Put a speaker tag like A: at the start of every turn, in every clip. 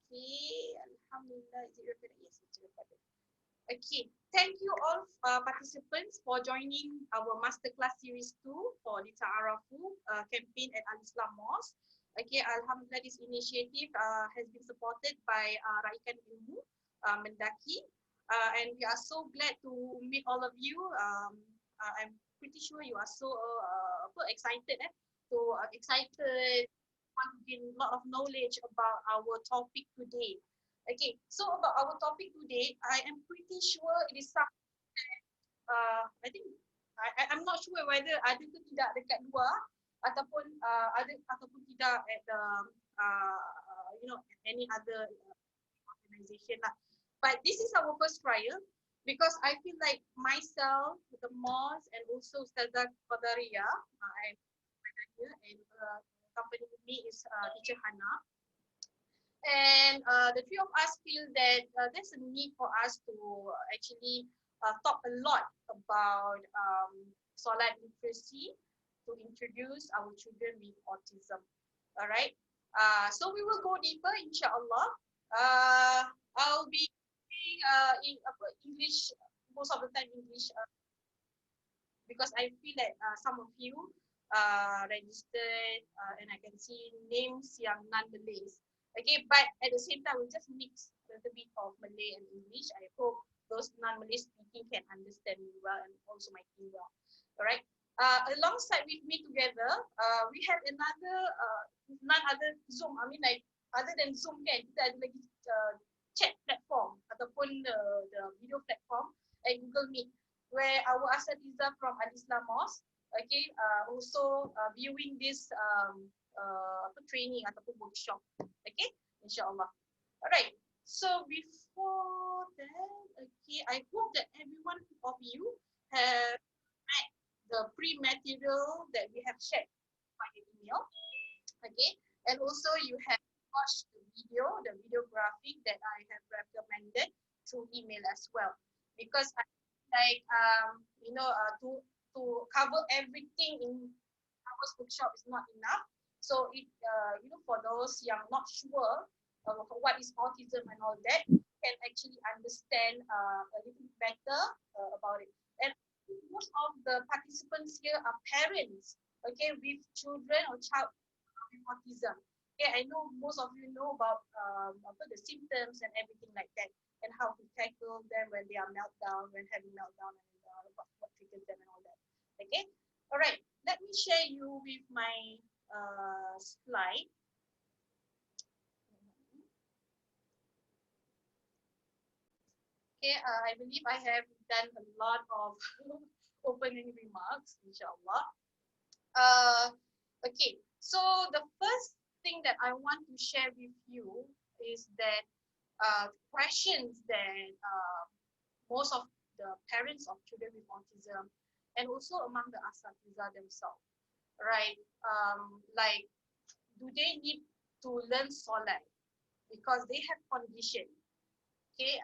A: Okay, Alhamdulillah, is it recorded? Yes, it's recorded. Okay, thank you all participants for joining our Masterclass Series 2 for the Taarafu campaign at Al-Islam Mosque. Okay, Alhamdulillah, this initiative has been supported by Raikan Ilmu Mendaki, and we are so glad to meet all of you. I'm pretty sure you are so excited, excited, want to gain a lot of knowledge about our topic today. Okay, so about our topic today, I am pretty sure it is something I think I'm not sure whether ada ke tidak dekat luar ataupun ada ataupun tidak at the any other organization lah. But this is our first trial because I feel like myself, the Moz, and also Ustazah Qadaria, I'm here, and company with me is Teacher Hana. And the three of us feel that there's a need for us to actually talk a lot about Solat literacy to introduce our children with autism. All right. So we will go deeper, inshallah. I'll be in English most of the time English because I feel that some of you registered and I can see names yang non-Malays. Okay, but at the same time, we just mix a little bit of Malay and English. I hope those non-Malay speaking can understand me well and also my team well. All right. Alongside with me together, we have none other Zoom. I mean, like other than Zoom, kan, kita ada lagi chat platform ataupun the video platform at Google Meet, where our asatiza from Al-Islam Mosque, okay, also viewing this training ataupun workshop. Okay, insyaAllah. Alright, so before that, okay, I hope that everyone of you have read the pre-material that we have shared by email. Okay, and also you have watched the video graphic that I have recommended through email as well. Because I like to cover everything in our workshop is not enough. So it for those yang not sure what is autism and all that, can actually understand a little better about it. And most of the participants here are parents, okay, with children or child with autism. Okay, I know most of you know about the symptoms and everything like that, and how to tackle them when they are meltdown, when having meltdown, and what triggers them and all that. Okay, all right. Let me share you with my slide. Okay, I believe I have done a lot of opening remarks, inshallah. Okay, so the first thing that I want to share with you is that questions that most of the parents of children with autism and also among the asatiza themselves, right? Like, do they need to learn Solat because they have condition? Okay,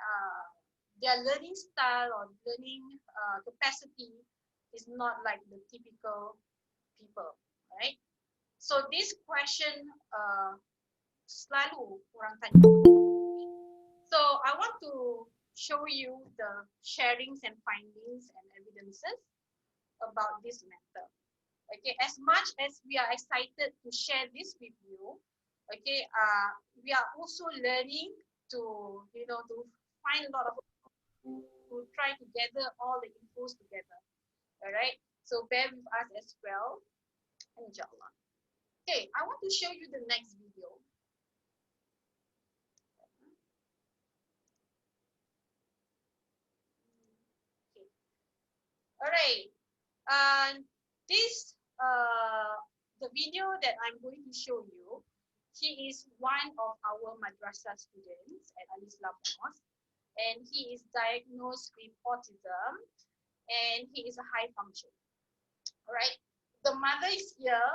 A: their learning style or learning capacity is not like the typical people, right? So this question selalu orang tanya. So I want to show you the sharings and findings and evidences about this matter. Okay, as much as we are excited to share this with you, okay, we are also learning to to find a lot of to try to gather all the infos together. All right, so bear with us as well, inshallah. Okay, I want to show you the next video. Okay. All right. This the video that I'm going to show you. He is one of our madrasah students at Al-Islam Mosque, and he is diagnosed with autism, and he is a high function. All right. The mother is here.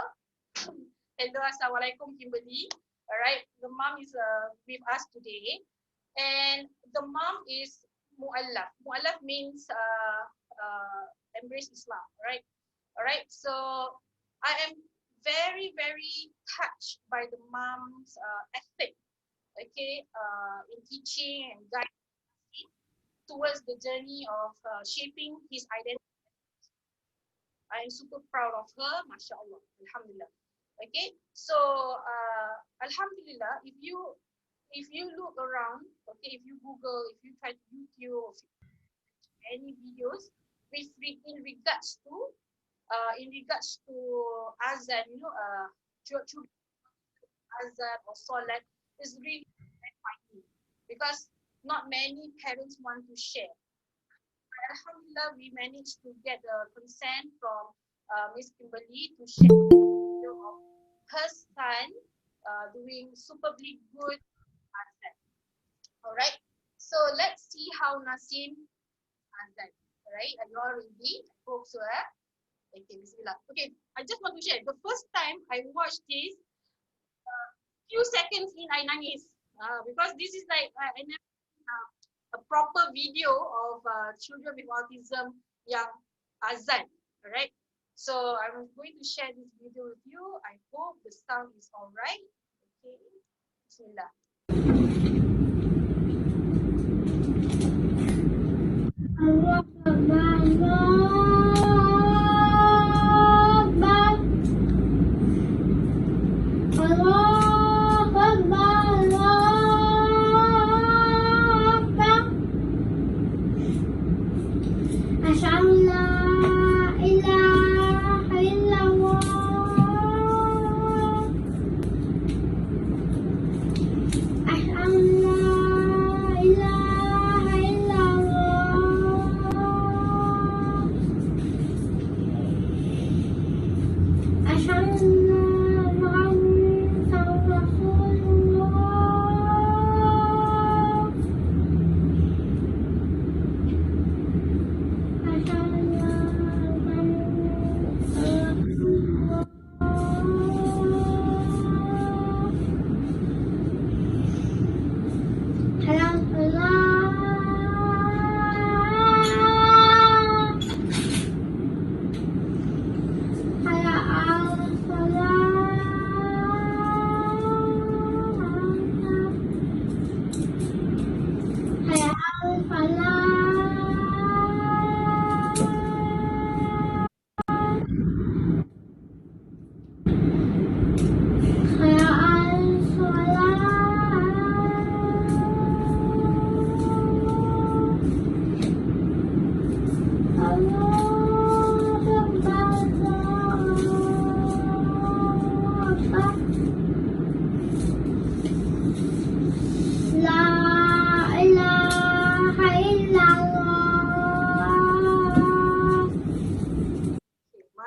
A: Hello, assalamualaikum, Kimberly. All right. The mom is with us today, and the mom is mu'allaf. Mu'allaf means embrace Islam, right? All right. So I am very, very touched by the mom's ethic, okay, in teaching and guiding towards the journey of shaping his identity. I am super proud of her, mashallah, alhamdulillah. Okay, so alhamdulillah, if you look around, okay, if you Google, if you try to YouTube, any videos in regards to azan, church azan or solat is really finding because not many parents want to share. Alhamdulillah, we managed to get the consent from Miss Kimberly to share video of her son doing superbly good azan. All right. So let's see how Nasim azan. All right. Are you all ready? I hope so. Okay, Bismillah. Okay, I just want to share. The first time I watched this, few seconds in I nangis because this is like I never a proper video of children with autism yang azan. All right. So I'm going to share this video with you. I hope the sound is all right. Okay. Bismillah. Allah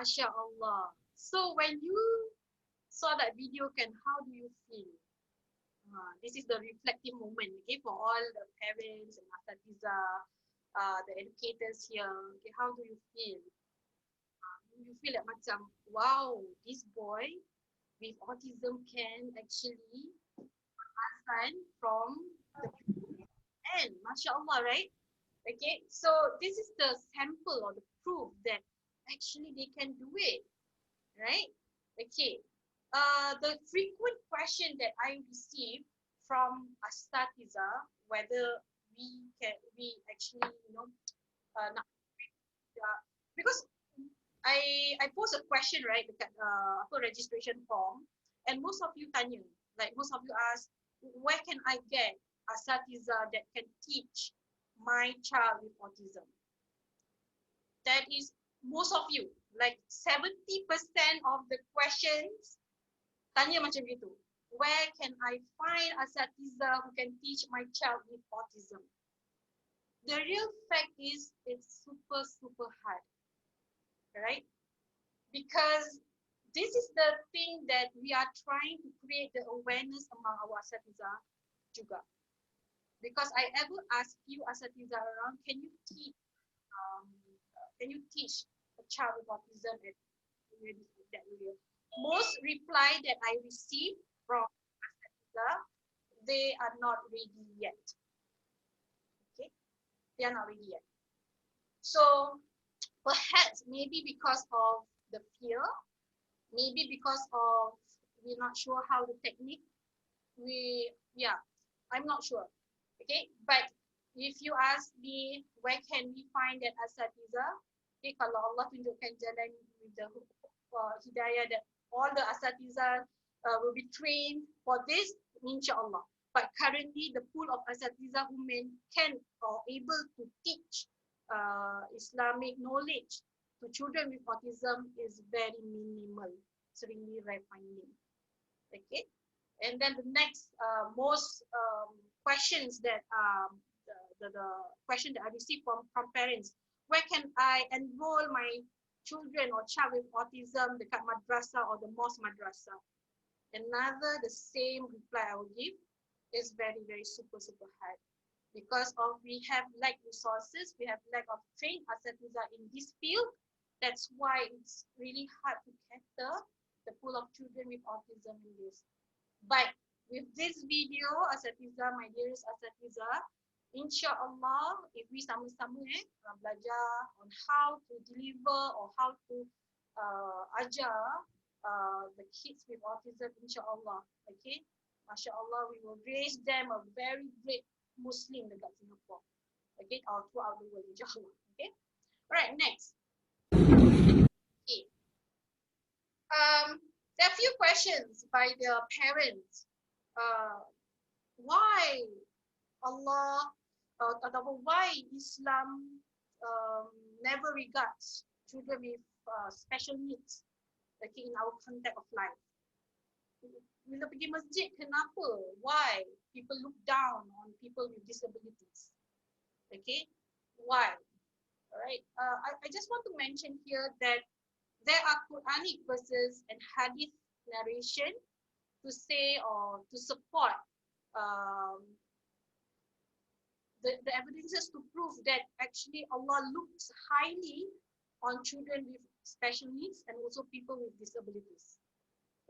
A: Masya Allah. So when you saw that video, how do you feel? This is the reflective moment, okay, for all the parents and asatiza, the educators here. Okay, how do you feel? You feel like macam, wow, this boy with autism can actually azan from the end. Masya Allah, right? Okay, so this is the sample or the proof that actually they can do it, right? Okay, the frequent question that I receive from Astatiza, whether we actually, because I pose a question, right, dekat registration form, and most of you tanya, like most of you ask, where can I get Asatiza that can teach my child with autism? That is most of you, like 70% of the questions tanya macam gitu. Where can I find asatiza who can teach my child with autism? The real fact is it's super hard, right? Because this is the thing that we are trying to create the awareness among our asatiza juga. Because I ever asked few asatiza around, can you teach a child with autism at that area? Most reply that I received from asatiza, they are not ready yet. Okay, they are not ready yet. So perhaps maybe because of the fear, maybe because of we're not sure how the technique. I'm not sure. Okay, but if you ask me where can we find that asatiza, okay, kalau Allah tunjukkan jalan with the hidayah that all the asatiza will be trained for this, inshallah. But currently, the pool of asatiza who can or able to teach Islamic knowledge to children with autism is very minimal. It's really rare finding. Okay, and then the next most questions that the question that I received from parents, where can I enroll my children or child with autism dekat madrasah or the mosque madrasah? Another the same reply I will give is very super hard because of we have lack resources, we have lack of trained asatiza in this field. That's why it's really hard to cater the pool of children with autism in this. But with this video, Asatiza, my dearest Asatiza, insyaAllah, if we sama-sama belajar on how to deliver or how to ajar the kids with autism, insyaAllah, okay? MasyaAllah, we will raise them a very great Muslim dekat Singapore, okay? Or throughout the world, insyaAllah, okay? Alright, next. Okay. There are a few questions by the parents. Why Allah atau why Islam never regards children with special needs, okay, in our context of life. Bila pergi masjid, kenapa? Why people look down on people with disabilities? Okay, why? Alright, I just want to mention here that there are Quranic verses and hadith narration to say or to support the evidences to prove that actually Allah looks highly on children with special needs and also people with disabilities.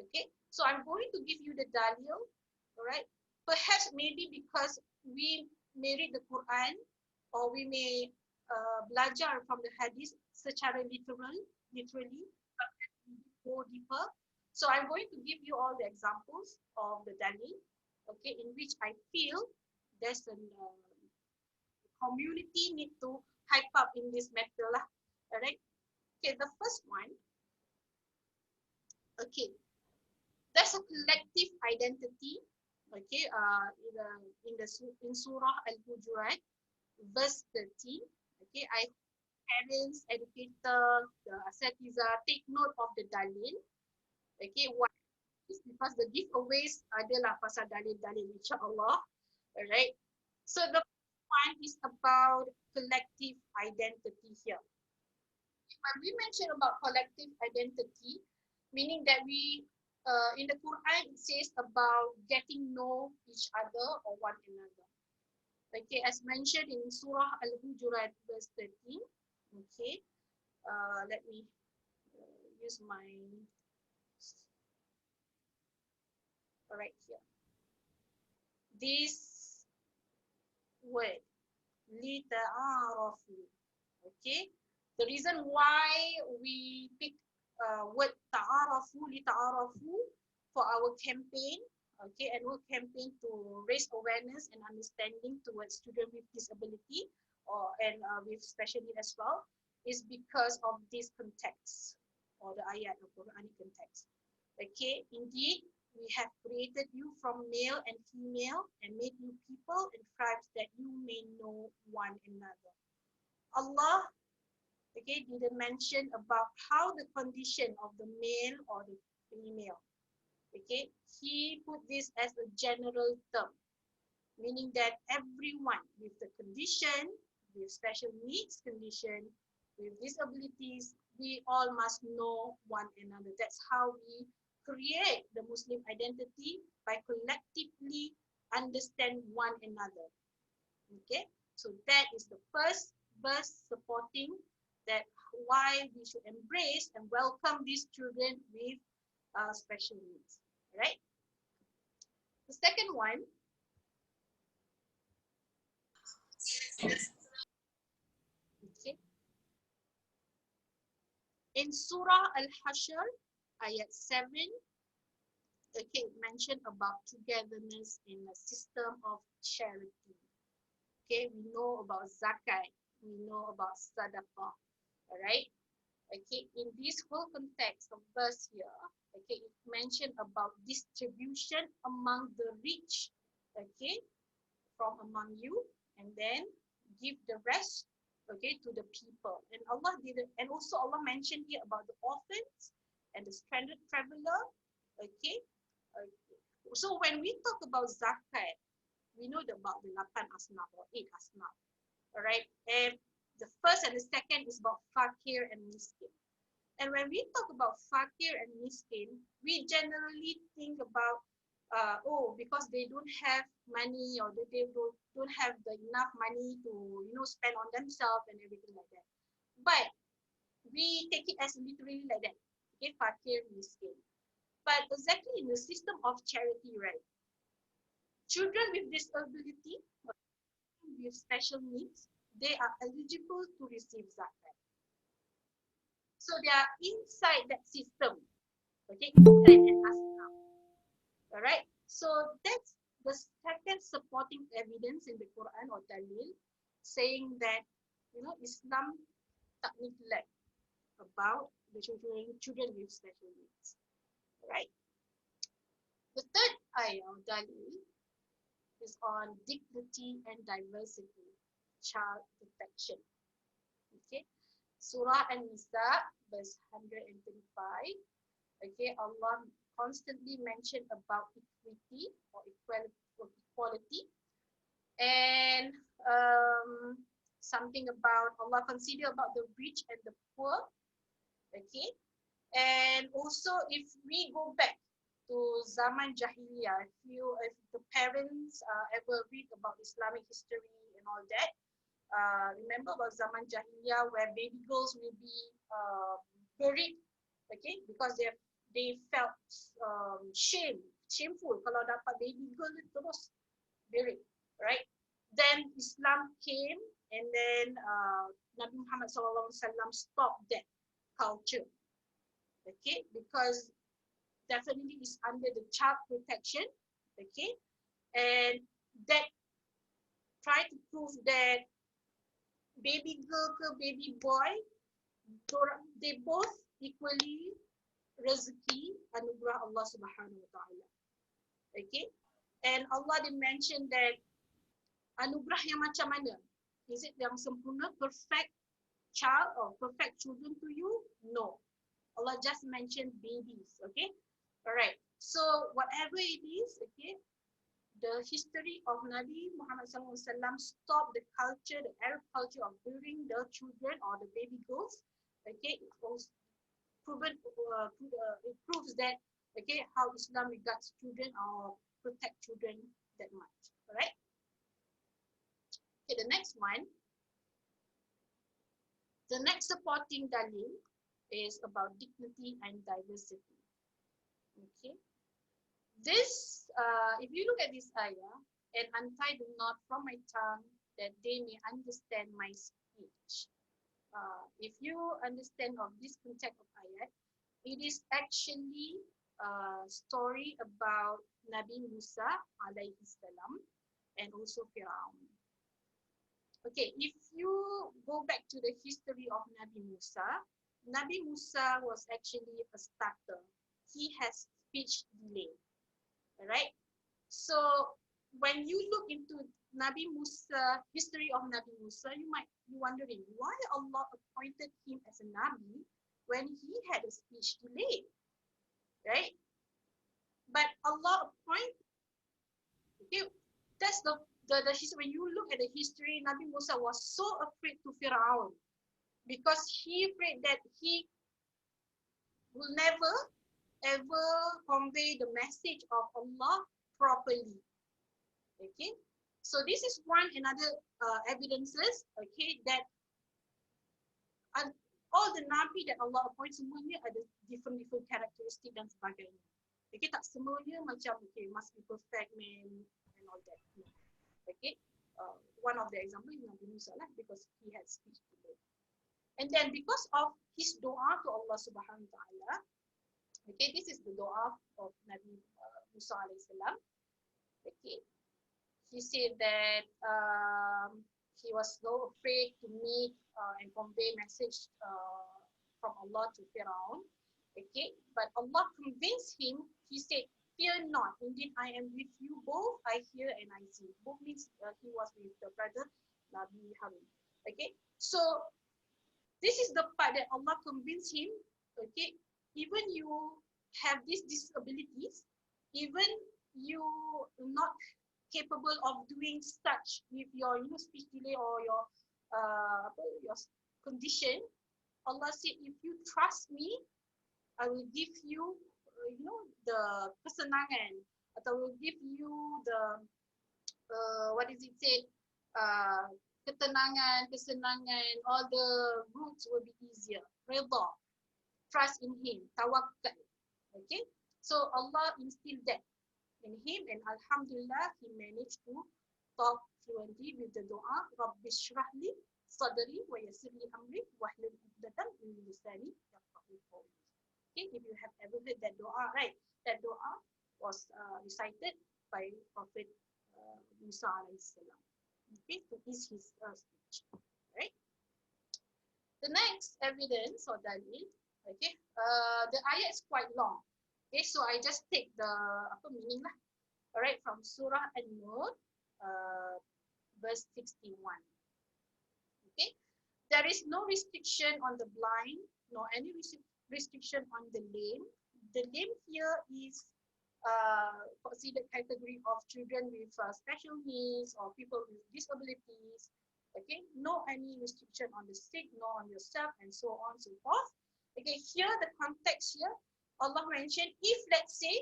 A: Okay, so I'm going to give you the dalil, all right? Perhaps maybe because we may read the Quran or we may belajar from the hadith secara literally, go deeper. So I'm going to give you all the examples of the dalil, okay, in which I feel there's a community need to hype up in this matter lah. Alright. Okay, the first one. Okay, there's a collective identity. Okay, in Surah Al-Hujurat, verse 13. Okay, I parents, educators, the asatiza take note of the dalil. Okay, why? Because the giveaways adalah pasal dalil-dalil, insyaAllah. Alright. So the one is about collective identity here. When we mention about collective identity, meaning that we, in the Quran, it says about getting know each other or one another. Okay, as mentioned in Surah Al-Hujurat, verse 13. Okay, let me use my, right here. This word, li ta'arafu. Okay, the reason why we pick word ta'arafu, li ta'arafu for our campaign, okay, annual campaign to raise awareness and understanding towards children with disability and with special need as well, is because of this context or the ayat of Quranic context. Okay, indeed, we have created you from male and female and made you people and tribes that you may know one another. Allah, okay, didn't mention about how the condition of the male or the female. Okay, he put this as a general term, meaning that everyone with the condition, with special needs condition, with disabilities, we all must know one another. That's how we create the Muslim identity, by collectively understand one another. Okay, so that is the first verse supporting that why we should embrace and welcome these children with special needs. Right? The second one, okay, in Surah Al-Hashr, ayat 7, Okay, it mentioned about togetherness in a system of charity. Okay, we know about zakat, we know about sadaqah, all right? Okay, in this whole context of verse here, okay, it mentioned about distribution among the rich, okay, from among you, and then give the rest, okay, to the people. And Allah did it, and also Allah mentioned here about the orphans and the stranded traveler, okay. Okay. So when we talk about zakat, we know about the 8 asnaf or 8 asnaf, all right? And the first and the second is about fakir and miskin. And when we talk about fakir and miskin, we generally think about, oh, because they don't have money, or they don't have the enough money to, spend on themselves and everything like that. But we take it as literally like that, okay, fakir, miskin. But exactly in the system of charity, right, children with disability, with special needs, they are eligible to receive zakat. So they are inside that system, okay, inside an asnaf. All right. So that's the second supporting evidence in the Quran or Dalil saying that Islam tak neglect about the children with special needs. Right. The third ayah or Dalil is on dignity and diversity, child protection. Okay. Surah An-Nisa, verse 135. Okay, Allah constantly mentioned about equity or equality, and something about Allah consider about the rich and the poor. Okay, and also if we go back to zaman jahiliyah, if the parents ever read about Islamic history and all that, remember about zaman jahiliyah where baby girls will be buried, okay, because they felt shameful kalau dapat baby girl terus buried, right? Then Islam came, and then Nabi Muhammad SAW stopped that culture, okay, because definitely is under the child protection, okay, and that try to prove that baby girl ke baby boy, they both equally rezeki anugerah Allah Subhanahu wa taala. Okay? And Allah did mention that anugerah yang macam mana? Is it yang sempurna, perfect child or perfect children to you? No. Allah just mentioned babies, okay? Alright. So whatever it is, okay, the history of Nabi Muhammad SAW stopped the culture, the Arab culture of burying the children or the baby girls. Okay, it was proven, it proves that, okay, how Islam regards children or protect children that much. All right. Okay, the next one. The next supporting dalil is about dignity and diversity. Okay. This, if you look at this ayah, and untie the knot from my tongue that they may understand my speech. If you understand of this context of ayat, it is actually a story about Nabi Musa alaihi salam and also Firaun. Okay, if you go back to the history of Nabi Musa was actually a starter. He has speech delay. Alright? So when you look into Nabi Musa, history of Nabi Musa, you might be wondering why Allah appointed him as a Nabi when he had a speech delay, right? But Allah appointed, okay, that's the history. When you look at the history, Nabi Musa was so afraid to Firaun because he afraid that he will never ever convey the message of Allah properly. Okay, so this is one another evidences, okay, that all the Nabi that Allah appoint semuanya ada different characteristic dan sebagainya. Okay, tak semuanya macam okay must be perfect man and all that. Okay, one of the example is Nabi Musa lah because he had speech delay. And then because of his doa to Allah Subhanahu wa taala, okay, this is the doa of Nabi Musa alayhi salam. Okay, he said that he was so afraid to meet and convey message from Allah to Firaun. Okay, but Allah convinced him. He said, "Fear not. Indeed, I am with you both. I hear and I see." Both means he was with the brother Nabi Harun. Okay, so this is the part that Allah convinced him. Okay, even you have these disabilities, even you not capable of doing such with your speech delay or your your condition. Allah said, if you trust me, I will give you the kesenangan, atau will give you the what is it said, uh, ketenangan, kesenangan, all the roots will be easier. Redha, trust in him, tawakkal. Okay, so Allah instilled that in him, and alhamdulillah he managed to talk fluently with the dua, Rabbi shrah li sadri wa yassir li amri wahlul 'uqdatam min lisani yafqahu qawli. Okay, if you have ever heard that dua, right? That dua was recited by Prophet Musa alayhi salam. Okay, to ease his speech. Right? The next evidence or dalil, okay, the ayat is quite long. Okay, so I just take the meaning lah. Alright, from Surah An-Nur, verse 61. Okay, there is no restriction on the blind, nor any restriction on the lame. The lame here is considered category of children with special needs or people with disabilities. Okay, no any restriction on the sick, nor on yourself, and so on and so forth. Okay, here the context here, Allah mentioned, if let's say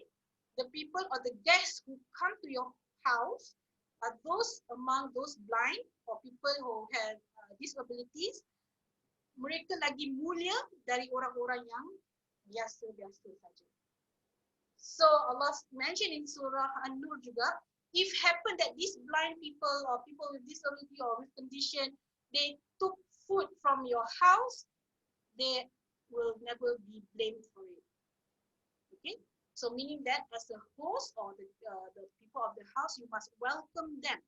A: the people or the guests who come to your house are those among those blind or people who have disabilities, mereka lagi mulia dari orang-orang yang biasa-biasa saja. So Allah mentioned in Surah An-Nur juga, if happen that these blind people or people with disability or with condition, they took food from your house, they will never be blamed for it. Okay, so meaning that as a host or the people of the house, you must welcome them,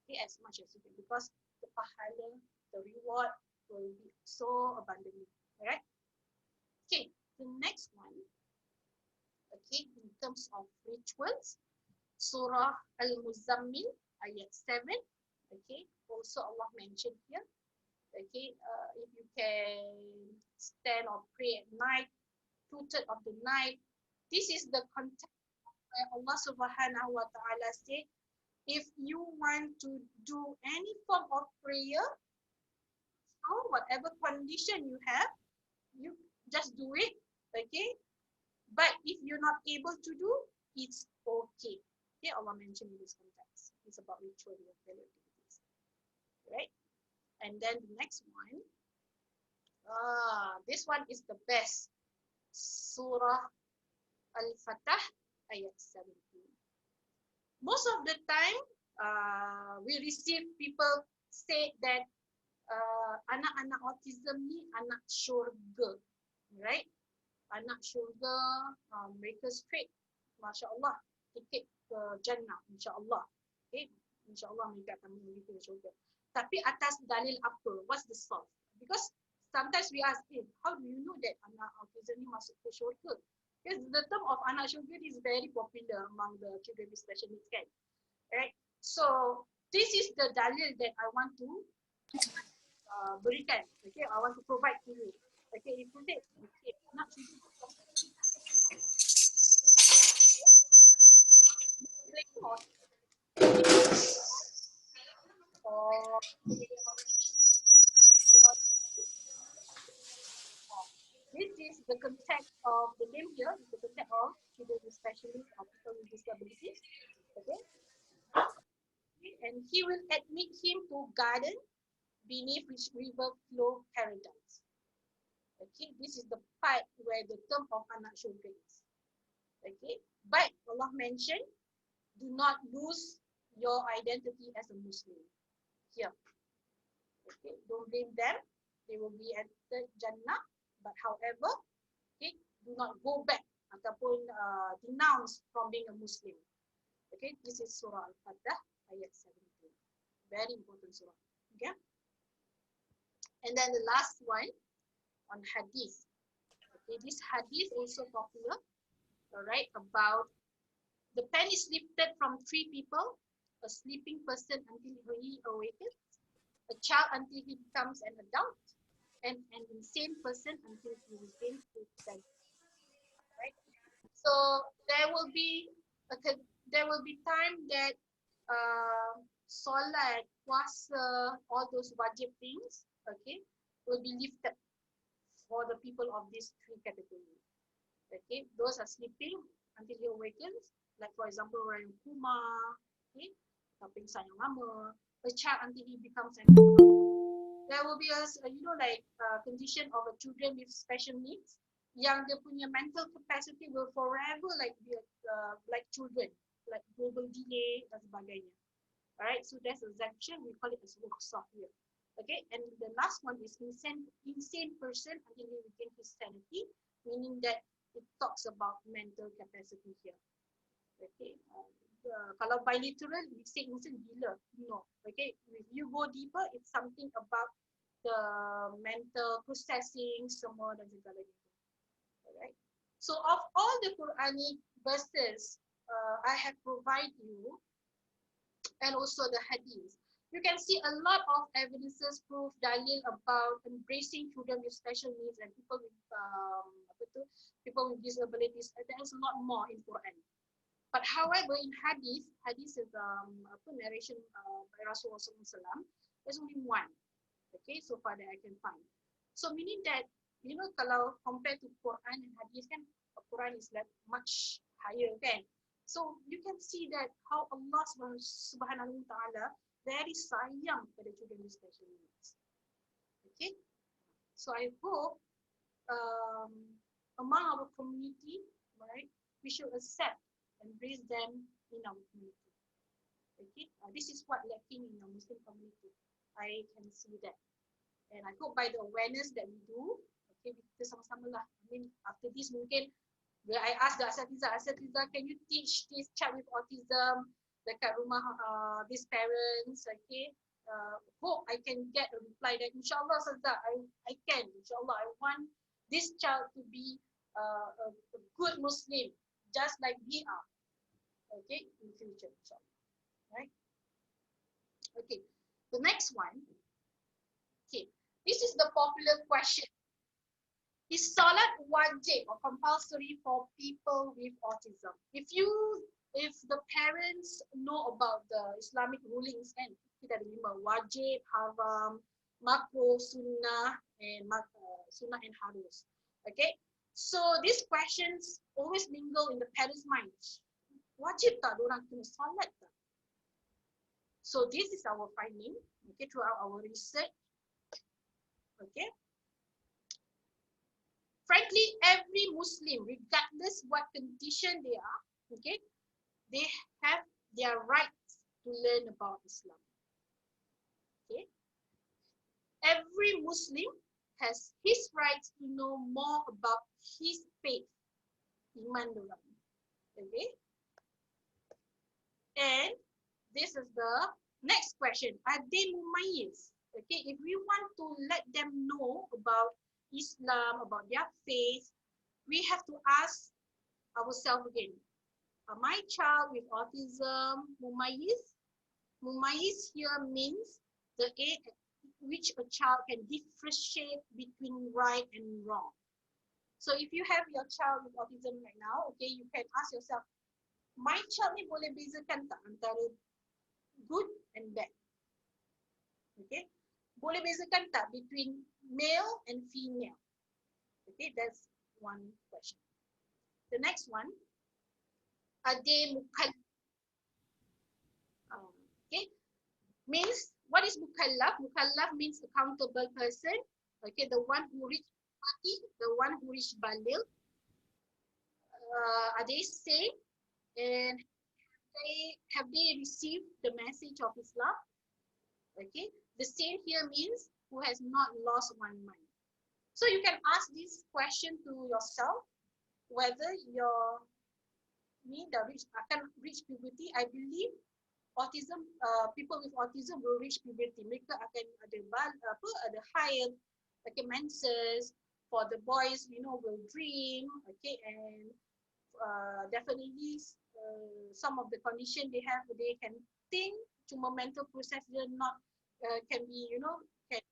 A: okay, as much as you can, because the pahala, the reward will be so abundantly. Alright. Okay, the next one. Okay, in terms of rituals, Surah Al-Muzammil, ayat 7. Okay, also Allah mentioned here. Okay, if you can stand or pray at night, 2/3 of the night. This is the context where Allah Subhanahu wa Ta'ala said, if you want to do any form of prayer, so whatever condition you have, you just do it, okay? But if you're not able to do, it's okay. Okay, Allah mentioned in this context. It's about ritual activities, right? And then the next one, this one is the best. Surah Al-Fatah, ayat 17. Most of the time, we receive people say that anak-anak autism ni anak syurga, right? Anak syurga, mereka straight, Masya Allah, tiket ke Jannah, Insya Allah. Okay, Insya Allah mereka akan menuju ke syurga. Tapi atas dalil apa? What's the source? Because sometimes we ask, how do you know that anak autism ni masuk ke syurga? Because the term of anak syurga is very popular among the children with special needs, kan? Right? So this is the dalil that I want to berikan. Okay, I want to provide to you. Okay, if you say, okay, anak syurga. This is the context of the name here, is the context of children with special needs or people with disabilities. Okay. And he will admit him to garden beneath which river flow paradise. Okay, this is the part where the term of anak syurga is. Okay, but Allah mentioned, do not lose your identity as a Muslim here. Okay, don't blame them. They will be at the Jannah, but however, okay, do not go back ataupun denounced from being a Muslim. Okay, this is Surah Al-Fatah ayat 17. Very important surah. Okay, and then the last one on hadith. Okay, this hadith also popular. Alright, about the pen is lifted from three people: a sleeping person until he awakens, a child until he becomes an adult, and an insane person until he regains his senses. Right? So there will be time that solat, puasa, all those wajib things, okay, will be lifted for the people of these three categories. Okay, those are sleeping until he awakens, like for example orang yang koma, okay, atau pingsan yang lama, a child until he becomes an adult. There will be a like condition of a children with special needs yang dia punya mental capacity will forever like be like children, like global delay dan sebagainya. Alright, so that's a exemption. We call it as rukhsah here. Okay, and the last one is insane person until he regains his sanity, meaning that it talks about mental capacity here. Okay, kalau by literal, we say insane gila. No, okay. If you go deeper, it's something about the mental processing, semua dan segalanya. Alright. So of all the Quranic verses I have provided you, and also the hadith, you can see a lot of evidences, proof, dalil about embracing children with special needs and people with disabilities. There is a lot more in Quran. But however, in hadith is narration by Rasulullah SAW, there's only one. Okay, so far that I can find. So meaning that, kalau compared to Quran and hadith kan, Quran is like much higher kan. So you can see that how Allah Subhanahu wa Ta'ala very sayang pada children with special needs. Okay, so I hope among our community, right, we should accept and raise them in our community. Okay, this is what lacking in our Muslim community. I can see that, and I hope by the awareness that we do, okay, kita sama-sama lah. I mean, after this mungkin, where I ask the asatiza, can you teach this child with autism dekat rumah these parents, okay? Hope I can get a reply that inshallah Ustazah, I can, inshallah I want this child to be a good Muslim, just like we are, okay, in future, inshallah, right? Okay, the next one, okay, this is the popular question. Is Solat wajib or compulsory for people with autism? If the parents know about the Islamic rulings, and kita ada 5, wajib, haram, makruh, sunnah, and harus. Okay, so these questions always mingle in the parents' minds. Wajib tak orang kena solat tak? So this is our finding, okay, throughout our research. Okay. Frankly, every Muslim, regardless what condition they are, okay, they have their rights to learn about Islam. Okay, every Muslim has his rights to know more about his faith, iman dorang. Okay, and this is the next question: are they mumayyiz? Okay, if we want to let them know about Islam, about their faith, we have to ask ourselves again, my child with autism mumayyiz? Mumayyiz here means the age at which a child can differentiate between right and wrong. So if you have your child with autism right now, okay, you can ask yourself, my child ni boleh bezakan tak antara good and bad? Okay, boleh bezakan tak between male and female? Okay, that's one question. The next one, are they mukallaf? Okay, means what is mukallaf? Mukallaf means accountable person. Okay, the one who reached party, the one who reached baligh. Are they safe? And have they received the message of Islam? Okay, the same here means who has not lost one mind. So you can ask this question to yourself. whether your akan reach puberty. I believe autism, people with autism will reach puberty. Mereka akan ada higher, okay, menses. For the boys, will dream, okay, and definitely some of the condition they have, they can think, cuma mental process dia not can be, can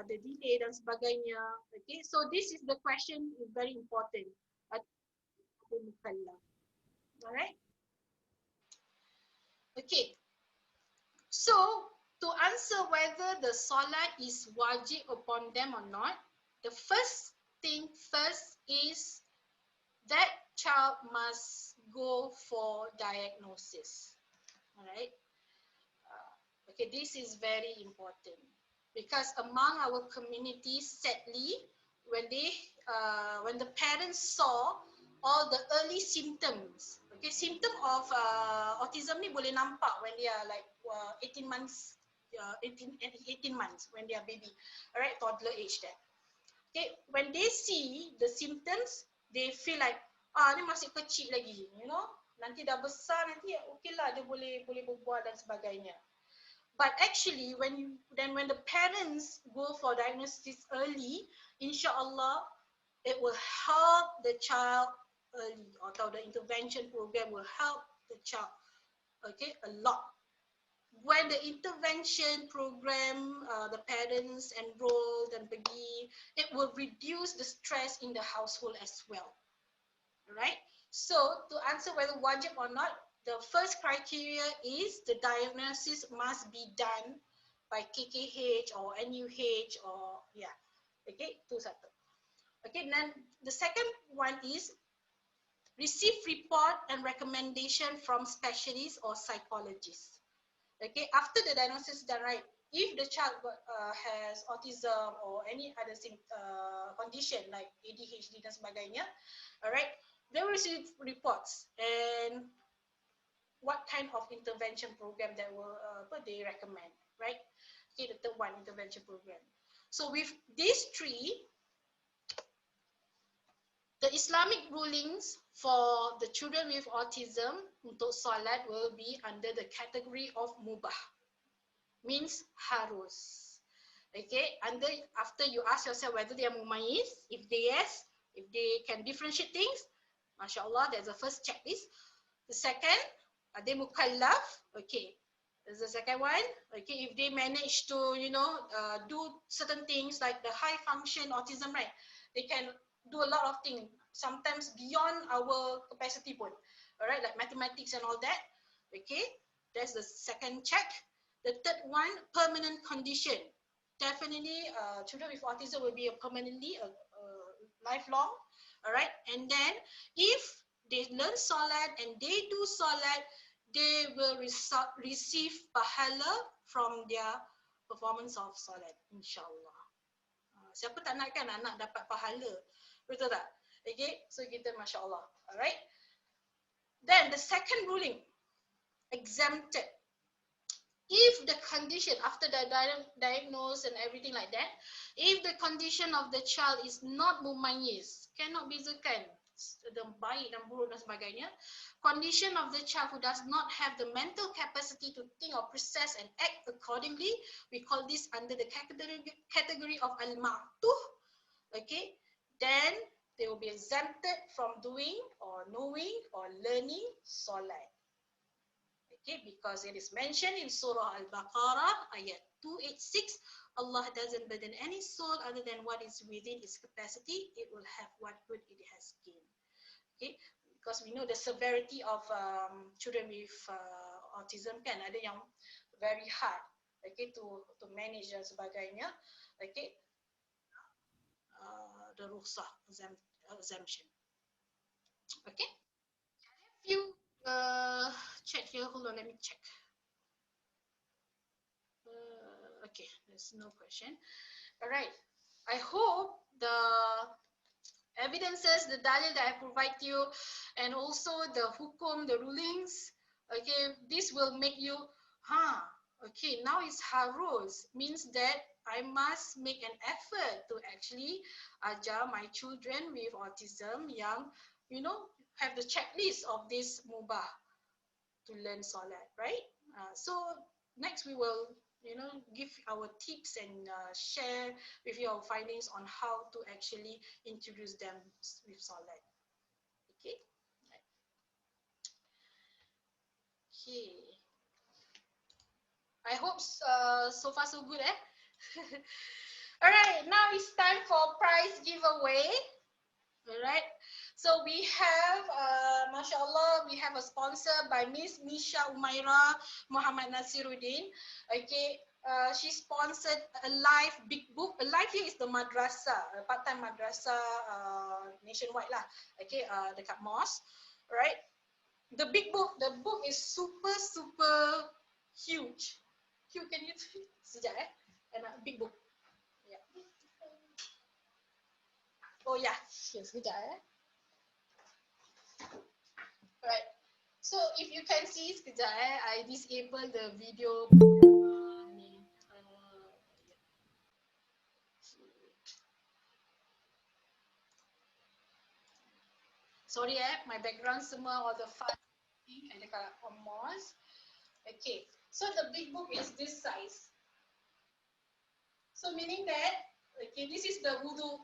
A: ada delay dan sebagainya. Okay, so this is the question is very important. Alright. Okay. So to answer whether the solat is wajib upon them or not, the first thing first is that child must go for diagnosis. Alright. Okay, this is very important because among our community, sadly, when the parents saw all the early symptoms, okay, symptom of autism ni boleh nampak when they are like 18 months, 18 months when they are baby, alright, toddler age there. Okay, when they see the symptoms, they feel like ni masih kecil lagi, nanti dah besar nanti okay lah dia boleh berbual dan sebagainya. But actually, when the parents go for diagnosis early, insyaAllah, it will help the child early, atau the intervention program will help the child, okay, a lot. When the intervention program, the parents enroll dan pergi, it will reduce the stress in the household as well. Alright? So, to answer whether wajib or not, the first criteria is the diagnosis must be done by KKH or NUH or, yeah. Okay, itu satu. Okay, then the second one is receive report and recommendation from specialists or psychologists. Okay, after the diagnosis is done, right, if the child has autism or any other condition like ADHD dan sebagainya, alright, they will receive reports and what kind of intervention program that will they recommend, right? Okay, the third one, intervention program. So with these three, the Islamic rulings for the children with autism untuk solat will be under the category of mubah, means harus. Okay, after you ask yourself whether they are mumayyiz, if they yes, if they can differentiate things, mashallah, that's the first checklist. The second, are they mukallaf? Okay, that's the second one. Okay, if they manage to, do certain things like the high function autism, right? They can do a lot of things, sometimes beyond our capacity pun. Alright, like mathematics and all that. Okay, that's the second check. The third one, permanent condition. Definitely, children with autism will be permanently lifelong. Alright, and then if they learn solat and they do solat, they will receive pahala from their performance of solat, insyaAllah. Siapa tak nak kan anak dapat pahala? Betul tak? Okay, so kita masyaAllah. Alright. Then the second ruling, exempted. If the condition, after the diagnosis and everything like that, if the condition of the child is not mumayyiz, cannot bezakan the baik dan buruk dan sebagainya, condition of the child who does not have the mental capacity to think or process and act accordingly, we call this under the category of al-ma'tuh, okay, then they will be exempted from doing or knowing or learning solat. Okay, because it is mentioned in Surah Al-Baqarah, ayat 286, Allah doesn't burden any soul other than what is within its capacity. It will have what good it has gained. Okay, because we know the severity of children with autism kan, ada yang very hard, okay, to manage dan sebagainya. Okay, the rukhsah exemption. Okay, if you check here, hold on, let me check. Okay, there's no question. All right, I hope the evidences, the dalil that I provide you, and also the hukum, the rulings, okay, this will make you, Okay, now it's harus, means that I must make an effort to actually ajar my children with autism yang, have the checklist of this mubah to learn Solat, right? So next we will, give our tips and share with you our findings on how to actually introduce them with Solat. Okay? Okay. I hope so far so good, eh? Alright, now it's time for prize giveaway. Alright, so we have, mashallah, we have a sponsor by Miss Misha Umaira Muhammad Nasiruddin. Okay, she sponsored a live big book. A live here is the madrasah, a part-time madrasah nationwide lah. Okay, dekat mosque. Alright, the book is super, super huge. Hugh, can you sekejap and big book. Yeah. Oh yeah, sekejap Right. So if you can see sekejap I disable the video. Sorry my background semua all the fun thing ada kat mosque. Okay. So the big book is this size. So meaning that, okay, this is the wudu.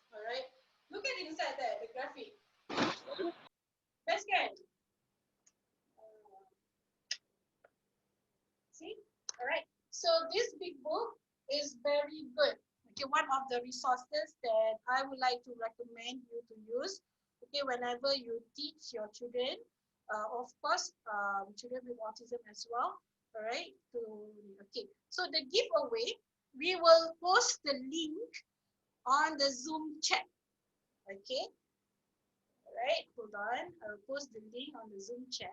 A: Alright. Look at inside there, the graphic. Best kan? See? Alright. So this big book is very good. Okay, one of the resources that I would like to recommend you to use. Okay, whenever you teach your children, of course, children with autism as well. Alright. Okay. So the giveaway, we will post the link on the Zoom chat. Okay. Alright. Hold on. I'll post the link on the Zoom chat.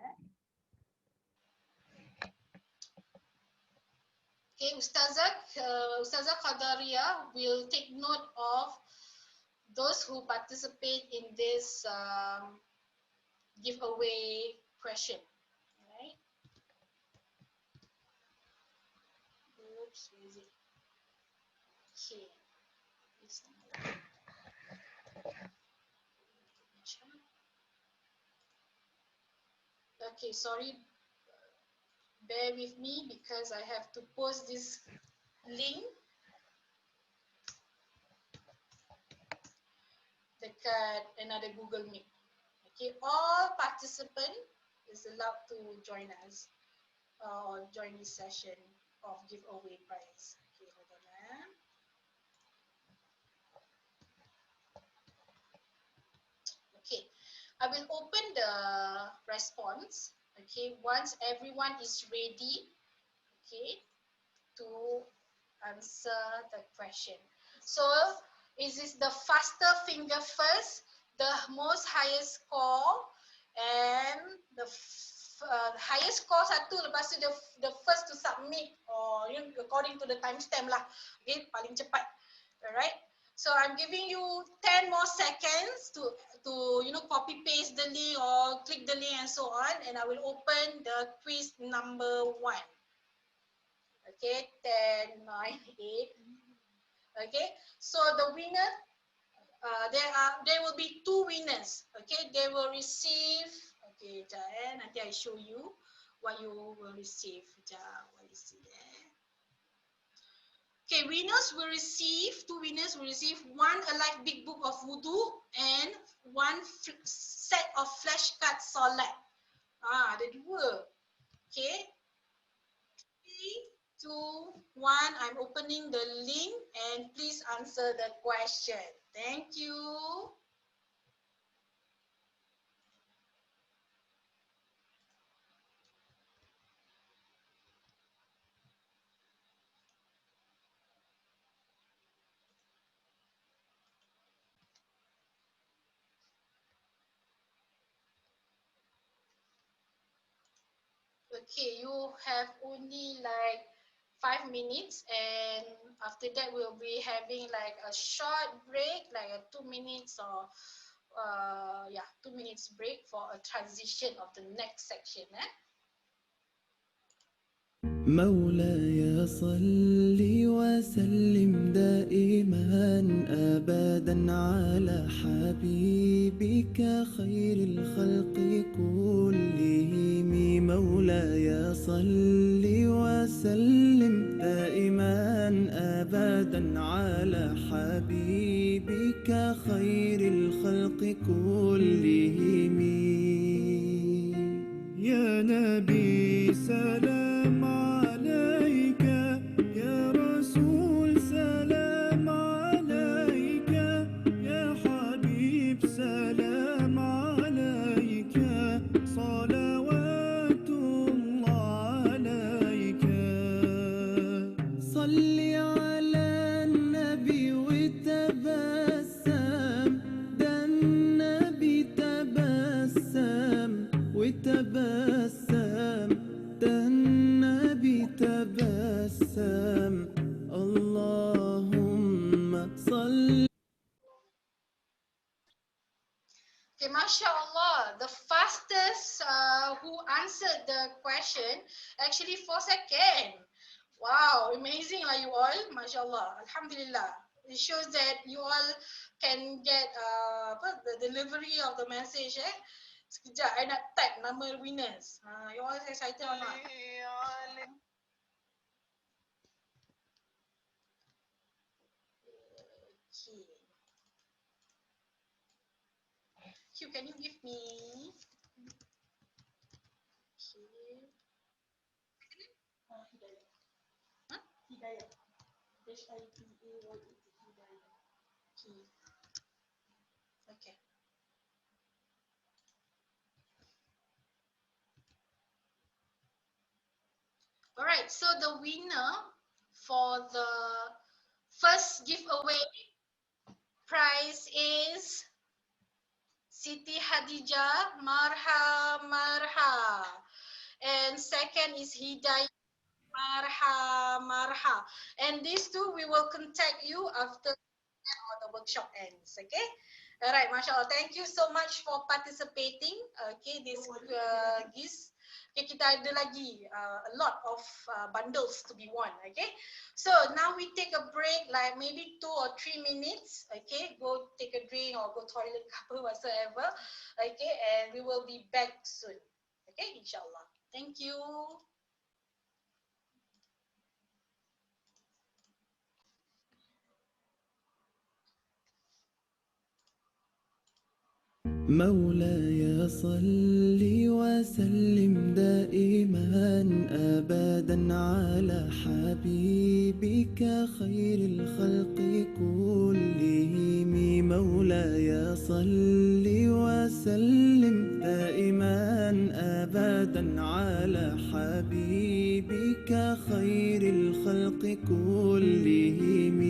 A: Okay, Ustazah Qadaria will take note of those who participate in this giveaway question. Right? Oops, where is it? Okay. Okay, sorry. Bear with me because I have to post this link dekat another Google Meet. Okay, all participants is allowed to join us or join this session of giveaway prize. Okay, hold on. Okay, I will open the response. Okay, once everyone is ready, okay, to answer the question. So, is this the faster finger first, the most highest score, and the highest score satu, lepas tu the first to submit or according to the timestamp lah. Okay, paling cepat. Alright. So I'm giving you 10 more seconds to copy paste the link or click the link and so on, and I will open the quiz number 1. Okay, 10, 9, 8. Okay, so the winner, there will be 2 winners. Okay, they will receive. Okay, nanti I show you what you will receive. What is it there? Okay, winners will receive, 2 winners will receive 1 Alive Big Book of Wudu and 1 set of flashcard Solat. Ada 2. Okay. 3, 2, 1. I'm opening the link and please answer the question. Thank you. Okay, you have only like 5 minutes, and after that we'll be having like a short break, like a 2 minutes or 2 minutes break for a transition of the next section.
B: مولاي صل وسلم دائما أبدا على حبيبك خير الخلق كلهم. مولاي صل وسلم دائما أبدا على حبيبك خير الخلق كلهم. يا نبي سلام عليك، يا رسول سلام عليك، يا حبيب سلام عليك، صلوات الله عليك. صل على النبي وتبسم، ده النبي تبسم وتبسم، ده النبي تبسم. اللهم صل.
A: Okay, mashallah, the fastest who answered the question, actually 4 seconds. Wow, amazing lah you all, mashallah, alhamdulillah. It shows that you all can get the delivery of the message. Sekejap, I nak type nama winners. You all excited or not? Okay. Hugh, can you give me? Okay. Hidayah. Huh? Hidayah. Hidayah. Okay. Okay. All right. So the winner for the first giveaway prize is Siti Hadijah Marha Marha. And second is Hidayah Marha Marha. And these two we will contact you after the workshop ends. Okay. All right, mashallah. Thank you so much for participating. Okay, this okay, kita ada lagi a lot of bundles to be won. Okay, so now we take a break, like maybe 2 or 3 minutes. Okay, go take a drink or go toilet, whatsoever. Okay, and we will be back soon. Okay, inshallah. Thank you.
B: مولاي صل وسلم دائما أبدا على حبيبك خير الخلق كلهم. مولاي صل وسلم دائما أبدا على حبيبك خير الخلق كلهم.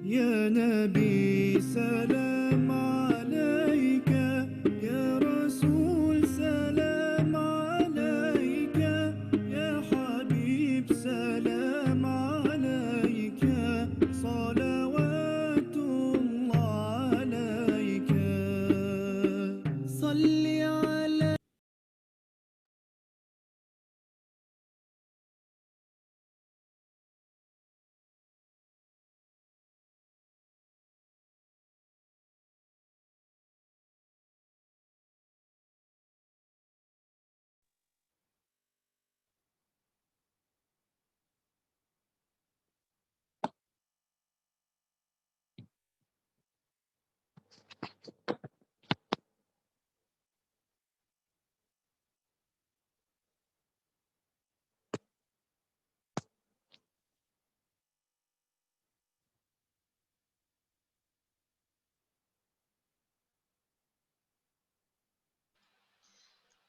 B: يا نبي سلام عليك، يا رسول سلام عليك، يا حبيب سلام عليك، صلوات الله عليك. صل على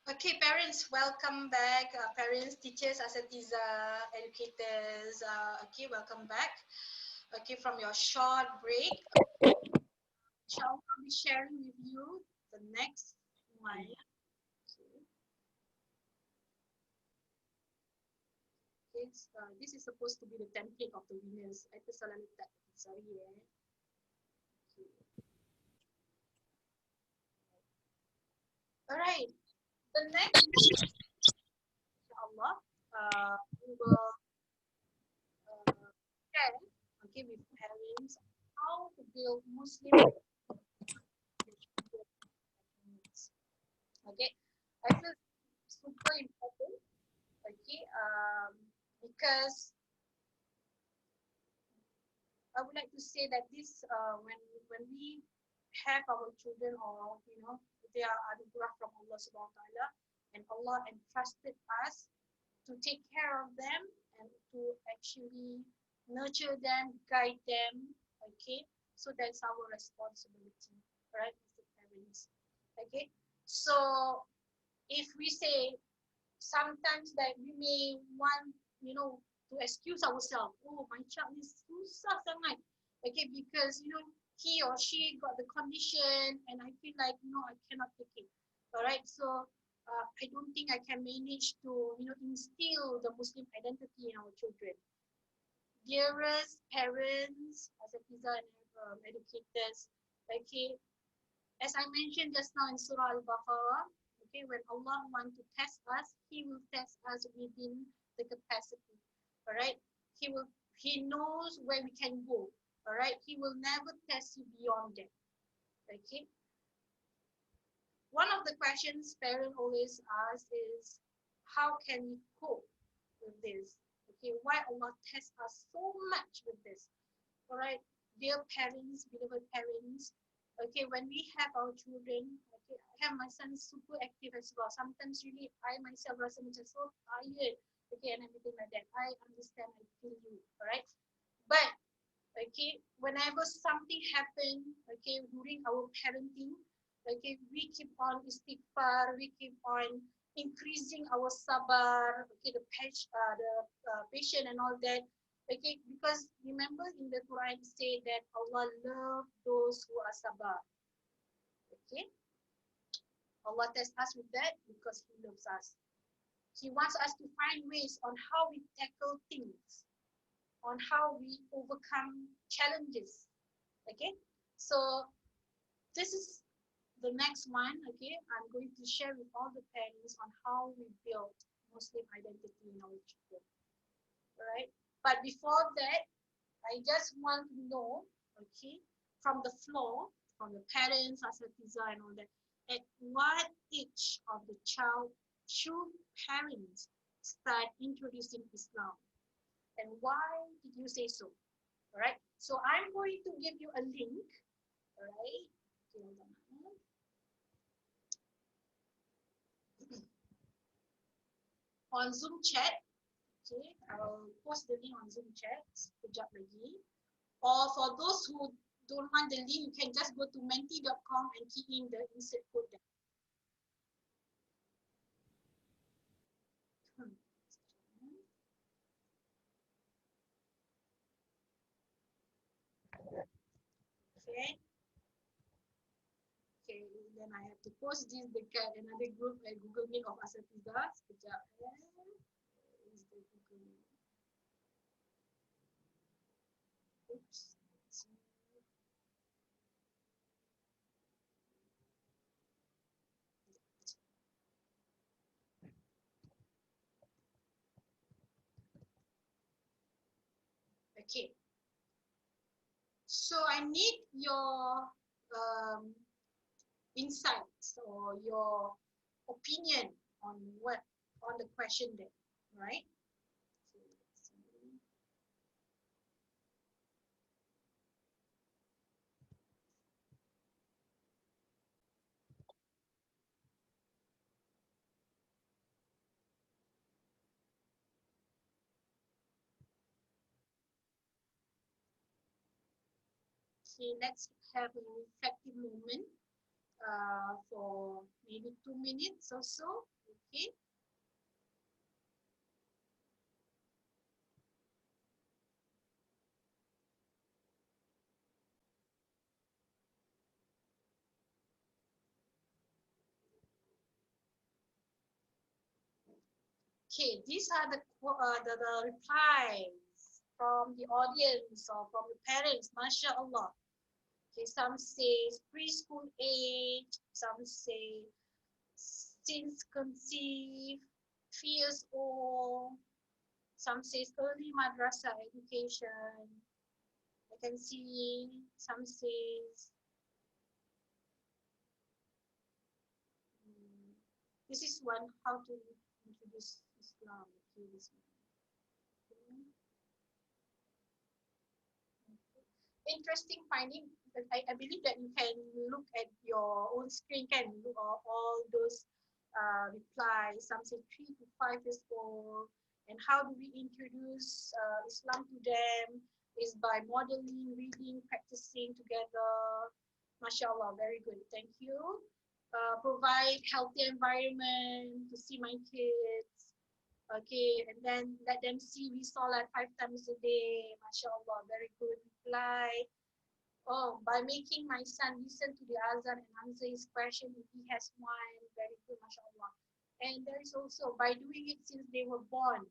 A: Okay, parents, welcome back. Parents, teachers, asatiza, educators, okay, welcome back. Okay, from your short break. Shall I be sharing with you the next one? Okay, this is supposed to be the template of the winners. Ito salah letak. Sorry, Okay. All right. The next we will share, okay, with parents how to build Muslim needs. Okay, I feel super important. Okay, because I would like to say that this when we have our children, or they are anugerah from Allah Subhanahu wa Taala, and Allah entrusted us to take care of them and to actually nurture them, guide them. Okay, so that's our responsibility, right, as the parents. Okay, so if we say sometimes that we may want, to excuse ourselves. Oh, my child is susah sangat. Okay, because he or she got the condition, and I feel like I cannot take it. All right, so I don't think I can manage to instill the Muslim identity in our children. Dearest parents, asatiza and educators, okay, as I mentioned just now in Surah Al-Baqarah, okay, when Allah wants to test us, He will test us within the capacity. All right, He knows where we can go. All right, He will never test you beyond that. Okay. One of the questions parents always ask is, how can we cope with this? Okay, why Allah tests us so much with this? All right, dear parents, beloved parents. Okay, when we have our children, okay, I have my son super active as well. Sometimes really I myself rasa macam so tired, okay, and everything like that. I understand, I feel you, all right. But okay, whenever something happen, okay, during our parenting, okay, we keep on istighfar, we keep on increasing our sabar, okay, the patient and all that, okay, because remember in the Quran it say that Allah love those who are sabar, okay. Allah tests us with that because He loves us. He wants us to find ways on how we tackle things, on how we overcome challenges. Okay, so this is the next one. Okay, I'm going to share with all the parents on how we build Muslim identity in our children. All right, but before that, I just want to know, okay, from the floor, from the parents, asatiza, and all that, at what age of the child should parents start introducing Islam, and why did you say so? All right, so I'm going to give you a link. All right, on Zoom chat. Okay, I'll post the link on Zoom chat sekejap lagi. Or for those who don't want the link, you can just go to menti.com and key in the insert code there. Okay. Okay, then I have to post this dekat another group like Google Meet of Asatiza. Sekejap. Is the Google Meet? Oops. Okay. So I need your insights or your opinion on the question there, right? Okay, let's have a reflective moment for maybe 2 minutes or so. Okay. Okay, these are the replies from the audience or from the parents. MashaAllah. Okay, some say preschool age, some say since conceived, 3 years old. Some says early madrasa education. I can see some says mm, this is one how to introduce Islam. Okay, this one. Okay. Interesting finding. I believe that you can look at your own screen, can look all those replies. Some say 3 to 5 years old. And how do we introduce Islam to them? Is by modeling, reading, practicing together. MashaAllah, very good. Thank you. Provide healthy environment to see my kids. Okay, and then let them see we Solat 5 times a day. MashaAllah, very good reply. Oh, by making my son listen to the Azan and answer his question if he has one. Very good, MashaAllah. And there is also by doing it since they were born.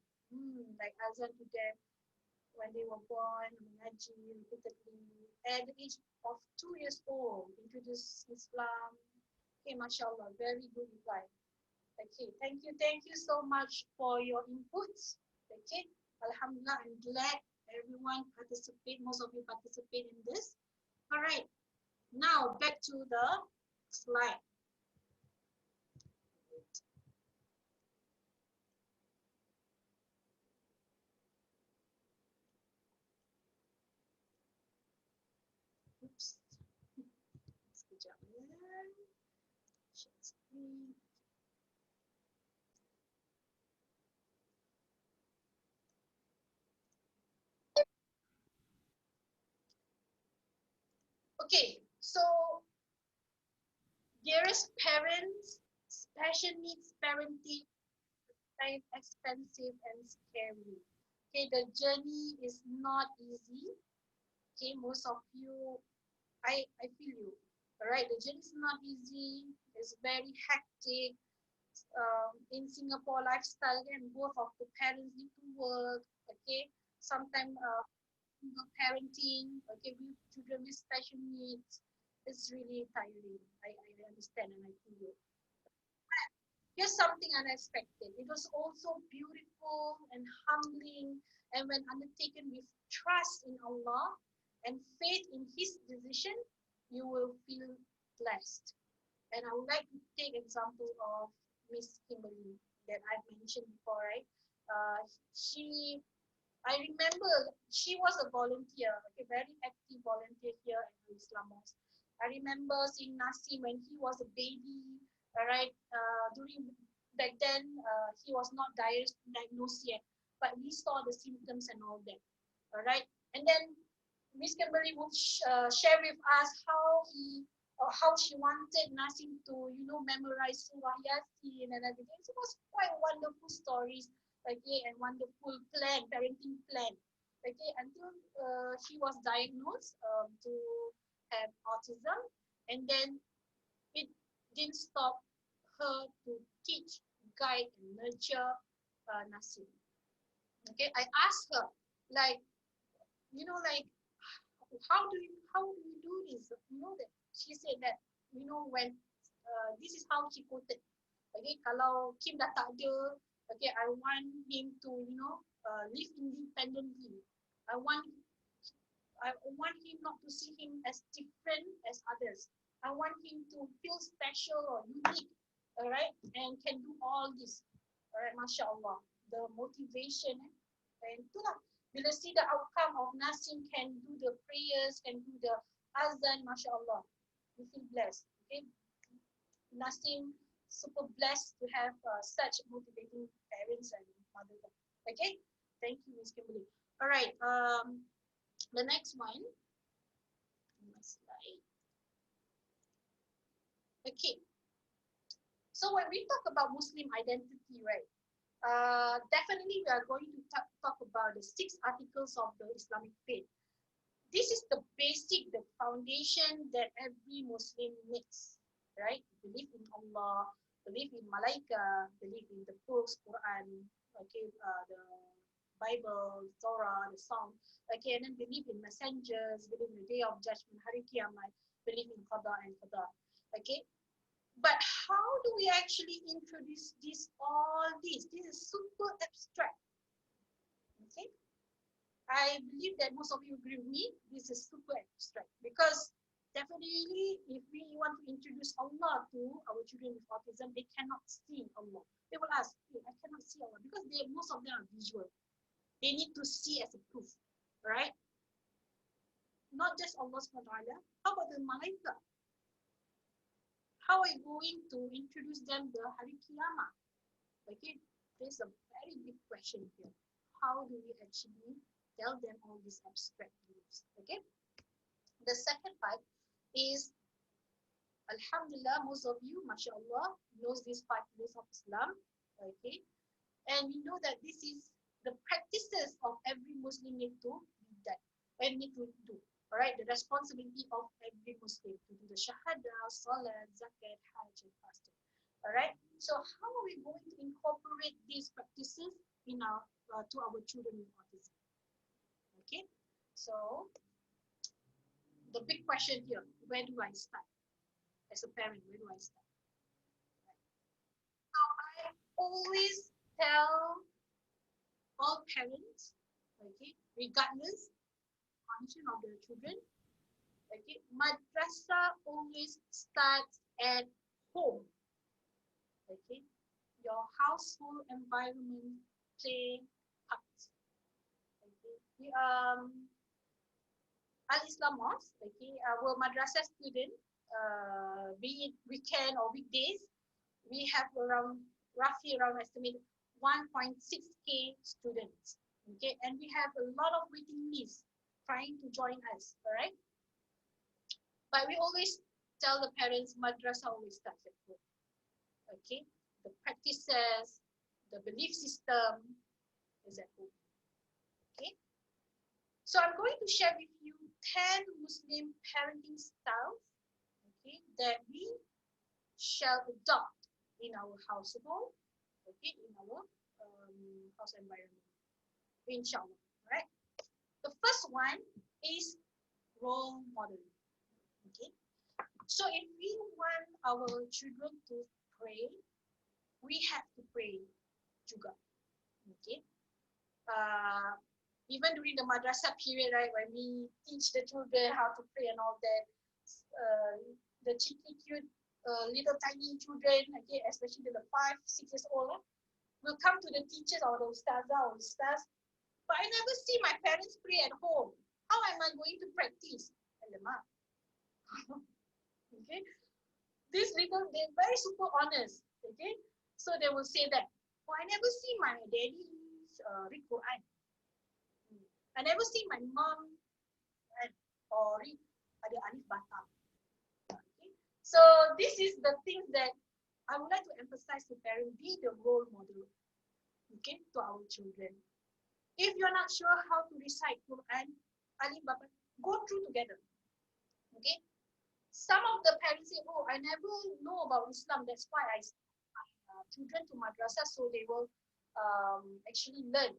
A: Like Azan to them when they were born, mengaji repeatedly. At the age of 2 years old, introduce Islam. Okay, MashaAllah, very good reply. Okay, thank you so much for your inputs. Okay, Alhamdulillah, I'm glad everyone participate, most of you participate in this. All right, now back to the slide. Oops, sekejap ya. Share screen. Okay, so dearest parents, special needs parenting is expensive and scary. Okay, the journey is not easy. Okay, most of you, I feel you. All right, the journey is not easy. It's very hectic. In Singapore lifestyle, and both of the parents need to work. Okay, sometimes parenting. Okay, with children with special needs, it's really tiring. I understand and I feel you. Here's something unexpected. It was also beautiful and humbling, and when undertaken with trust in Allah and faith in His decision, you will feel blessed. And I would like to take example of Miss Kimberly that I've mentioned before, right? She, I remember she was a volunteer, a very active volunteer here in Islam Mosque. I remember seeing Nasim when he was a baby, all right? During back then, he was not diagnosed yet, but we saw the symptoms and all that, all right? And then Miss Kimberly would share with us how she wanted Nasim to, memorize Surah Yasin and everything. So it was quite wonderful stories, okay, and wonderful parenting plan, okay, until she was diagnosed to have autism, and then it didn't stop her to teach, guide, and nurture Nasim. Okay, I asked her, like, like how do you do this? That she said that when this is how she quoted. Okay, kalau Kim dah tak ada, okay, I want him to live independently. I want I want him not to see him as different as others. I want him to feel special or unique, all right, and can do all this. All right, Masya Allah. The motivation, and itulah. Bila see the outcome of Nasim can do the prayers, can do the azan, Masya Allah. You feel blessed. Okay, Nasim super blessed to have such motivating parents and mother. Okay, thank you, Miss Kimberly. All right, the next one. Slide. Okay, so when we talk about Muslim identity, right, definitely we are going to talk about the 6 articles of the Islamic faith. This is the basic, the foundation that every Muslim needs, right? Believe in Allah, believe in Malaika, believe in the books, Quran, okay, the Bible, Torah, the Psalm, okay, and then believe in messengers, believe in the Day of Judgment, Hari Kiamat, believe in Qada and Qada, okay. But how do we actually introduce this all this? This is super abstract. Okay. I believe that most of you agree with me. This is super abstract because definitely, if we want to introduce Allah to our children with autism, they cannot see Allah. They will ask, hey, I cannot see Allah because most of them are visual. They need to see as a proof, right? Not just Allah subhanahu wa ta'ala. How about the malaika? How are we going to introduce them the hari kiamah? Okay, there's a very big question here. How do we actually tell them all these abstract beliefs? Okay, the second part is Alhamdulillah, most of you, mashallah, knows these 5 pillars of Islam. Okay, and we know that this is the practices of every Muslim need to be done and need to do. All right, the responsibility of every Muslim to do the Shahada, Salat, Zakat, Hajj, and fasting. All right, so how are we going to incorporate these practices in our to our children with autism? Okay, so the big question here: where do I start as a parent? Where do I start? So I always tell all parents, okay, regardless condition of the children, okay, madrasah always starts at home, okay. Your household environment play parts, okay. Al-Islam Mosque, okay, our madrasah student, be it weekend or weekdays, we have roughly around estimated 1.6K students, okay, and we have a lot of waiting lists trying to join us, all right. But we always tell the parents madrasah always starts at home, okay. The practices, the belief system is at home, okay. So I'm going to share with you 10 Muslim parenting styles, okay, that we shall adopt in our household, okay, in our house environment, inshallah, right? The first one is role modeling, okay. So if we want our children to pray, we have to pray juga, okay. Even during the madrasah period, right, when we teach the children how to pray and all that, the cheeky, cute, little tiny children, okay, especially the 5, 6 years old, will come to the teachers or the ustazah or ustaz, but I never see my parents pray at home. How am I going to practice? Alamak. Okay, these little, they're very super honest, okay, so they will say that, oh, I never see my daddy's read Quran. I never see my mom or read ada alif bata. Okay, so this is the things that I would like to emphasize to parents: be the role model, okay, to our children. If you're not sure how to recite Quran, alif bata, go through together. Okay, some of the parents say, oh, I never know about Islam, that's why I send my children to madrasah so they will actually learn.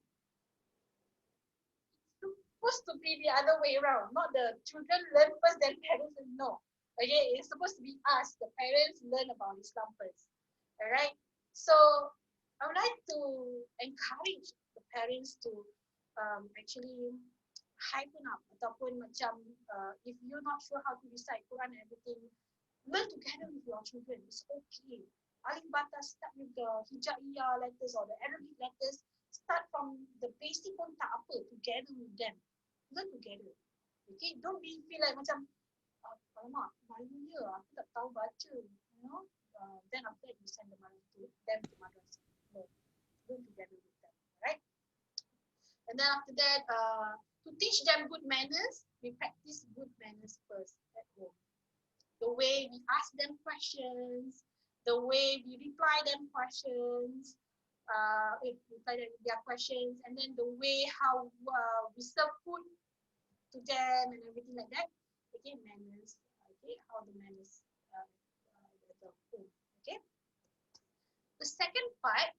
A: It's supposed to be the other way around, not the children learn first, then parents know. Okay, it's supposed to be us, the parents, learn about Islam first. All right. So I would like to encourage the parents to actually hypen up ataupun macam if you're not sure how to recite Quran and everything, learn together with your children. It's okay. Alif bata, start with the hijaiyah letters or the Arabic letters. Start from the basic pun tak apa, together with them. Learn together. Okay, don't feel like macam alamak, malunya aku tak tahu baca, you know. Then after that you send them to madrasah. No, learn together with them, right? And then after that, to teach them good manners, we practice good manners first at home. The way we ask them questions, the way we reply them questions, reply their questions, and then the way how we serve food to them and everything like that. Okay, manners. Okay, how the manners at the home. Okay. The second part,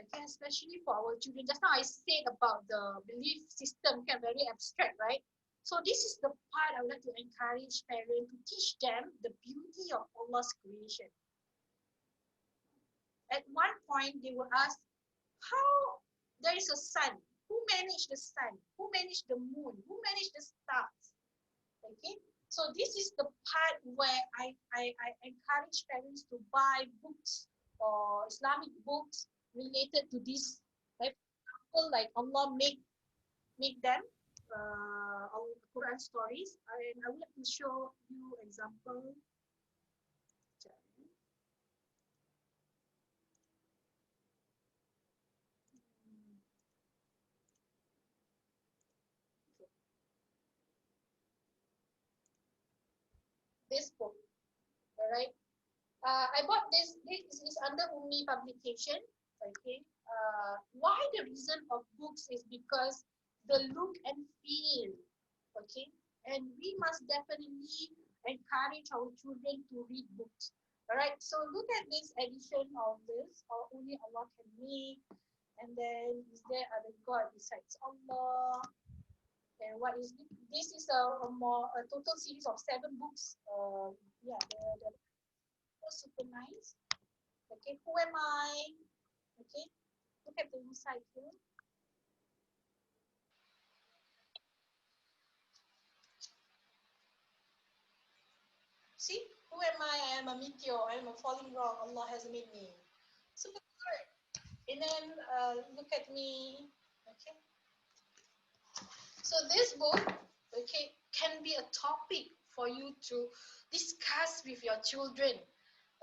A: okay, especially for our children. Just now I said about the belief system, very abstract, right? So this is the part I would like to encourage parents to teach them the beauty of Allah's creation. At one point, they will ask, how there is a sun? Who managed the sun? Who managed the moon? Who managed the stars? Okay, so this is the part where I encourage parents to buy books or Islamic books related to this. Like, for example, like Allah make them Quran stories, and I would like to show you example. This book, all right. I bought this. This is under Ummi publication. Okay. Why the reason of books is because the look and feel. Okay. And we must definitely encourage our children to read books. All right. So look at this edition of this, or only Allah can make. And then is there other God besides Allah? And what is it? This is a total series of 7 books. Yeah, the super nice. Okay, who am I? Okay, look at the inside here. See, who am I? I am a meteor. I am a falling rock. Allah has made me. Super good. And then look at me. Okay. So this book, okay, can be a topic for you to discuss with your children.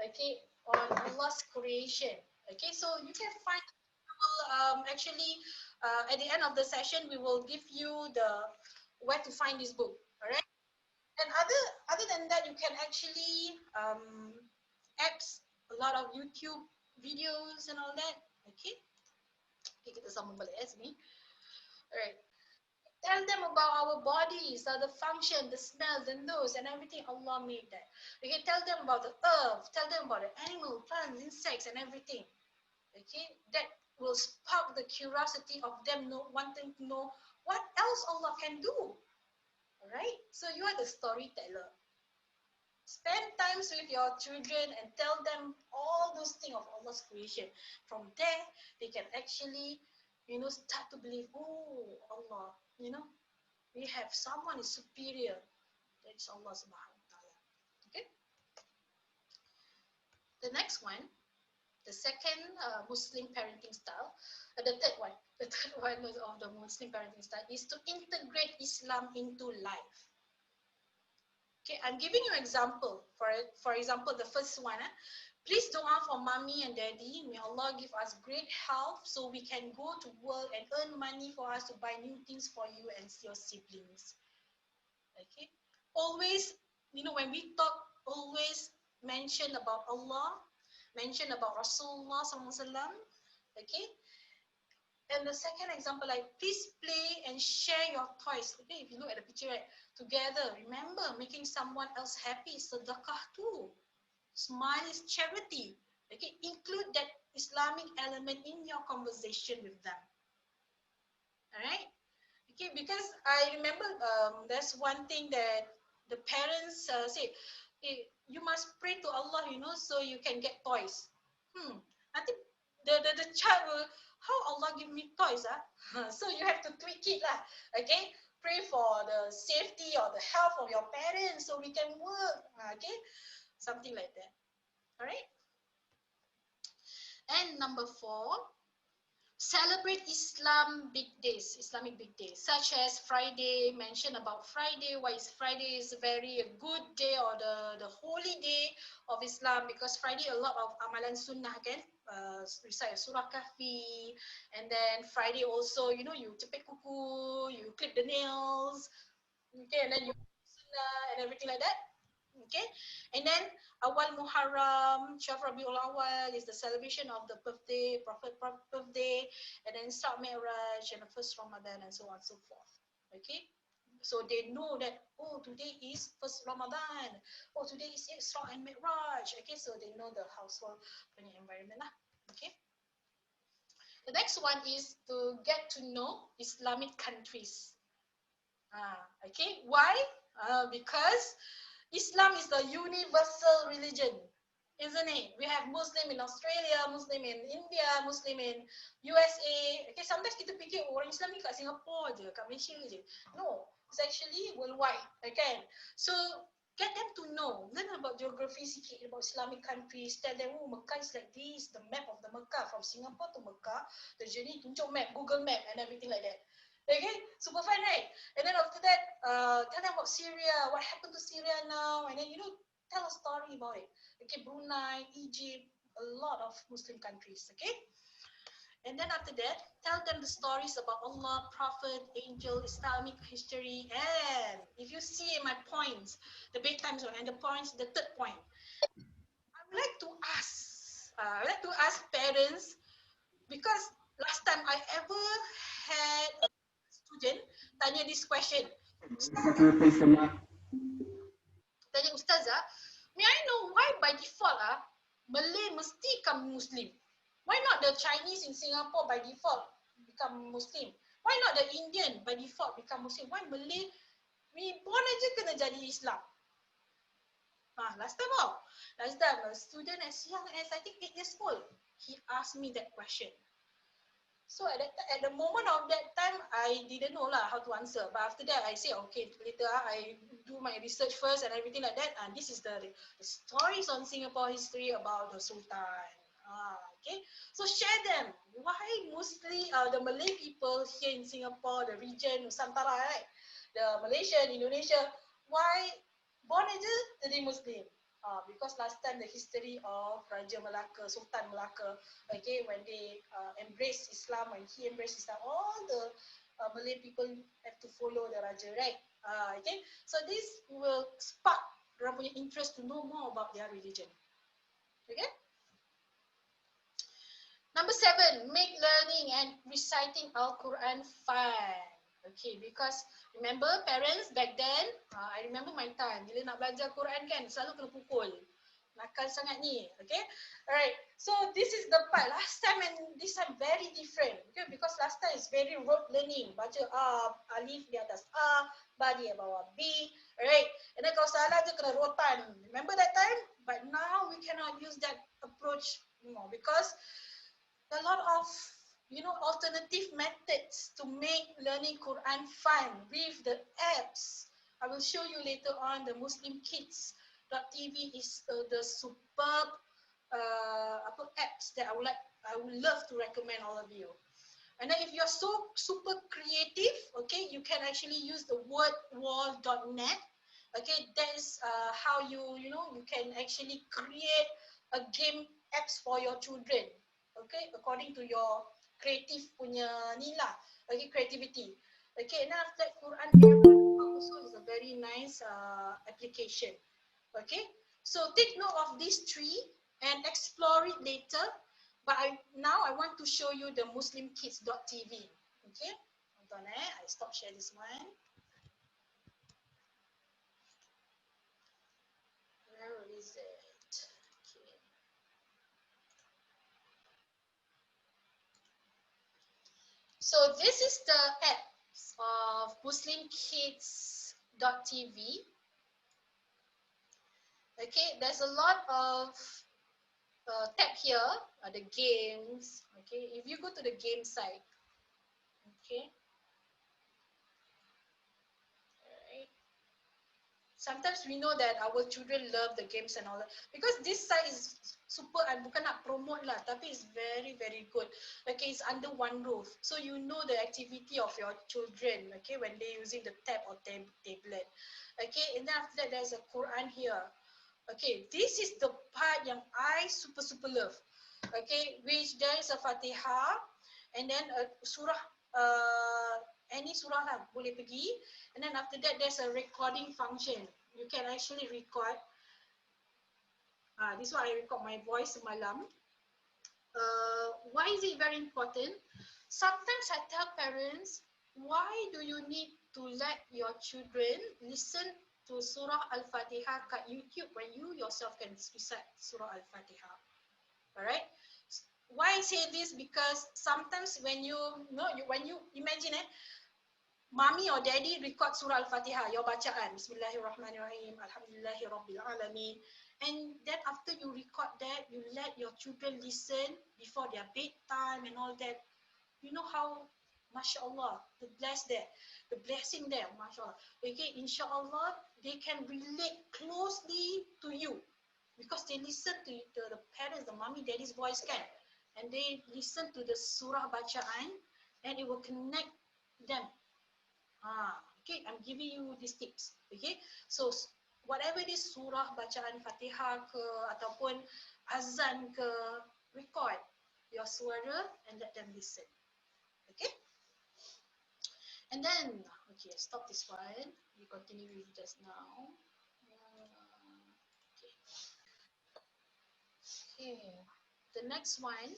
A: Okay, on Allah's creation. Okay, so you can find actually at the end of the session we will give you the where to find this book. All right. And other than that, you can actually apps a lot of YouTube videos and all that. Okay. Okay, kita sambung balik sini. Alright. Tell them about our bodies, the function, the smell, the nose, and everything. Allah made that. Okay, tell them about the earth, tell them about the animal, plants, insects, and everything. Okay, that will spark the curiosity of them wanting to know what else Allah can do. Alright, so you are the storyteller. Spend times with your children and tell them all those things of Allah's creation. From there, they can actually, start to believe, oh, Allah, we have someone is superior. That's Allah subhanahu wa ta'ala. Okay. The next one, the second Muslim parenting style, the third one, of the Muslim parenting style is to integrate Islam into life. Okay, I'm giving you an example. For example, the first one, please dua for mommy and daddy. May Allah give us great health so we can go to work and earn money for us to buy new things for you and your siblings. Okay, always, when we talk, always mention about Allah, mention about Rasulullah SAW. Okay, and the second example, like, please play and share your toys. Okay, if you look at the picture, right, together, remember, making someone else happy is sadaqah too. Smile is charity. Okay, include that Islamic element in your conversation with them. All right. Okay, because I remember there's one thing that the parents say, hey, you must pray to Allah, so you can get toys. I think the child will, how Allah give me toys? So you have to tweak it lah. Okay, pray for the safety or the health of your parents so we can work. Okay, something like that. All right. And number 4, celebrate Islamic big days, such as Friday. Mention about Friday. Why is Friday is very a good day, or the holy day of Islam, because Friday a lot of amalan sunnah kan, recite surah kahfi, and then Friday also, you cepet kuku, you clip the nails, okay, and then you sunnah and everything like that. Okay, and then Awal Muharram, Shaf Rabiul Awal is the celebration of the Prophet birthday, and then Isra Mi'raj and the first Ramadan and so on and so forth. Okay, so they know that, oh, today is first Ramadan, oh, today is Isra and Mi'raj. Okay, so they know the household environment lah. Okay, the next one is to get to know Islamic countries. Okay, why? Because Islam is the universal religion, isn't it? We have Muslim in Australia, Muslim in India, Muslim in USA. Okay, sometimes kita fikir orang Islam ni kat Singapore je, kat Malaysia je. No, it's actually worldwide. Okay, so get them to know, learn about geography sikit, about Islamic countries, tell them, oh, Mecca is like this, the map of the Mecca, from Singapore to Mecca, the journey, tunjuk map, Google map and everything like that. Okay, super fun, right? And then after that, tell them about Syria, what happened to Syria now, and then, tell a story about it. Okay, Brunei, Egypt, a lot of Muslim countries, okay? And then after that, tell them the stories about Allah, Prophet, Angel, Islamic history, and if you see my points, the bedtime zone, and the points, the third point, I would like to ask parents, because last time I ever had a student tanya this question. Tanya Ustazah, may I know why by default Malay mesti come Muslim? Why not the Chinese in Singapore by default become Muslim? Why not the Indian by default become Muslim? Why Malay, we born aja kena jadi Islam? Last time a student as young as I think 8 years old, he asked me that question. So at the moment of that time, I didn't know how to answer. But after that, I say, okay, later I do my research first and everything like that. And this is the stories on Singapore history about the Sultan. Okay, so share them. Why mostly the Malay people here in Singapore, the region, Nusantara, right? The Malaysian, Indonesia, why born aja jadi Muslim? Because last time the history of Raja Melaka, Sultan Melaka, okay, when they embrace Islam, when he embraced Islam, all the Malay people have to follow the Raja, right? Okay, so this will spark orang punya interest to know more about their religion. Okay. Number 7, make learning and reciting Al-Quran fun. Okay, because remember parents back then, I remember my time, bila nak belajar Quran kan, selalu kena pukul. Nakal sangat ni, okay? Alright, so this is the part. Last time and this time very different, okay? Because last time is very rote learning. Baca alif di atas A, ba di bawah B, alright? And then kalau salah je kena rotan. Remember that time? But now we cannot use that approach anymore because a lot of alternative methods to make learning Quran fun with the apps. I will show you later on. The Muslim Kids TV is the superb apps that I would love to recommend all of you. And then if you're so super creative, okay, you can actually use the wordwall.net. Okay, that is how you can actually create a game apps for your children. Okay, according to your creative punya ni lah, okay, creativity. Okay, and after that, Quran also is a very nice application. Okay, so take note of these 3 and explore it later. But now I want to show you the muslimkids.tv. Okay, hold on, I stop share this one. Where is it? Okay. So this is the apps of muslimkids.tv. Okay, there's a lot of tab here, the games. Okay, if you go to the game site, okay, sometimes we know that our children love the games and all that because this site is super, bukan nak promote lah, tapi it's very very good. Okay, it's under one roof, so you know the activity of your children. Okay, when they're using the tab or tablet. Okay, and then after that there's a Quran here. Okay, this is the part yang I super love. Okay, which there is a Fatihah and then a surah, any surah lah boleh pergi, and then after that there's a recording function. You can actually record. This one I record my voice semalam. Why is it very important? Sometimes I tell parents, why do you need to let your children listen to Surah Al-Fatihah kat YouTube when you yourself can recite Surah Al-Fatihah? Alright? Why I say this? Because sometimes when you imagine mommy or daddy record surah Al-Fatihah, your bacaan. Bismillahirrahmanirrahim. Alhamdulillahirabbil And then after you record that, you let your children listen before their bedtime and all that. You know how, mashallah, the blessing there, mashallah. Okay, inshallah, they can relate closely to you because they listen to the parents, the mommy, daddy's voice can. And they listen to the surah bacaan and it will connect them. Okay, I'm giving you these tips. Okay, so whatever this surah bacaan Fatihah ke ataupun azan ke, record your suara and let them listen. Okay, and then okay, stop this one. We continue with just now. Okay, okay. The next one,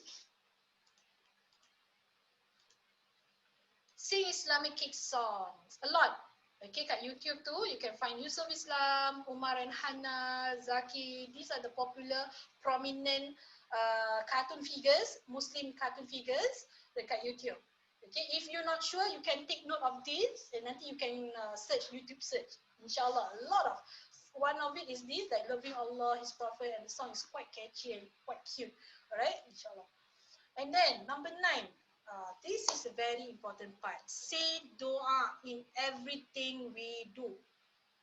A: sing Islamic kick songs a lot. Okay, kat YouTube too, you can find Yusuf Islam, Umar and Hannah, Zaki. These are the popular, prominent cartoon figures, Muslim cartoon figures dekat YouTube. Okay, if you're not sure, you can take note of this and nanti you can search, YouTube search. Inshallah, a lot of. One of it is this, like loving Allah, His Prophet, and the song is quite catchy and quite cute. Alright, inshallah. And then number 9, this is a very important part. Say doa in everything we do.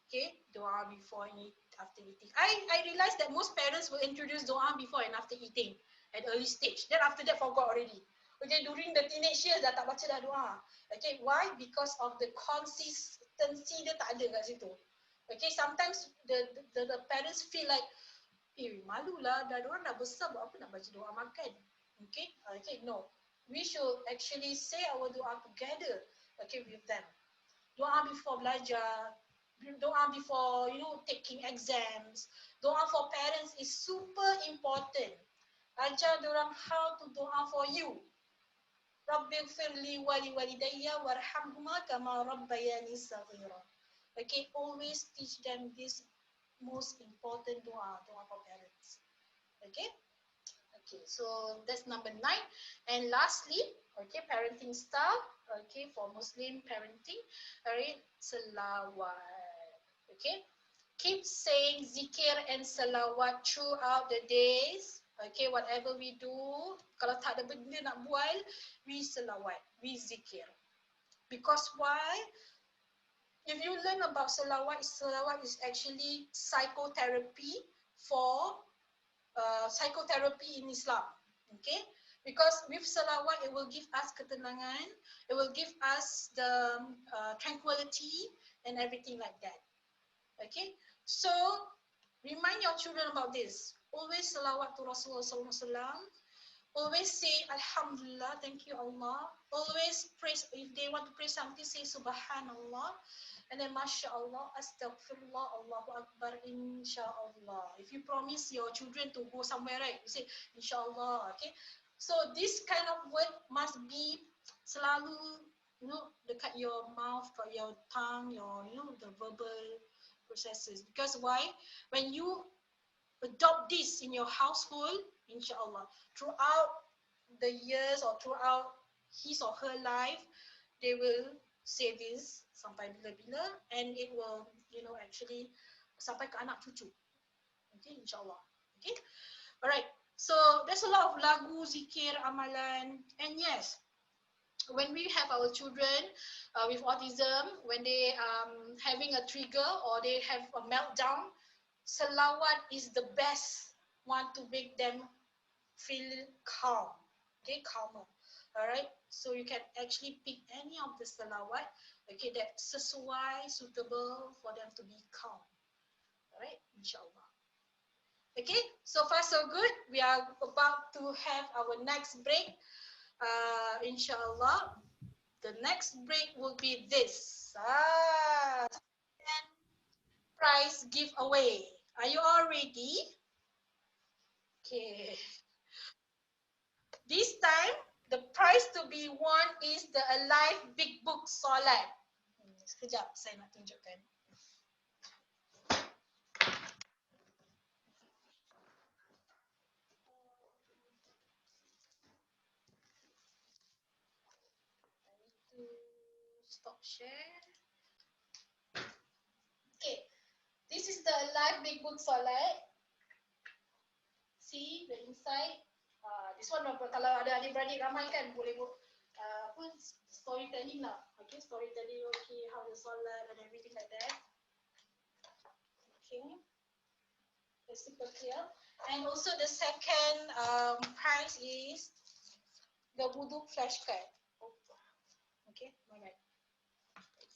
A: Okay, doa before and after eating. I realize that most parents will introduce doa before and after eating at early stage. Then after that forgot already. Okay, during the teenage years dah tak baca dah doa. Okay, why? Because of the consistency dia tak ada kat situ. Okay, sometimes the parents feel like, malulah, dah diorang dah besar, buat apa nak baca doa makan? Okay, okay, no. We should actually say our doa together, okay, with them. Doa before belajar, doa before, taking exams. Doa for parents is super important. Ajar diorang how to doa for you. Rabbighfirli wa liwalidayya warhamhuma kama rabbayani saghira. Okay, always teach them this most important doa for parents. Okay, okay, so that's number 9. And lastly, okay, parenting style, okay, for Muslim parenting, alright, salawat. Okay, keep saying zikir and salawat throughout the days. Okay, whatever we do, kalau tak ada benda nak buat, we salawat, we zikir. Because why? If you learn about salawat is actually psychotherapy for psychotherapy in Islam. Okay, because with salawat it will give us ketenangan, it will give us the tranquility and everything like that. Okay, so remind your children about this. Always salawat to Rasulullah sallallahu alaihi wasallam. Always say Alhamdulillah, thank you Allah. Always praise, if they want to pray something, say Subhanallah. And then MashaAllah, Astaghfirullah, Allahu Akbar, InsyaAllah. If you promise your children to go somewhere, right, you say InsyaAllah, okay. So this kind of word must be selalu, dekat your mouth, kat your tongue, your, the verbal processes. Because why? When you adopt this in your household, inshallah, throughout the years or throughout his or her life, they will say this sampai bila-bila, and it will, actually sampai ke anak cucu. Okay, inshallah. Okay, alright. So there's a lot of lagu, zikir, amalan, and yes, when we have our children with autism, when they having a trigger or they have a meltdown, salawat is the best one to make them feel calm, okay, calmer. Alright, so you can actually pick any of the salawat, okay, that sesuai, suitable for them to be calm. Alright, inshallah. Okay, so far so good. We are about to have our next break. Inshallah, the next break will be this. Prize giveaway. Are you all ready? Okay. This time, the prize to be won is the Alive Big Book Solat. Sekejap, saya nak tunjukkan. stop share. Okay, this is the live big book Solat. See the inside. This one kalau ada adik-beradik ramai kan boleh buat apa storytelling lah. Okay, storytelling. Okay, how the Solat and everything like that. Okay, it's super clear. And also the second prize is the Wudu flashcard. Okay, alright.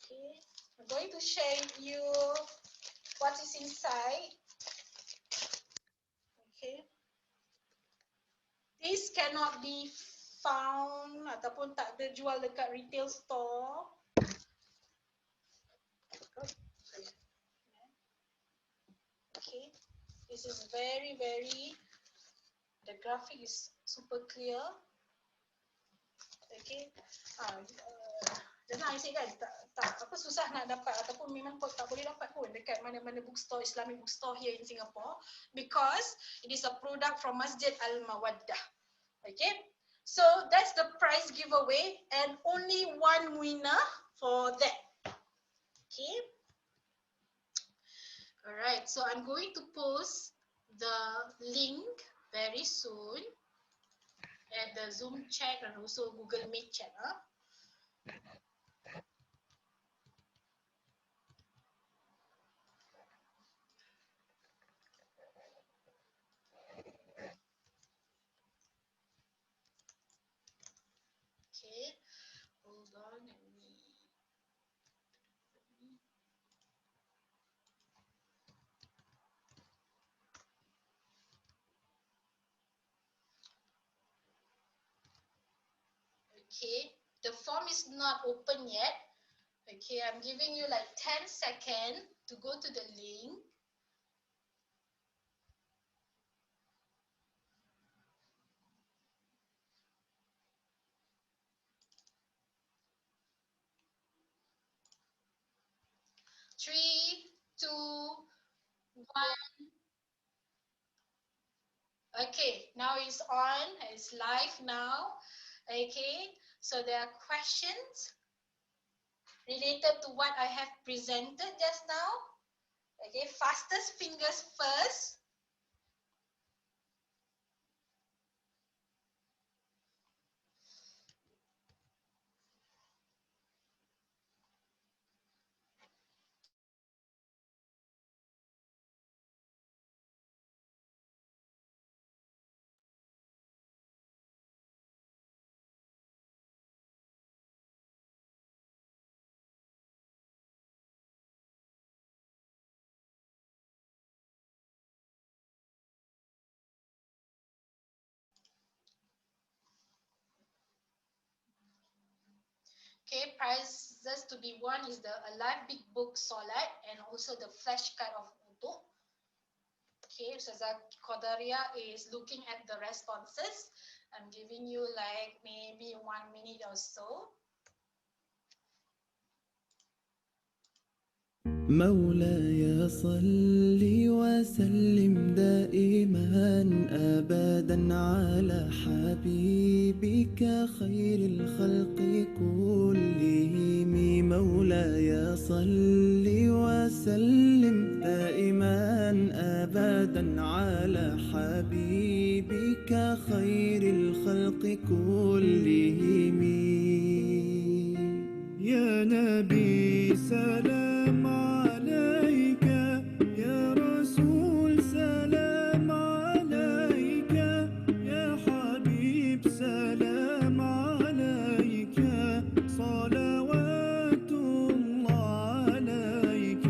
A: Okay, I'm going to share you what is inside. Okay, this cannot be found ataupun tak ada jual dekat retail store. Okay, this is very the graphic is super clear. Okay, just now I say kan tak apa susah nak dapat ataupun memang kau tak boleh dapat pun dekat mana-mana bookstore, Islamic bookstore here in Singapore, because it is a product from Masjid Al-Mawaddah. Okay, so that's the prize giveaway and only one winner for that. Okay, alright, so I'm going to post the link very soon at the Zoom chat and also Google Meet chat. Okay, hold on, let me. Okay, the form is not open yet. Okay, I'm giving you like 10 seconds to go to the link. Three, two, one. Okay, now it's on, it's live now. Okay, so there are questions related to what I have presented just now. Okay, fastest fingers first. Okay, prizes to be won is the Alive Big Book Solat and also the flashcard of Wudu. Okay, so Qadaria is looking at the responses. I'm giving you like maybe 1 minute or so.
B: مولاي صل وسلم دائما أبدا على حبيبك خير الخلق كلهم مولاي صل وسلم دائما أبدا على حبيبك خير الخلق كلهم يا نبي سلام عليك يا رسول سلام عليك يا حبيب سلام عليك صلوات الله عليك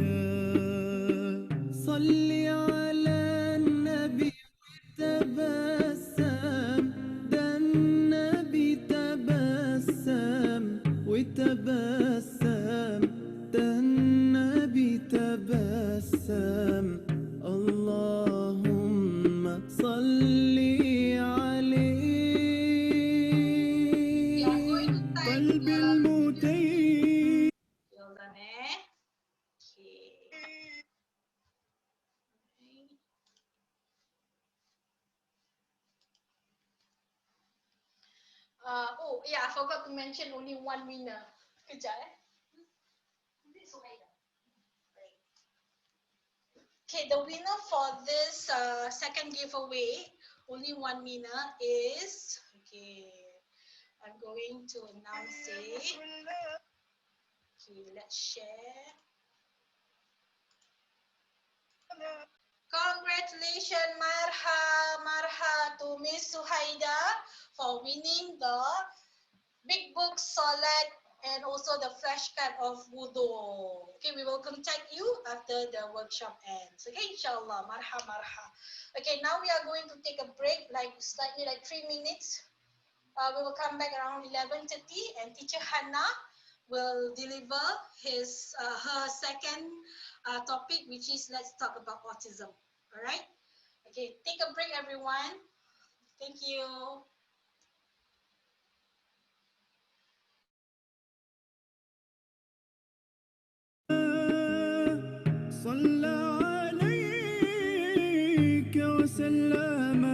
B: صل على النبي وتبسم ده النبي تبسم وتبسم ده النبي تبسم اللهم صل عليه قلب المتيم
A: Hold on, Okay. Oh yeah, I forgot to mention only one winner. Kejap Okay, the winner for this second giveaway, only one winner is, okay, I'm going to announce it. Okay, let's share. Congratulations, Marha to Miss Suhaida for winning the Big Book Solat and also the flashcard of Wudu. Okay, we will contact you after the workshop ends. Okay, inshallah. Marha. Okay, now we are going to take a break, like slightly like 3 minutes. We will come back around 11:30, and teacher Hannah will deliver her second topic, which is let's talk about autism. All right. Okay, take a break, everyone. Thank you.
B: صلى عليك وسلم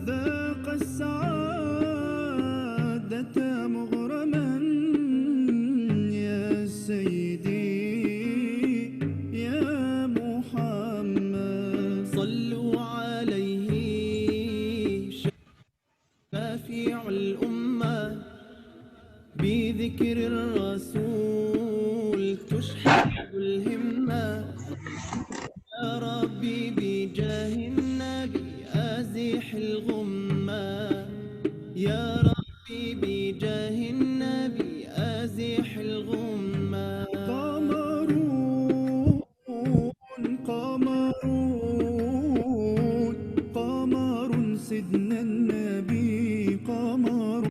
B: ذاق السعادة مغرما يا سيدي يا محمد صلوا عليه شافع الأمة بذكر الرسول تشحذ الهمة يا ربي بجاه النبي أزح الغمة يا ربي بجاه النبي أزح الغمة قمرون قمرون قمر سيدنا النبي قمر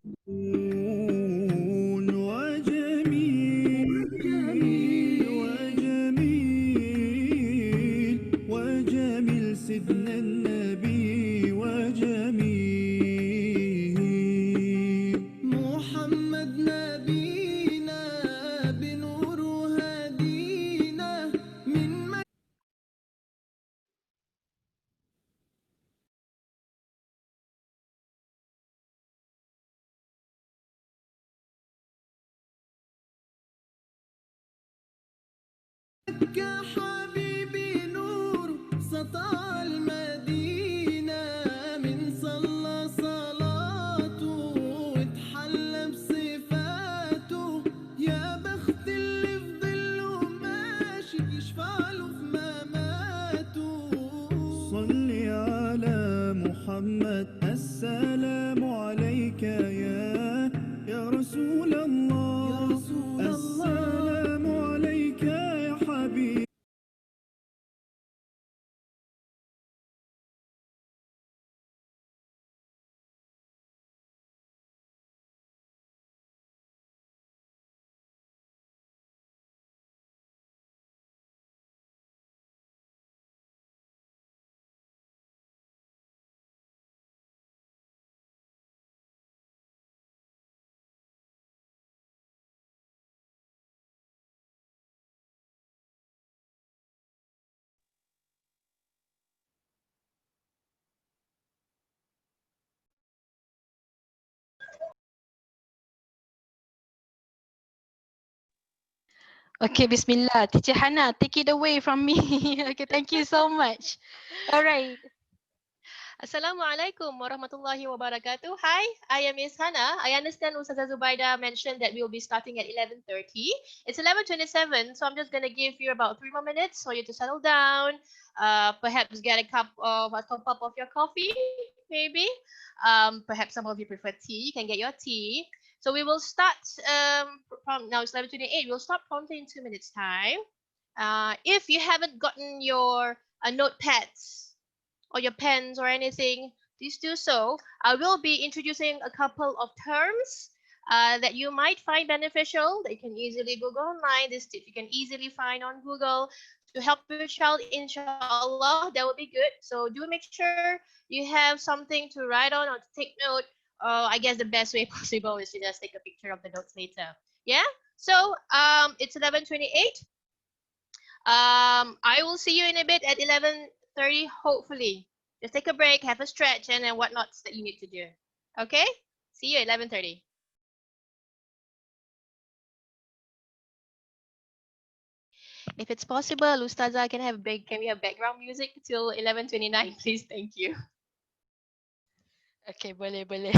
B: وجميل سيدنا النبي وجميل محمد نبينا بنور هدينا من مكة حبيبي نور سطع المدينة من صلى صلاته واتحلى بصفاته يا بخت اللي في ظله ماشي يشفع له في مماته صلي على محمد السلام عليك يا رسول الله السلام عليك يا حبيبي
A: Okay, Bismillah. Teacher Hannah, take it away from me. Okay, thank you so much. All right.
C: Assalamualaikum warahmatullahi wabarakatuh. Hi, I am Miss Hannah. I understand Ustazah Zubaida mentioned that we will be starting at 11:30. It's 11:27, so I'm just going to give you about 3 more minutes for you to settle down, perhaps get a top up of your coffee, maybe. Perhaps some of you prefer tea. You can get your tea. So we will start from now. It's 11:28. We'll start promptly in 2 minutes time. If you haven't gotten your notepads or your pens or anything, please do so. I will be introducing a couple of terms that you might find beneficial, that you can easily Google online. This tip you can easily find on Google to help your child, inshallah. That would be good. So do make sure you have something to write on or to take note. I guess the best way possible is to just take a picture of the notes later. Yeah? So it's 11:28. I will see you in a bit at 11:30, hopefully. Just take a break, have a stretch, and then whatnots that you need to do. Okay? See you at 11:30. If it's possible, Ustazah, can we have background music till 11:29, please? Thank you.
D: Okay, boleh, boleh.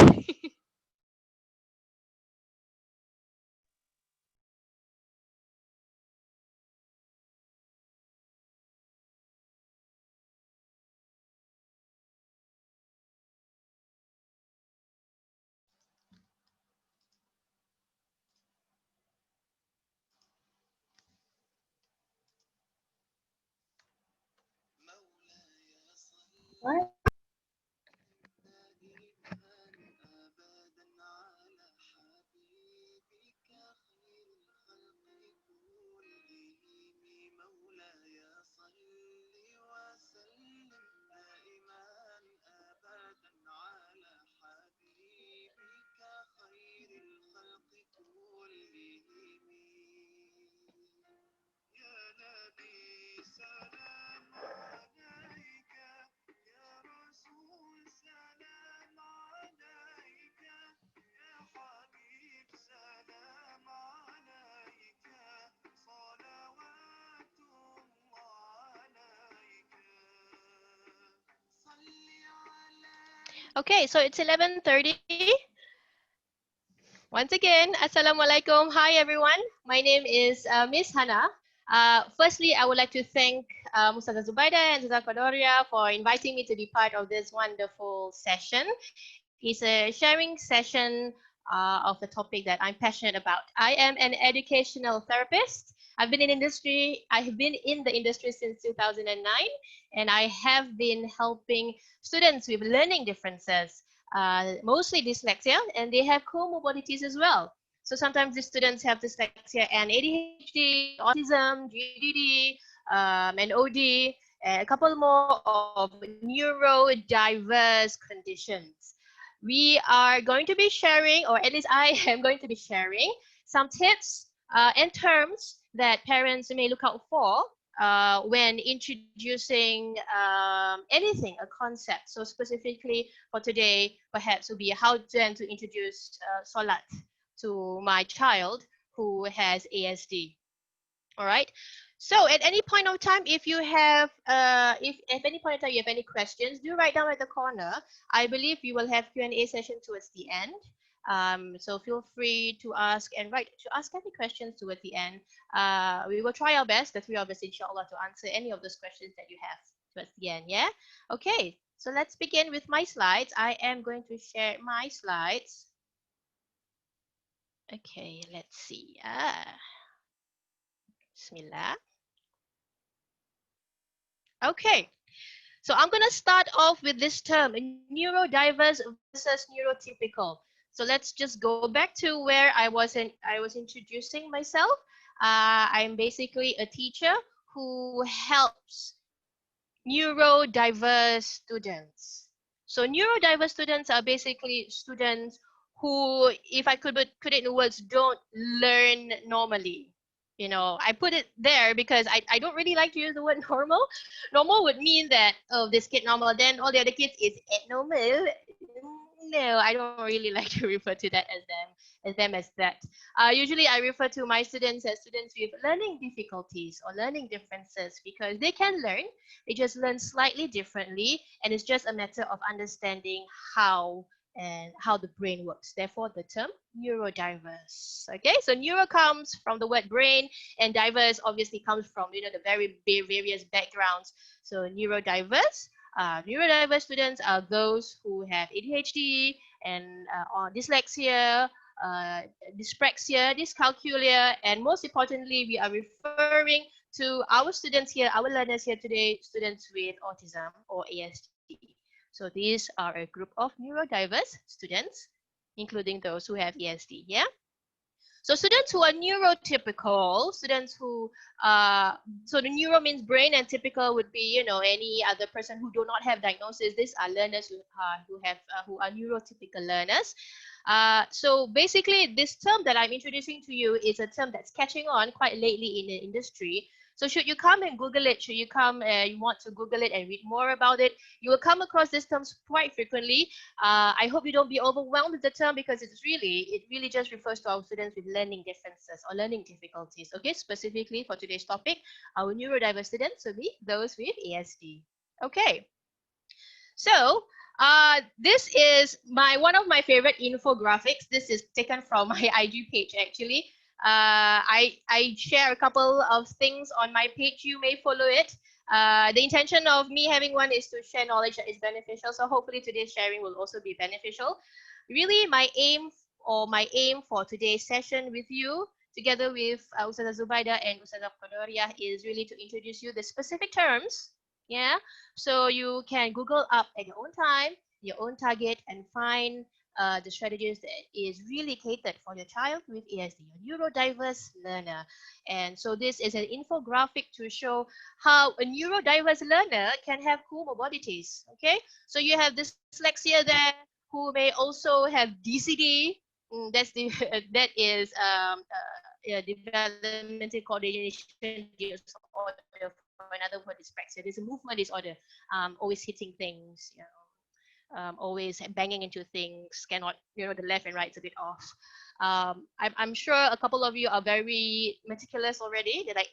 C: Okay, so it's 11:30. Once again, Assalamualaikum. Hi, everyone. My name is Miss Hana. Firstly, I would like to thank Ustazah Zubaida and Ustazah Qadoria for inviting me to be part of this wonderful session. It's a sharing session of the topic that I'm passionate about. I am an educational therapist. I have been in the industry since 2009, and I have been helping students with learning differences, mostly dyslexia, and they have comorbidities as well. So sometimes the students have dyslexia and ADHD, autism, GDD, and OD, and a couple more of neurodiverse conditions. We are going to be sharing, or at least I am going to be sharing, some tips and terms that parents may look out for when introducing anything, a concept. So specifically for today, perhaps will be how then to introduce Solat to my child who has ASD. All right. So at any point of time, if you have, if at any point of time you have any questions, do write down at the corner. I believe we will have Q&A session towards the end. So feel free to ask and ask any questions towards the end. We will try our best, the three of us, inshallah, to answer any of those questions that you have towards the end. Yeah. Okay. So let's begin with my slides. I am going to share my slides. Okay. Let's see. Bismillah. Okay. So I'm going to start off with this term, neurodiverse versus neurotypical. So let's just go back to where I was introducing myself. I'm basically a teacher who helps neurodiverse students. So neurodiverse students are basically students who, if I could put it in words, don't learn normally. You know, I put it there because I don't really like to use the word normal. Normal would mean that, oh, this kid normal, then all the other kids is abnormal. No, I don't really like to refer to that as that. Usually I refer to my students as students with learning difficulties or learning differences because they can learn, they just learn slightly differently, and it's just a matter of understanding how the brain works. Therefore, the term neurodiverse. Okay, so neuro comes from the word brain, and diverse obviously comes from the very various backgrounds. So neurodiverse. Neurodiverse students are those who have ADHD and or dyslexia, uh, dyspraxia, dyscalculia, and most importantly, we are referring to our students here, our learners here today, students with autism or ASD. So these are a group of neurodiverse students, including those who have ASD. Yeah. So students who are neurotypical, students who, so the neuro means brain, and typical would be, any other person who do not have diagnosis. These are learners who are neurotypical learners. So basically, this term that I'm introducing to you is a term that's catching on quite lately in the industry. So should you come and Google it, should you come you want to Google it and read more about it, you will come across these terms quite frequently. I hope you don't be overwhelmed with the term, because it really just refers to our students with learning differences or learning difficulties. Okay, specifically for today's topic, our neurodiverse students will be those with ASD. Okay. So this is one of my favorite infographics. This is taken from my IG page actually. I share a couple of things on my page. You may follow it. The intention of me having one is to share knowledge that is beneficial. So hopefully today's sharing will also be beneficial. Really, my aim for today's session with you, together with Ustazah Zubaida and Ustazah Qadoria, is really to introduce you the specific terms. Yeah, so you can Google up at your own time, your own target, and find the strategies that is really catered for your child with ASD, your neurodiverse learner. And so this is an infographic to show how a neurodiverse learner can have comorbidities. Okay, so you have dyslexia there, who may also have DCD. That's the that is developmental coordination disorder, for another word is dyslexia. There's a movement disorder, always hitting things, always banging into things, cannot, the left and right's a bit off. I'm sure a couple of you are very meticulous already. They're like,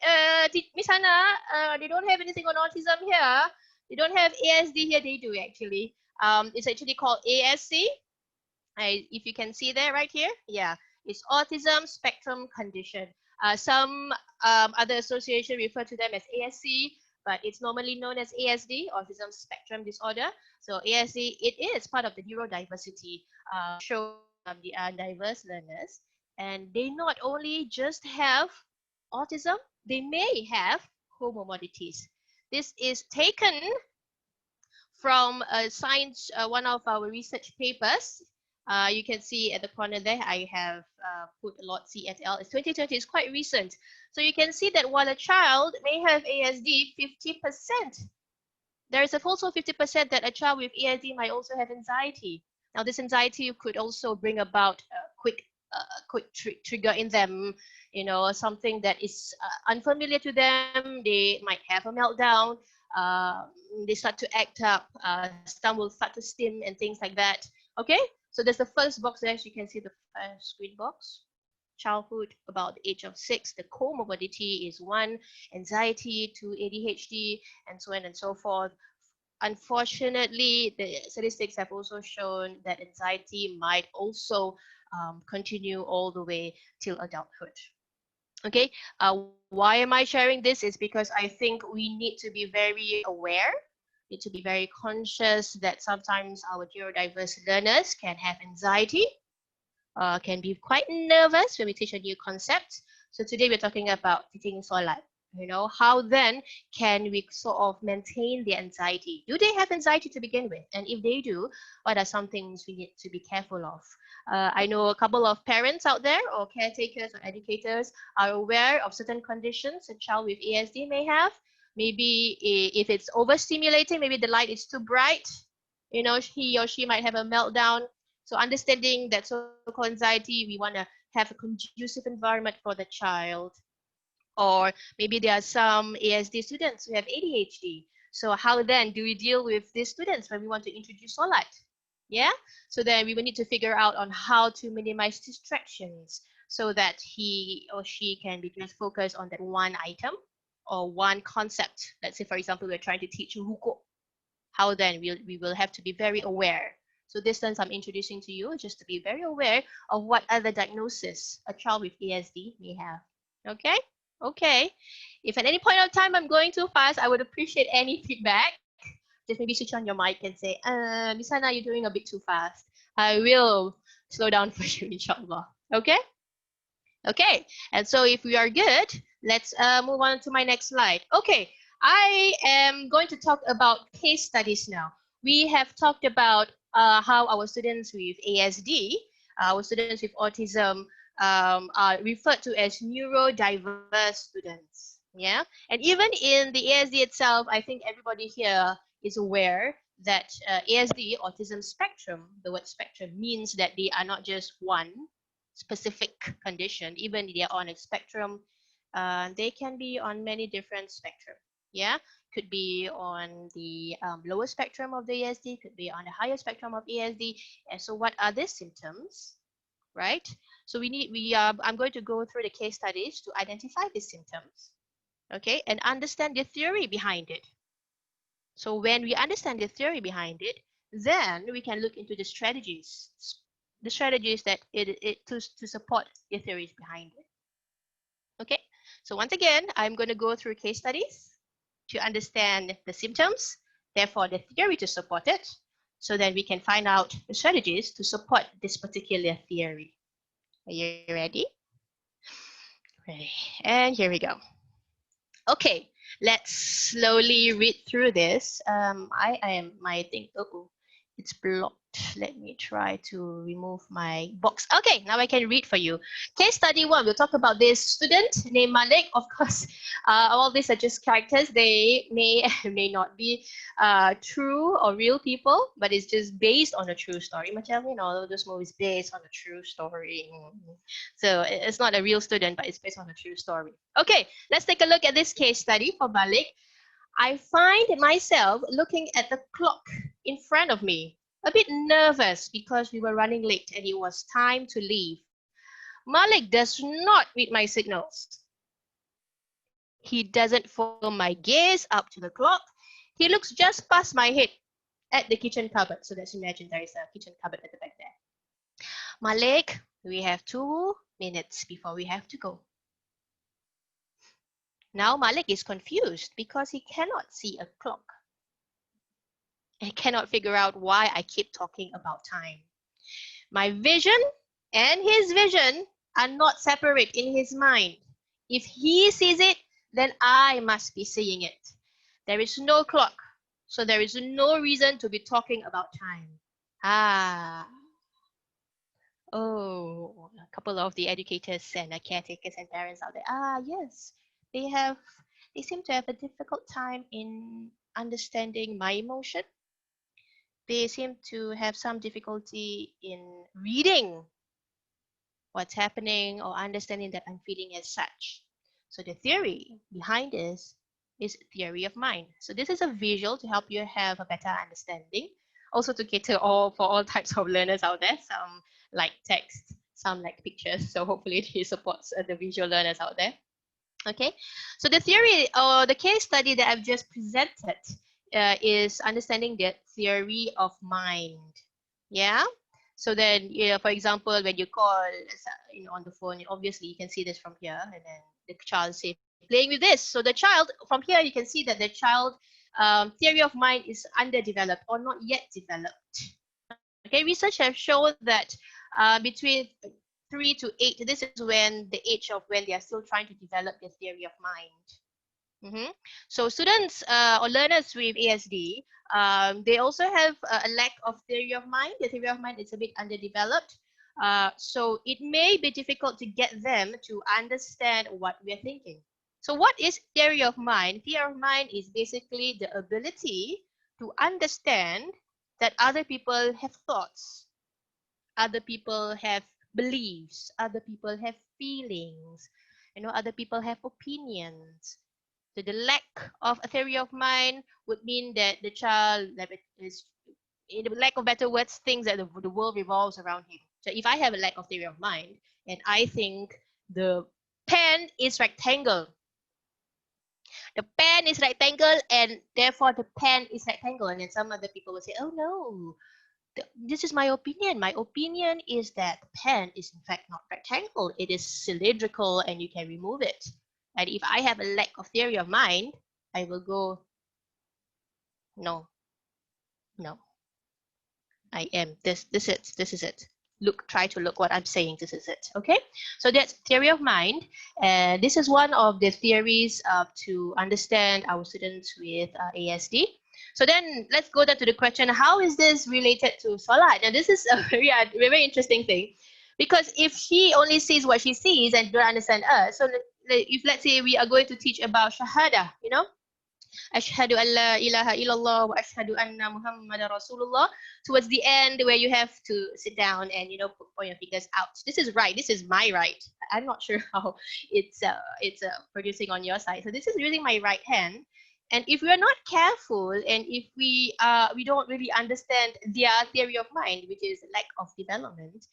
C: Miss Hannah, they don't have anything on autism here. They don't have ASD here. They do actually. It's actually called ASC. If you can see there right here, yeah, it's autism spectrum condition. Some other association refer to them as ASC, but it's normally known as ASD, autism spectrum disorder. So ASD, it is part of the neurodiversity, shows the diverse learners, and they not only just have autism, they may have comorbidities. This is taken from a science, one of our research papers. You can see at the corner there, I have put a lot C et al. It's 2020, it's quite recent. So you can see that while a child may have ASD, 50%, there is also 50% that a child with ASD might also have anxiety. Now, this anxiety could also bring about a quick trigger in them, something that is unfamiliar to them. They might have a meltdown. They start to act up. Some will start to stim and things like that. Okay, so there's the first box there. As you can see, the first screen box. Childhood, about the age of 6. The comorbidity is 1, anxiety, 2, ADHD, and so on and so forth. Unfortunately, the statistics have also shown that anxiety might also continue all the way till adulthood. Okay, why am I sharing this? Is because I think we need to be very aware, need to be very conscious that sometimes our neurodiverse learners can have anxiety, can be quite nervous when we teach a new concept. So today we're talking about teaching Solat. How then can we sort of maintain their anxiety? Do they have anxiety to begin with? And if they do, what are some things we need to be careful of? I know a couple of parents out there, or caretakers or educators, are aware of certain conditions a child with ASD may have. Maybe if it's overstimulating, maybe the light is too bright, he or she might have a meltdown. So understanding that so-called anxiety, we want to have a conducive environment for the child. Or maybe there are some ASD students who have ADHD. So how then do we deal with these students when we want to introduce Solat? Yeah, so then we will need to figure out on how to minimize distractions so that he or she can be just focused on that one item or one concept. Let's say, for example, we're trying to teach ruko. How then we will have to be very aware. So this time I'm introducing to you just to be very aware of what other diagnosis a child with ASD may have. Okay? Okay. If at any point of time I'm going too fast, I would appreciate any feedback. Just maybe switch on your mic and say, Miss Hannah, you're doing a bit too fast. I will slow down for you, inshallah. Okay? Okay. And so if we are good, let's move on to my next slide. Okay. I am going to talk about case studies now. We have talked about how our students with ASD, our students with autism, are referred to as neurodiverse students. Yeah, and even in the ASD itself, I think everybody here is aware that ASD, autism spectrum, the word spectrum means that they are not just one specific condition. Even they are on a spectrum, They can be on many different spectrum. Yeah, could be on the lower spectrum of the ASD, could be on the higher spectrum of ASD. And so, what are the symptoms? Right. So I'm going to go through the case studies to identify the symptoms. Okay, and understand the theory behind it. So when we understand the theory behind it, then we can look into the strategies that to support the theories behind it. Okay, so once again, I'm going to go through case studies to understand the symptoms, therefore the theory to support it, so that we can find out the strategies to support this particular theory. Are you ready? Ready. And here we go. Okay, let's slowly read through this. I am my thing. Oh, it's blocked. Let me try to remove my box. Okay, now I can read for you. Case study 1, we'll talk about this student named Malik. Of course, all these are just characters. They may may not be true or real people, but it's just based on a true story. Macam, you know, those movies based on a true story. So it's not a real student, but it's based on a true story. Okay, let's take a look at this case study for Malik. I find myself looking at the clock in front of me, a bit nervous because we were running late and it was time to leave. Malik does not read my signals. He doesn't follow my gaze up to the clock. He looks just past my head at the kitchen cupboard. So let's imagine there is a kitchen cupboard at the back there. Malik, we have 2 minutes before we have to go. Now Malik is confused because he cannot see a clock. He cannot figure out why I keep talking about time. My vision and his vision are not separate in his mind. If he sees it, then I must be seeing it. There is no clock, so there is no reason to be talking about time. Oh, a couple of the educators and caretakers and parents out there. Yes, they seem to have a difficult time in understanding my emotion. They seem to have some difficulty in reading what's happening or understanding that I'm feeling as such. So the theory behind this is theory of mind. So this is a visual to help you have a better understanding. Also to cater for all types of learners out there. Some like text, some like pictures. So hopefully it supports the visual learners out there. Okay, so the theory or the case study that I've just presented is understanding the theory of mind. Yeah. So then, for example, when you call, on the phone, obviously you can see this from here, and then the child say playing with this. So the child from here you can see that the child theory of mind is underdeveloped or not yet developed. Okay, research have shown that between 3 to 8, this is when the age of when they are still trying to develop their theory of mind. So students or learners with ASD, they also have a lack of theory of mind. The theory of mind is a bit underdeveloped. So it may be difficult to get them to understand what we're thinking. So what is theory of mind? Theory of mind is basically the ability to understand that other people have thoughts, other people have beliefs, other people have feelings, other people have opinions. So the lack of a theory of mind would mean that the child is, in the lack of better words, thinks that the world revolves around him. So if I have a lack of theory of mind and I think the pen is rectangle, the pen is rectangle and therefore the pen is rectangle, and then some other people will say, oh no, this is my opinion. My opinion is that the pen is in fact not rectangle. It is cylindrical and you can remove it. And if I have a lack of theory of mind, I will go, no, I am. This is it. Try to look what I'm saying. This is it. Okay. So that's theory of mind. And this is one of the theories to understand our students with ASD. So then let's go down to the question, how is this related to Solat? Now this is a very interesting thing, because if she only sees what she sees and don't understand us, so if let's say we are going to teach about Shahada, Ashhadu an la ilaha illallah wa ashhadu anna Muhammadar Rasulullah. Towards the end, where you have to sit down and point your fingers out. This is right. This is my right. I'm not sure how it's producing on your side. So this is using my right hand. And if we are not careful, and if we don't really understand their theory of mind, which is lack of development,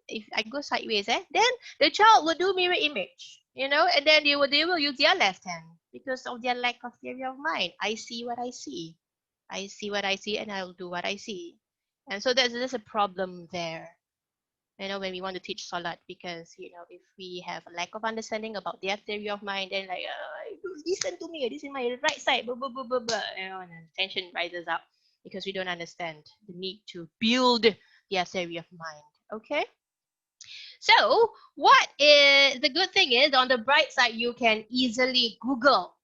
C: if I go sideways, then the child will do mirror image, and then they will use their left hand because of their lack of theory of mind. I see what I see. I see what I see, and I'll do what I see. And so there's a problem there, when we want to teach Solat, because, if we have a lack of understanding about their theory of mind, then like, listen to me, this is my right side, blah, blah, blah, blah, blah, and then tension rises up because we don't understand the need to build their theory of mind. Okay? So what is the good thing is, on the bright side, you can easily Google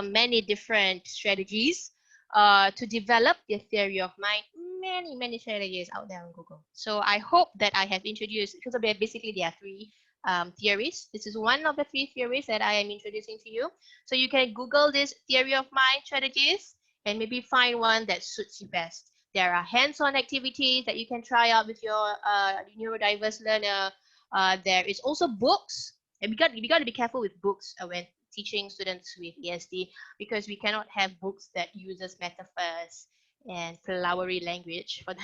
C: many different strategies to develop their theory of mind. Many strategies out there on Google. So I hope that I have introduced, because basically there are three theories. This is one of the three theories that I am introducing to you. So you can Google this theory of mind strategies and maybe find one that suits you best. There are hands-on activities that you can try out with your neurodiverse learner. There is also books, and we got to be careful with books when teaching students with ASD, because we cannot have books that uses metaphors and flowery language for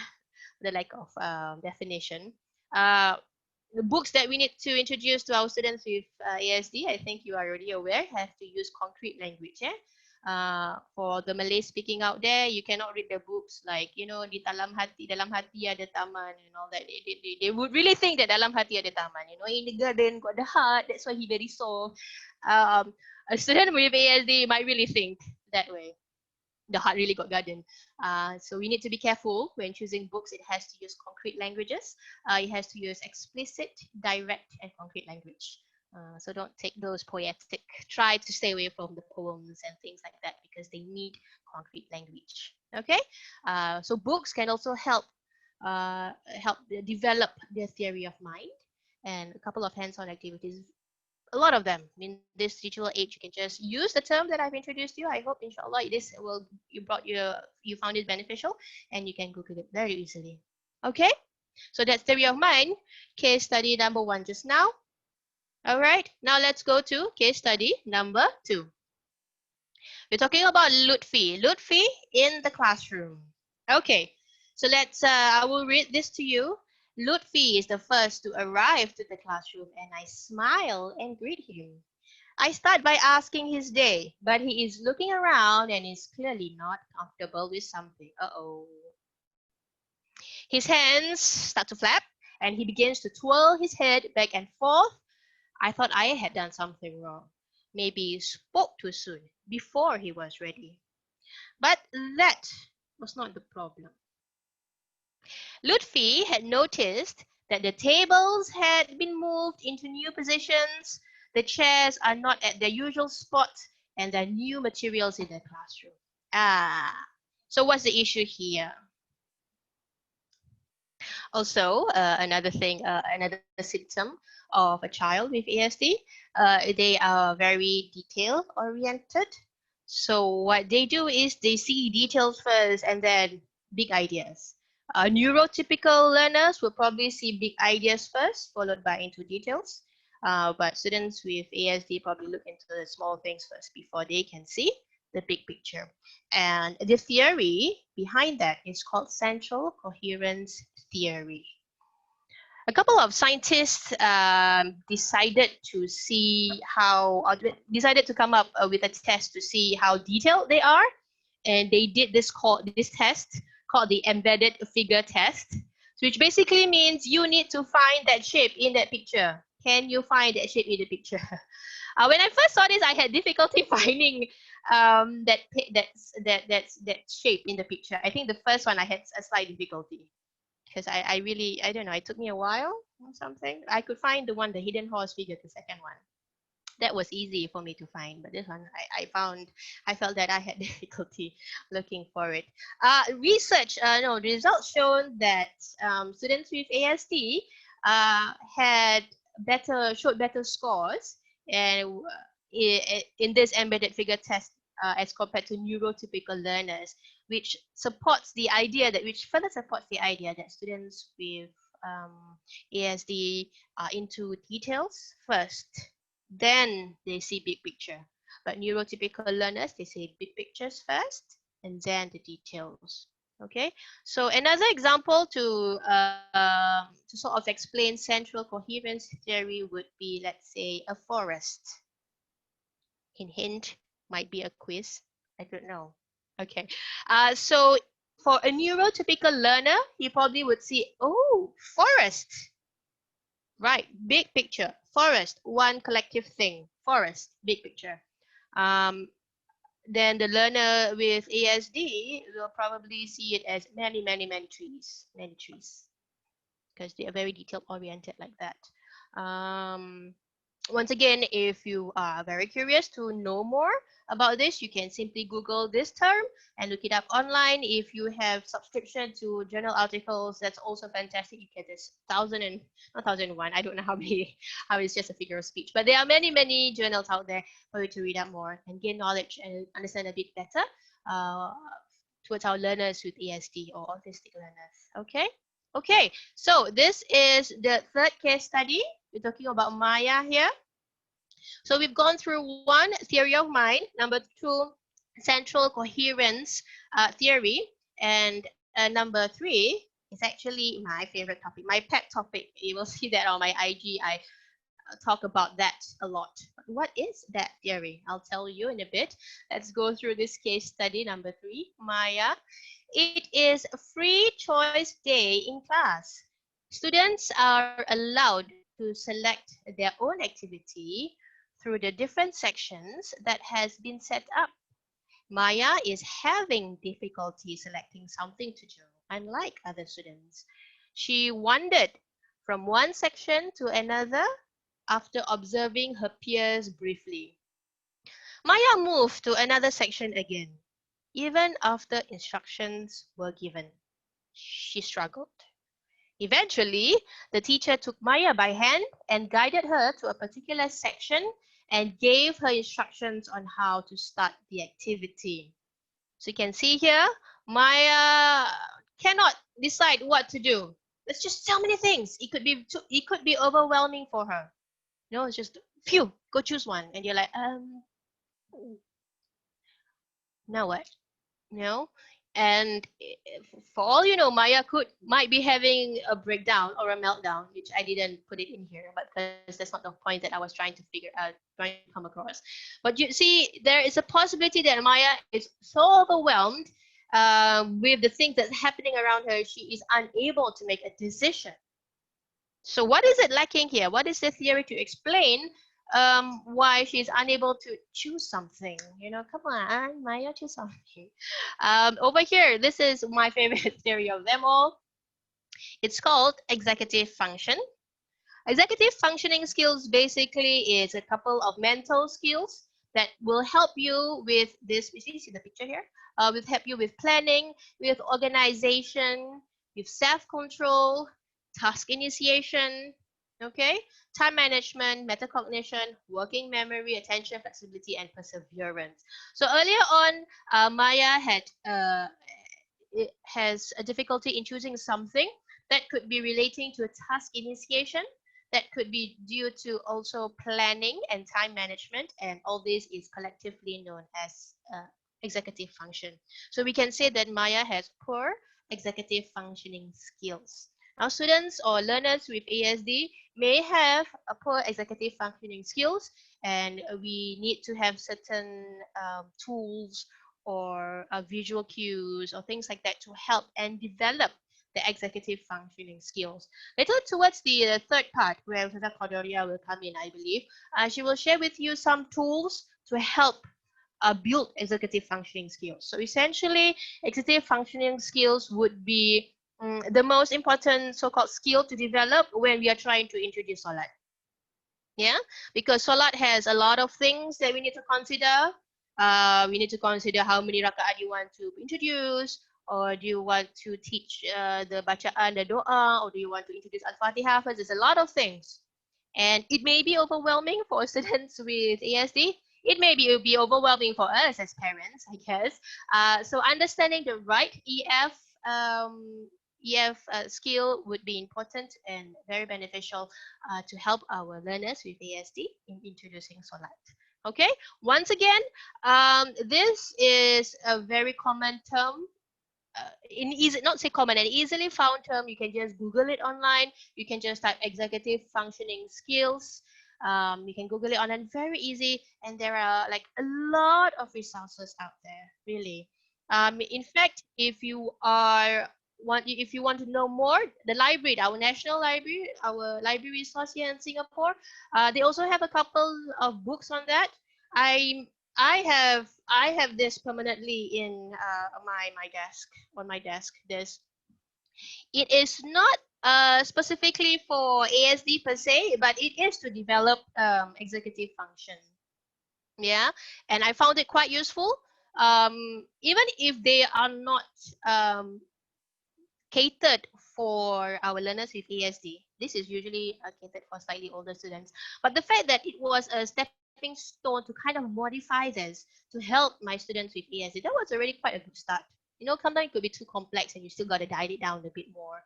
C: the lack of definition. The books that we need to introduce to our students with ASD, I think you are already aware, have to use concrete language. For the Malay speaking out there, you cannot read the books like, di dalam hati ada taman and all that. They would really think that dalam hati ada taman. In the garden got the heart. That's why he very soft. A student with ASD might really think that way. The heart really got garden. So we need to be careful when choosing books. It has to use concrete languages. It has to use explicit, direct, and concrete language. So don't take those poetic. Try to stay away from the poems and things like that, because they need concrete language. Okay. So books can also help develop their theory of mind, and a couple of hands-on activities. A lot of them in this digital age. You can just use the term that I've introduced to you. I hope, inshallah, you found it beneficial, and you can Google it very easily. Okay. So that's theory of mind. Case study number 1 just now. All right, now let's go to case study number 2. We're talking about Lutfi. Lutfi in the classroom. Okay, so I will read this to you. Lutfi is the first to arrive to the classroom, and I smile and greet him. I start by asking his day, but he is looking around and is clearly not comfortable with something. Uh-oh. His hands start to flap, and he begins to twirl his head back and forth. I thought I had done something wrong. Maybe spoke too soon, before he was ready. But that was not the problem. Lutfi had noticed that the tables had been moved into new positions, the chairs are not at their usual spot, and there are new materials in the classroom. So what's the issue here? Also, another symptom of a child with ASD, they are very detail oriented. So what they do is they see details first and then big ideas. Neurotypical learners will probably see big ideas first, followed by into details. But students with ASD probably look into the small things first before they can see the big picture. And the theory behind that is called central coherence theory. A couple of scientists decided to come up with a test to see how detailed they are, and they did this test called the embedded figure test, which basically means you need to find that shape in that picture. Can you find that shape in the picture? When I first saw this, I had difficulty finding that shape in the picture. I think the first one I had a slight difficulty, because I don't know, it took me a while or something. I could find the hidden horse figure, the second one. That was easy for me to find, but this one I felt that I had difficulty looking for it. The results shown that students with ASD showed better scores, and in this embedded figure test as compared to neurotypical learners, which supports the idea that, which further supports the idea that students with ASD are into details first, then they see big picture. But neurotypical learners, they see big pictures first and then the details. Okay, so another example to sort of explain central coherence theory would be, let's say, a forest. Hint, might be a quiz. I don't know. Okay, so for a neurotypical learner, he probably would see, oh, forest. Right, big picture, forest, one collective thing, forest, big picture. Um, then the learner with ASD will probably see it as many trees, because they are very detail oriented like that. Once again, if you are very curious to know more about this, you can simply Google this term and look it up online. If you have subscription to journal articles, that's also fantastic. You get this 1001. I don't know how many, how it's just a figure of speech. But there are many journals out there for you to read up more and gain knowledge and understand a bit better uh, towards our learners with ASD or autistic learners. Okay? Okay, so this is the third case study. We're talking about Maya here. So we've gone through one, theory of mind, number two, central coherence theory, and number three is actually my favorite topic, my pet topic. You will see that on my IG. I talk about that a lot. But what is that theory? I'll tell you in a bit. Let's go through this case study, number three, Maya. It is a free choice day in class. Students are allowed to select their own activity through the different sections that has been set up. Maya is having difficulty selecting something to do, unlike other students. She wandered from one section to another after observing her peers briefly. Maya moved to another section again, even after instructions were given. She struggled. Eventually, the teacher took Maya by hand and guided her to a particular section and gave her instructions on how to start the activity. So you can see here, Maya cannot decide what to do. There's just so many things. It could be overwhelming for her. You know, it's just phew, go choose one, and you're like, now what? You know, and for all you know, Maya might be having a breakdown or a meltdown, which I didn't put it in here, but because that's not the point that I was trying to figure out, trying to come across. But you see, there is a possibility that Maya is so overwhelmed with the things that's happening around her, she is unable to make a decision. So what is it lacking here? What is the theory to explain why she's unable to choose something? You know, come on, Maya, choose something. Over here, this is my favorite theory of them all. It's called executive function. Executive functioning skills basically is a couple of mental skills that will help you with this. You see the picture here? Will help you with planning, with organization, with self-control, task initiation, okay, time management, metacognition, working memory, attention, flexibility, and perseverance. So earlier on, Maya has a difficulty in choosing something that could be relating to a task initiation, that could be due to also planning and time management, and all this is collectively known as executive function. So we can say that Maya has poor executive functioning skills. Now, students or learners with ASD may have a poor executive functioning skills, and we need to have certain tools or visual cues or things like that to help and develop the executive functioning skills. Later towards the third part, where Professor Cordoria will come in, I believe, she will share with you some tools to help build executive functioning skills. So essentially, executive functioning skills would be the most important so-called skill to develop when we are trying to introduce Solat. Yeah, because Solat has a lot of things that we need to consider. We need to consider how many rakaat you want to introduce, or do you want to teach the bacaan, the doa, or do you want to introduce Al-Fatihah first? There's a lot of things. And it may be overwhelming for students with ASD. It may be overwhelming for us as parents, I guess. So understanding the right skill would be important and very beneficial to help our learners with ASD in introducing Solat. Okay, once again, this is a very common term, in easy, not say common, an easily found term. You can just Google it online. You can just type executive functioning skills. You can Google it online, very easy, and there are like a lot of resources out there, really. In fact, if you want to know more, the library, our national library, our library resource here in Singapore, they also have a couple of books on that. I I have this permanently in my desk, on my desk. This, it is not specifically for ASD per se, but it is to develop executive function. Yeah, and I found it quite useful. Even if they are not um, catered for our learners with ASD. This is usually catered for slightly older students. But the fact that it was a stepping stone to kind of modify this to help my students with ASD, that was already quite a good start. You know, sometimes it could be too complex and you still got to dial it down a bit more.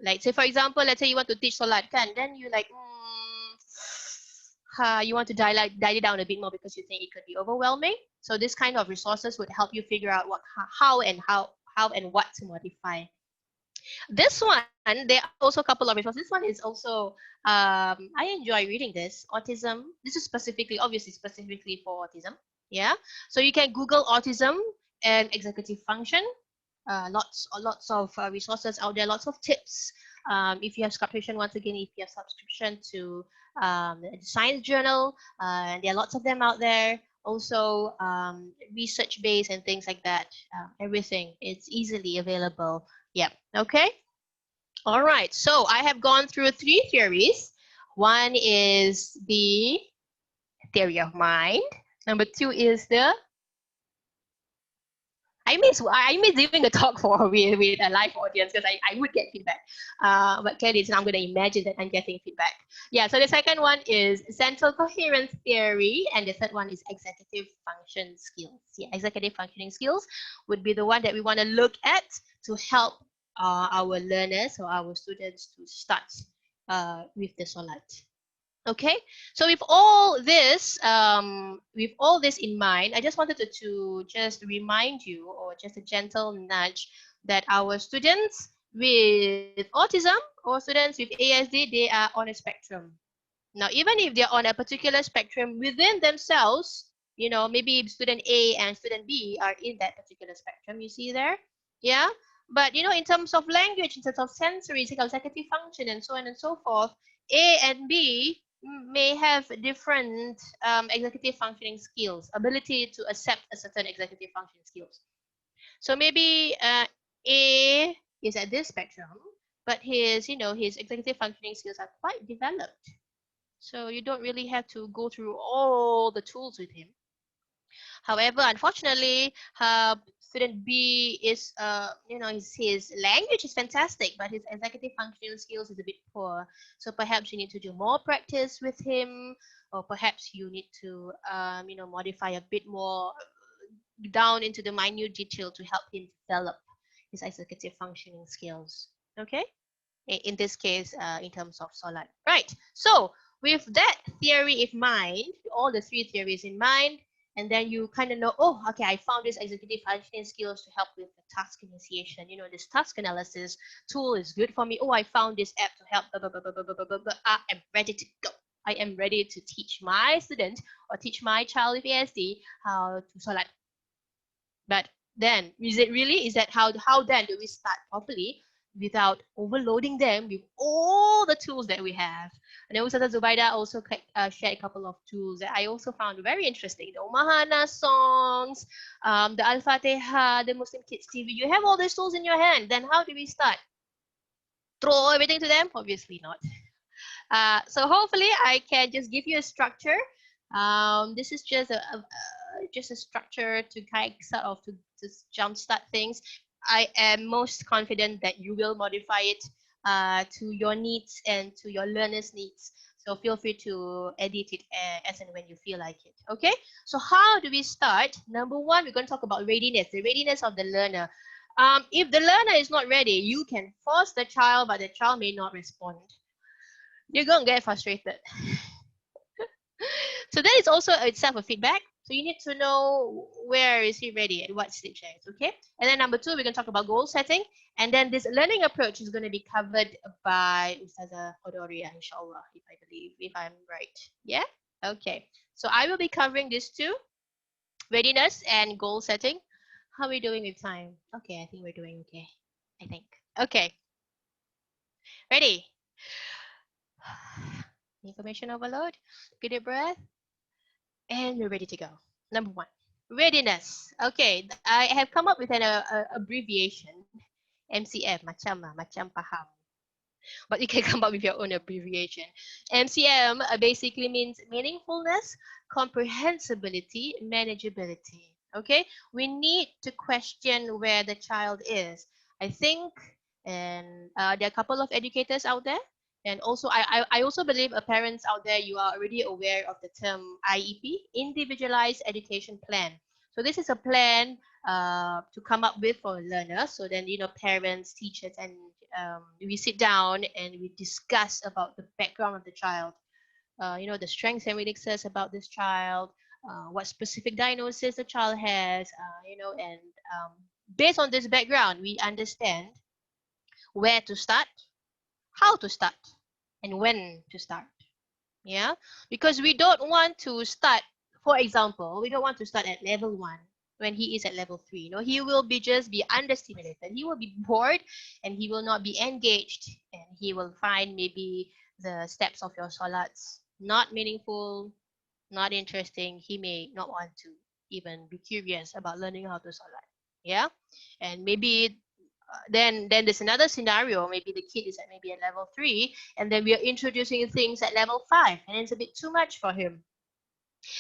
C: Like, say, for example, let's say you want to teach Solat, kan? Then you like, you want to dial it down a bit more because you think it could be overwhelming. So this kind of resources would help you figure out how and what to modify. This one, there are also a couple of resources. This one is also, I enjoy reading this. Autism. This is specifically, obviously, specifically for autism. Yeah. So you can Google autism and executive function. Lots of resources out there. Lots of tips. If you have subscription, once again, if you have subscription to the Science Journal, there are lots of them out there. Also, research based and things like that. Everything, it's easily available. Yeah. Okay. All right. So I have gone through 3 theories. One is the theory of mind. Number 2 is the, I miss doing the talk for with a live audience because I would get feedback. But clearly now I'm going to imagine that I'm getting feedback. Yeah, so the second one is central coherence theory, and the third one is executive function skills. Yeah, executive functioning skills would be the one that we want to look at to help our learners or our students to start with the Solat. Okay, so with all this in mind, I just wanted to just remind you, or just a gentle nudge, that our students with autism or students with ASD, they are on a spectrum. Now, even if they're on a particular spectrum within themselves, you know, maybe student A and student B are in that particular spectrum, you see there? Yeah. But, you know, in terms of language, in terms of sensory, executive function, and so on and so forth, A and B may have different executive functioning skills, ability to accept a certain executive functioning skills. So maybe A is at this spectrum, but his executive functioning skills are quite developed. So you don't really have to go through all the tools with him. However, unfortunately, student B is, his language is fantastic, but his executive functional skills is a bit poor. So perhaps you need to do more practice with him, or perhaps you need to, modify a bit more down into the minute detail to help him develop his executive functioning skills. Okay? In this case, in terms of Solat. Right. So with that theory in mind, all the 3 theories in mind, and then you kind of know, oh, okay, I found this executive functioning skills to help with the task initiation. You know, this task analysis tool is good for me. Oh, I found this app to help. I am ready to go. I am ready to teach my student or teach my child with ASD how to Solat. But then, is that how then do we start properly without overloading them with all the tools that we have? And then Ustazah Zubaida also shared a couple of tools that I also found very interesting. The Omahana songs, the Al-Fatiha, the Muslim Kids TV. You have all these tools in your hand. Then how do we start? Throw everything to them? Obviously not. So hopefully I can just give you a structure. This is just a structure to kind of sort of to jumpstart things. I am most confident that you will modify it to your needs and to your learners' needs. So feel free to edit it as and when you feel like it. Okay. So how do we start? Number one, we're going to talk about readiness, the readiness of the learner. If the learner is not ready, you can force the child, but the child may not respond. You're going to get frustrated. So that is also itself a feedback. So you need to know where is he ready at what stage, okay? And then number two, we're going to talk about goal setting. And then this learning approach is going to be covered by Ustazah Hodoria, inshallah, if I believe, if I'm right. Yeah? Okay. So I will be covering these two, readiness and goal setting. How are we doing with time? Okay, I think we're doing okay. I think. Okay. Ready? Information overload. Good deep breath. And we're ready to go. Number one, readiness. Okay, I have come up with an abbreviation, MCF, macam paham. But you can come up with your own abbreviation. MCM basically means meaningfulness, comprehensibility, manageability. Okay, we need to question where the child is. I think, and there are a couple of educators out there, and also I also believe parents out there, you are already aware of the term IEP, Individualized Education Plan. So this is a plan to come up with for learners. So then, parents, teachers, and we sit down and we discuss about the background of the child, the strengths and weaknesses about this child, what specific diagnosis the child has, and based on this background, we understand where to start, how to start, and when to start. Yeah, because we don't want to start, for example, we don't want to start at level 1 when he is at level 3. He will just be understimulated, he will be bored, and he will not be engaged, and he will find maybe the steps of your solats not meaningful, not interesting. He may not want to even be curious about learning how to solat. Yeah, and maybe then there's another scenario. Maybe the kid is at maybe at level 3, and then we are introducing things at level 5, and it's a bit too much for him.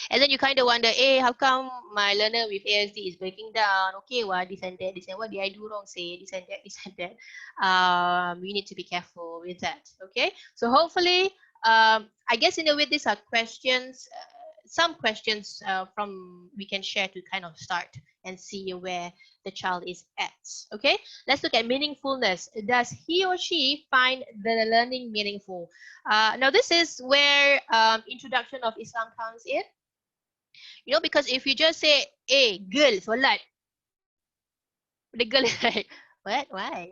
C: And then you kind of wonder, hey, how come my learner with ASD is breaking down? Okay, well, this and that, this and what did I do wrong? Say this and that, this and that. We need to be careful with that. Okay, so hopefully, I guess in a way, these are questions. Some questions from we can share to kind of start and see where the child is at. Okay, let's look at meaningfulness. Does he or she find the learning meaningful? Now this is where introduction of Islam comes in. Because if you just say, hey, girl, solat, the girl is like, what, why,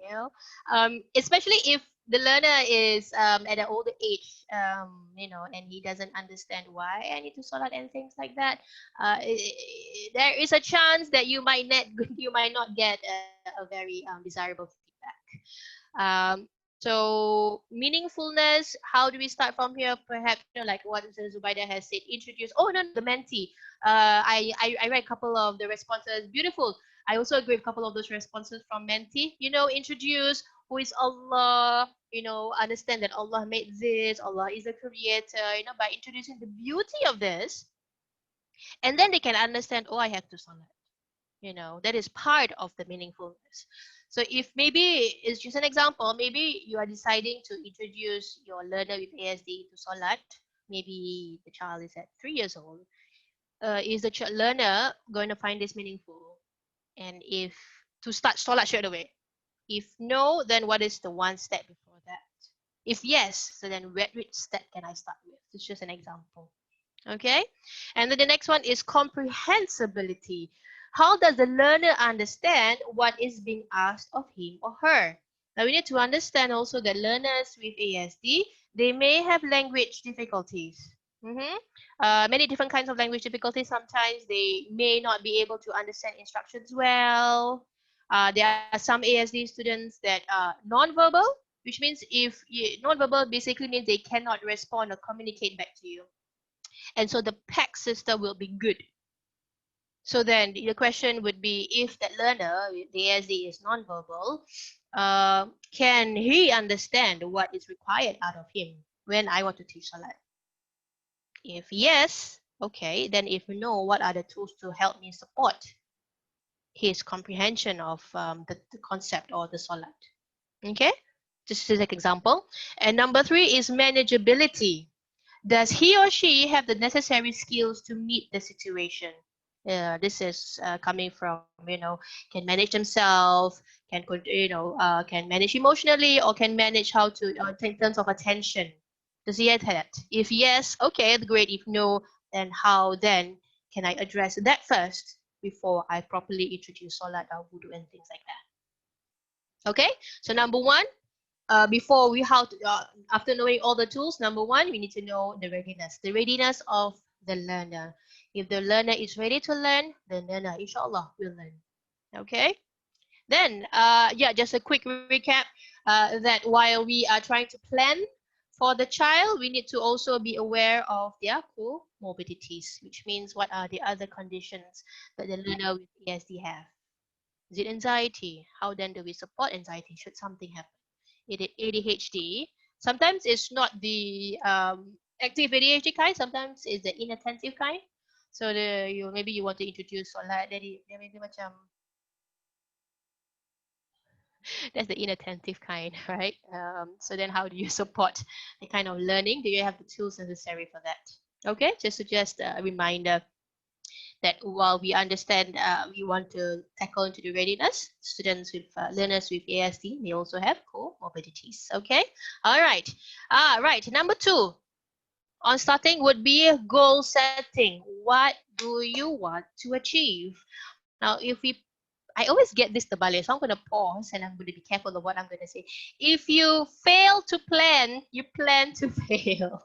C: especially if the learner is at an older age, and he doesn't understand why I need to solat and things like that. There is a chance that you might not get a very desirable feedback. So meaningfulness, how do we start from here? Perhaps, like what Zubaida has said, introduce, oh no, the mentee. I read a couple of the responses, beautiful. I also agree with a couple of those responses from mentee. Introduce who is Allah, understand that Allah made this, Allah is the creator, by introducing the beauty of this. And then they can understand, oh, I have to salat. That is part of the meaningfulness. So if maybe it's just an example, maybe you are deciding to introduce your learner with ASD to Solat. Maybe the child is at 3 years old. Is the learner going to find this meaningful? And if to start Solat straight away. If no, then what is the one step before that? If yes, so then which step can I start with? It's just an example. Okay, and then the next one is comprehensibility. How does the learner understand what is being asked of him or her? Now we need to understand also that learners with ASD, they may have language difficulties. Many different kinds of language difficulties. Sometimes they may not be able to understand instructions well. There are some ASD students that are non-verbal, which means non-verbal basically means they cannot respond or communicate back to you. And so the PAC system will be good. So then the question would be, if that learner with the ASD is nonverbal, can he understand what is required out of him when I want to teach Salat? If yes, okay, then if no, what are the tools to help me support his comprehension of the concept or the Salat? Okay, just as an example. And number 3 is manageability. Does he or she have the necessary skills to meet the situation? This is coming from, can manage themselves, can manage emotionally, or can manage how to, in terms of attention. Does he have that? If yes, okay, great. If no, then how then can I address that first before I properly introduce Solat or Wudu and things like that? Okay, so number one, before we how to, after knowing all the tools, number one, we need to know the readiness of the learner. If the learner is ready to learn, the learner, inshallah, will learn. Okay. Then, yeah, just a quick recap that while we are trying to plan for the child, we need to also be aware of their comorbidities, which means what are the other conditions that the learner with ASD have. Is it anxiety? How then do we support anxiety should something happen? ADHD. Sometimes it's not the active ADHD kind. Sometimes it's the inattentive kind. So maybe you want to introduce Solat. Dia maybe macam that's the inattentive kind, right? So then how do you support the kind of learning? Do you have the tools necessary for that? Okay, just a reminder that while we understand we want to tackle into the readiness, students with learners with ASD may also have comorbidities. Okay, all right. Right. Number two on starting would be goal setting. What do you want to achieve? Now, I always get this terbalik, so I'm going to pause and I'm going to be careful of what I'm going to say. If you fail to plan, you plan to fail.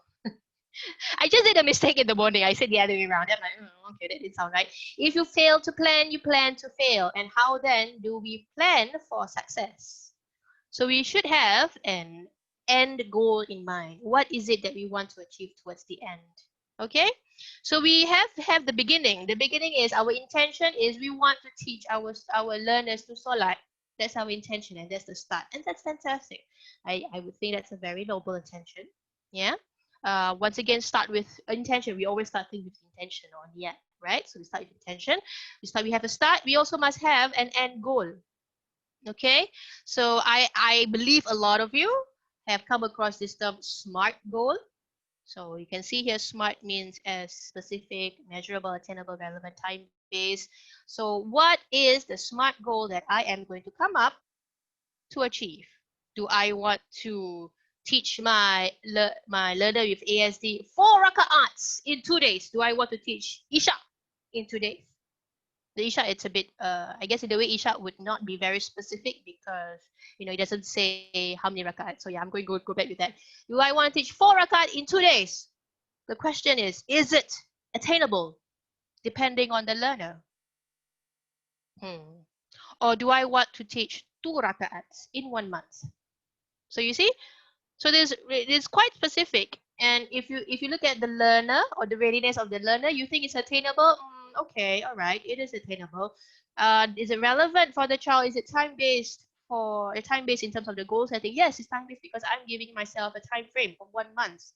C: I just did a mistake in the morning. I said the other way around. I'm like, okay, that didn't sound right. If you fail to plan, you plan to fail. And how then do we plan for success? So we should have an end goal in mind. What is it that we want to achieve towards the end? Okay, so we have to have the beginning. The beginning is our intention is we want to teach our learners to Solat. That's our intention and that's the start. And that's fantastic. I would think that's a very noble intention. Yeah. Once again, start with intention. We always start things with intention on the end, right? So we start with intention. We have a start. We also must have an end goal. Okay. So I believe a lot of you have come across this term SMART goal. So you can see here SMART means as specific, measurable, attainable, relevant, time-based. So what is the SMART goal that I am going to come up to achieve? Do I want to teach my learner with ASD 4 raka'ats in 2 days? Do I want to teach Isha in 2 days? The Isha, it's a bit, I guess in the way Isha would not be very specific because, it doesn't say how many raka'at. So yeah, I'm going to go back with that. Do I want to teach 4 raka'at in 2 days? The question is it attainable depending on the learner? Or do I want to teach 2 raka'ats in 1 month? So you see, so it's quite specific. And if you look at the learner or the readiness of the learner, you think it's attainable. Okay, all right, it is attainable. Is it relevant for the child? Is it time-based in terms of the goal setting? Yes, it's time-based because I'm giving myself a time frame of 1 month.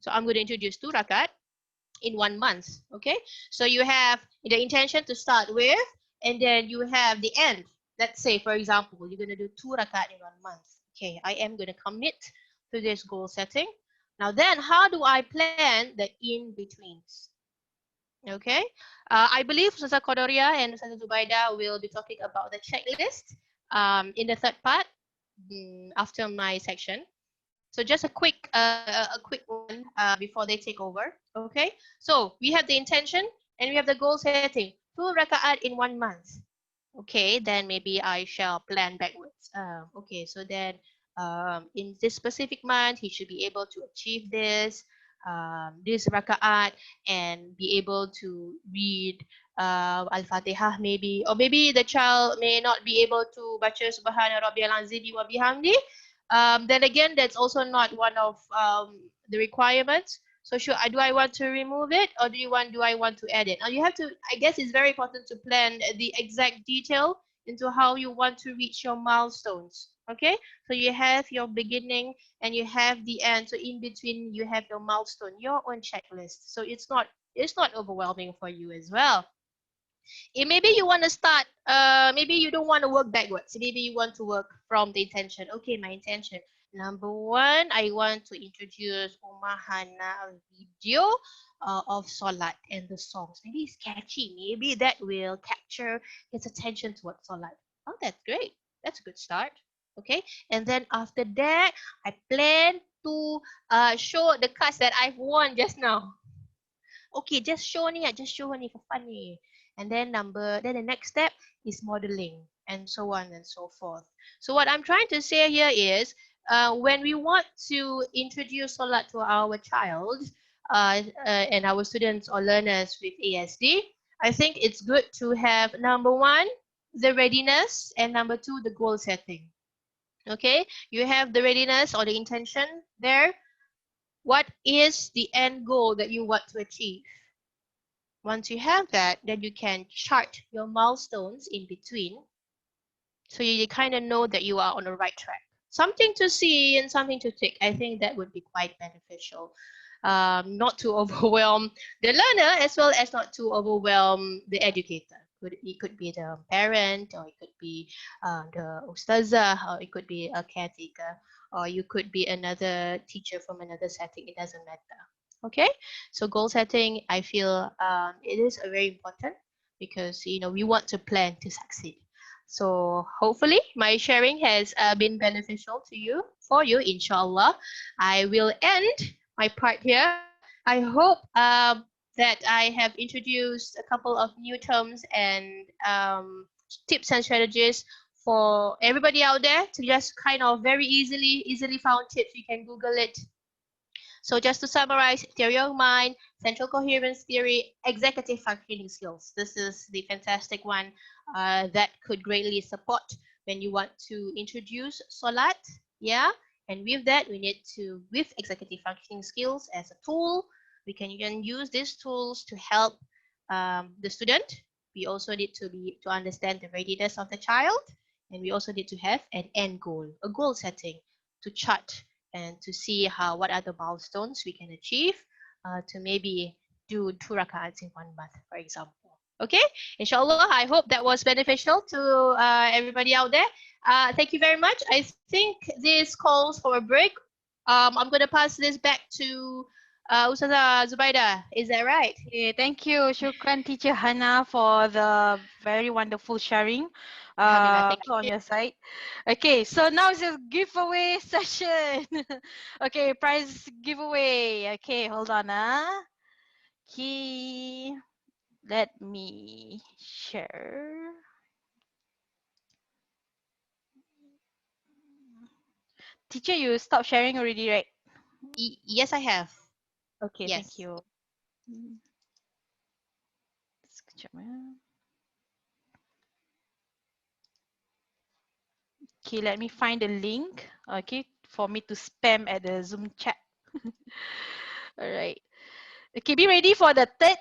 C: So I'm going to introduce 2 rakat in 1 month. Okay, so you have the intention to start with, and then you have the end. Let's say, for example, you're going to do 2 rakat in 1 month. Okay, I am going to commit to this goal setting. Now then, how do I plan the in-betweens? Okay, I believe Ustazah Qadoria and Ustazah Zubaida will be talking about the checklist in the third part after my section. So just a quick one before they take over. Okay, so we have the intention and we have the goal setting. 2 raka'at in 1 month. Okay, then maybe I shall plan backwards. Okay, so then in this specific month, he should be able to achieve this raka'at and be able to read Al-Fatihah maybe. Or maybe the child may not be able to baca Subhana Rabbiyal Azim wa bihamdi. Then again, that's also not one of the requirements. So do I want to remove it or do I want to add it? Now you have to, I guess it's very important to plan the exact detail into how you want to reach your milestones. Okay, so you have your beginning and you have the end. So in between you have your milestone, your own checklist. So it's not overwhelming for you as well. Maybe you want to start, maybe you don't want to work backwards. Maybe you want to work from the intention. Okay, my intention. Number one, I want to introduce Hana a video of Solat and the songs. Maybe it's catchy. Maybe that will capture his attention towards Solat. Oh, that's great. That's a good start. Okay. And then after that, I plan to show the cards that I've won just now. Okay, just show ni for fun ni. And then then the next step is modeling and so on and so forth. So what I'm trying to say here is, when we want to introduce Solat to our child, and our students or learners with ASD, I think it's good to have number one, the readiness, and number two, the goal setting. Okay, you have the readiness or the intention there. What is the end goal that you want to achieve? Once you have that, then you can chart your milestones in between, so you kind of know that you are on the right track. Something to see and something to tick. I think that would be quite beneficial. Not to overwhelm the learner as well as not to overwhelm the educator. It could be the parent, or it could be the ustazah, or it could be a caretaker, or you could be another teacher from another setting. It doesn't matter. Okay, so goal setting, I feel it is a very important, because we want to plan to succeed. So hopefully my sharing has been beneficial to you, for you, inshallah. I will end my part here. I hope that I have introduced a couple of new terms and tips and strategies for everybody out there to just kind of very easily found tips. You can Google it. So just to summarize, theory of mind, central coherence theory, executive functioning skills. This is the fantastic one that could greatly support when you want to introduce Solat. Yeah. And with that, we need to, with executive functioning skills as a tool, we can even use these tools to help the student. We also need to understand the readiness of the child, and we also need to have an end goal, a goal setting to chart and to see what are the milestones we can achieve, to maybe do 2 rakats in 1 month, for example. Okay, inshallah, I hope that was beneficial to everybody out there. Thank you very much. I think this calls for a break. I'm going to pass this back to Ustazah Zubaida. Is that right?
D: Okay, thank you. Shukran, Teacher Hana, for the very wonderful sharing
C: Alhamdulillah, thank
D: on
C: you.
D: your side. Okay, so now it's a giveaway session. Okay, prize giveaway. Okay, hold on. Okay, let me share. Teacher, you stop sharing already, right?
C: Yes, I have.
D: Okay, thank
C: Yes.
D: you. Sekejap, Okay, let me find the link. Okay, for me to spam at the Zoom chat. All right. Okay, be ready for the third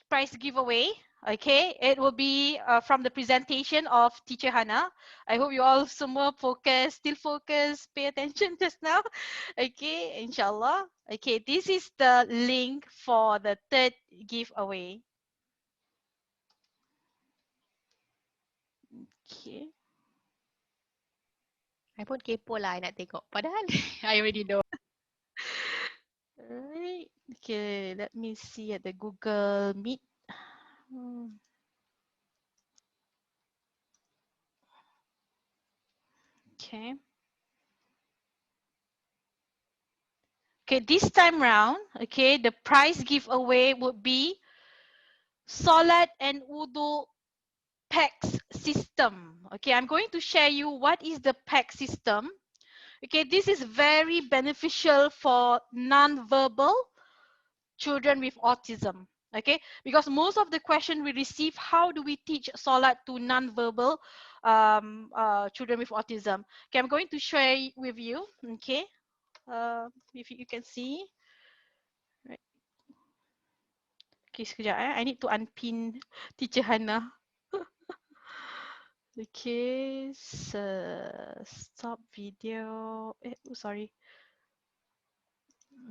D: prize giveaway. Okay, it will be from the presentation of Teacher Hana. I hope you all semua focus, still focus, pay attention just now. Okay, inshallah. Okay, this is the link for the third giveaway. Okay.
C: I pun kepo lah nak tengok. Padahal I already know.
D: Alright. Okay, let me see at the Google Meet. Okay. Okay, this time round, okay, the prize giveaway would be Solat and Wudu PACS system. Okay, I'm going to share you what is the PACS system. Okay, this is very beneficial for non-verbal children with autism. Okay, because most of the question we receive, how do we teach Solat to non-verbal children with autism? Okay, I'm going to share with you. Okay, if you can see. Right. Okay, sekejap. I need to unpin Teacher Hana. Okay, so stop video. Oh, sorry.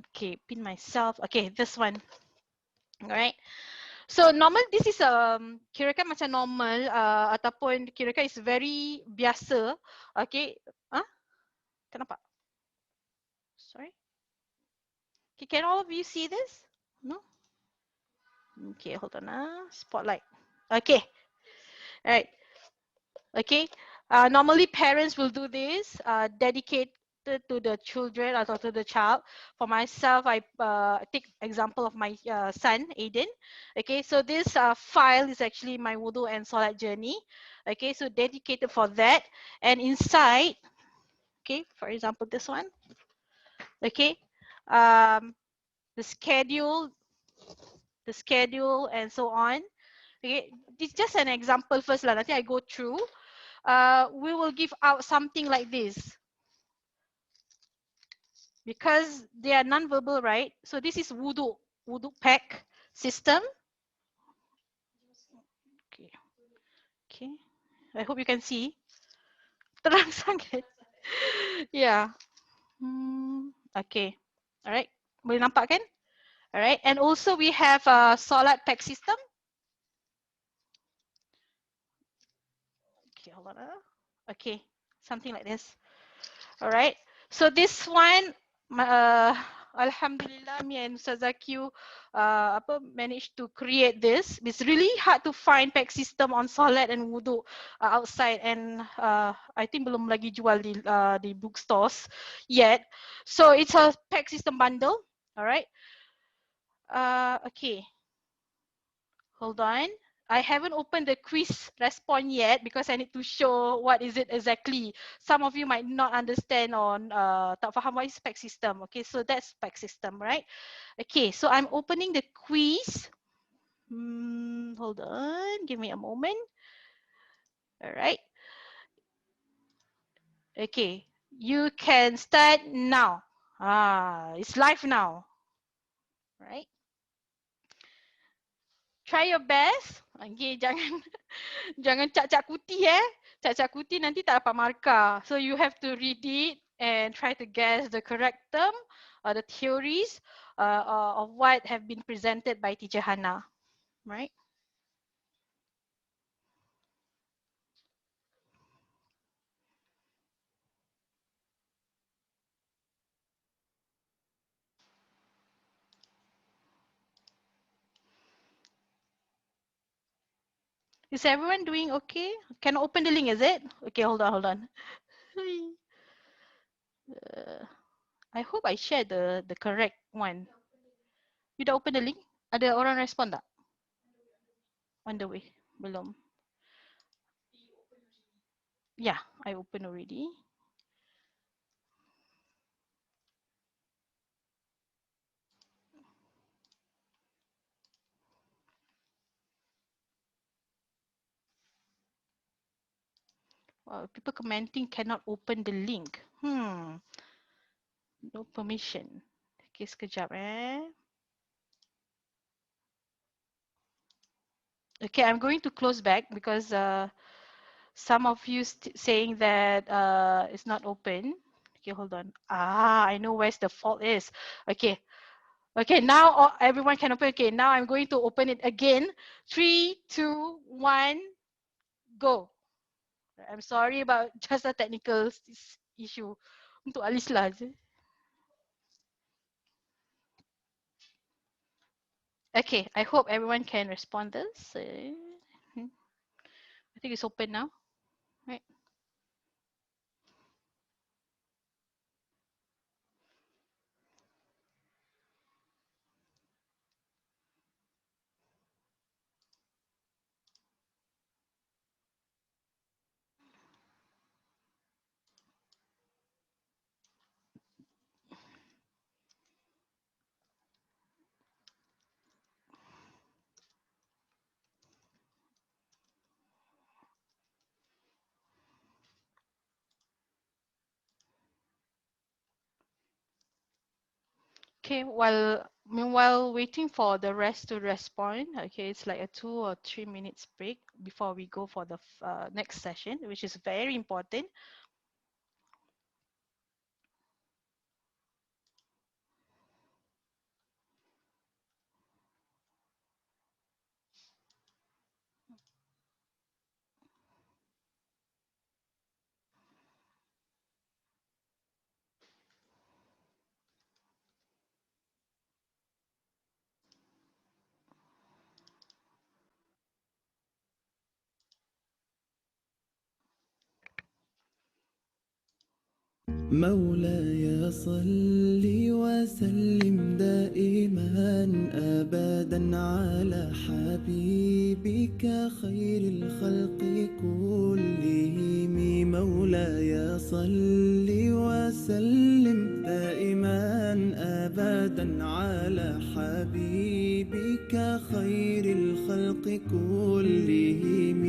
D: Okay, pin myself. Okay, this one. All right. So normal, this is kirakan macam normal ataupun kirakan is very biasa. Okay. Kenapa? Sorry. Okay, can all of you see this? No? Okay, hold on. Spotlight. Okay. All right. Okay. Normally parents will do this, dedicated to the children or to the child. For myself, I take example of my son, Aiden. Okay, so this file is actually my wudu and salat journey. Okay, so dedicated for that. And inside, okay, for example, this one. Okay, the schedule, and so on. Okay, this is just an example first lah. Nanti I go through. We will give out something like this because they are non-verbal, right? So this is wudu pack system. Okay, okay. I hope you can see. Terang sangat. Yeah. Okay. All right. Boleh nampak kan? All right. And also we have a Solat pack system. Okay, hold on. Okay, something like this. All right. So this one, Alhamdulillah, me and Ustazah Q managed to create this. It's really hard to find pack system on Salat and Wudu outside, and I think belum lagi jual di bookstores yet. So it's a pack system bundle. All right. Okay. Hold on. I haven't opened the quiz response yet because I need to show what is it exactly. Some of you might not understand on tak faham what is spec system. Okay, so that's spec system, right? Okay, so I'm opening the quiz. Hold on, give me a moment. All right. Okay, you can start now. It's live now, right? Try your best. Okay, jangan jangan cak-cak kuti Cak-cak kuti nanti tak dapat markah. So you have to read it and try to guess the correct term or the theories of what have been presented by Teacher Hannah, right? Is everyone doing okay? Can I open the link, is it? Okay, hold on. I hope I share the correct one. You dah open the link? Ada orang respond tak? On the way. Belum. Yeah, I open already. People commenting cannot open the link. No permission. Okay, sekejap Okay, I'm going to close back because some of you saying that it's not open. Okay, hold on. I know where's the fault is. Okay. Okay, now everyone can open. Okay, now I'm going to open it again. 3, 2, 1, go. I'm sorry about just a technical issue. Untuk Alis lah je. Okay, I hope everyone can respond this. I think it's open now, right? Okay, meanwhile waiting for the rest to respond, okay, it's like a 2 or 3 minutes break before we go for the next session, which is very important.
B: مولاي صل وسلم دائما أبدا على حبيبك خير الخلق كلهم مولاي صل وسلم دائما أبدا على حبيبك خير الخلق كلهم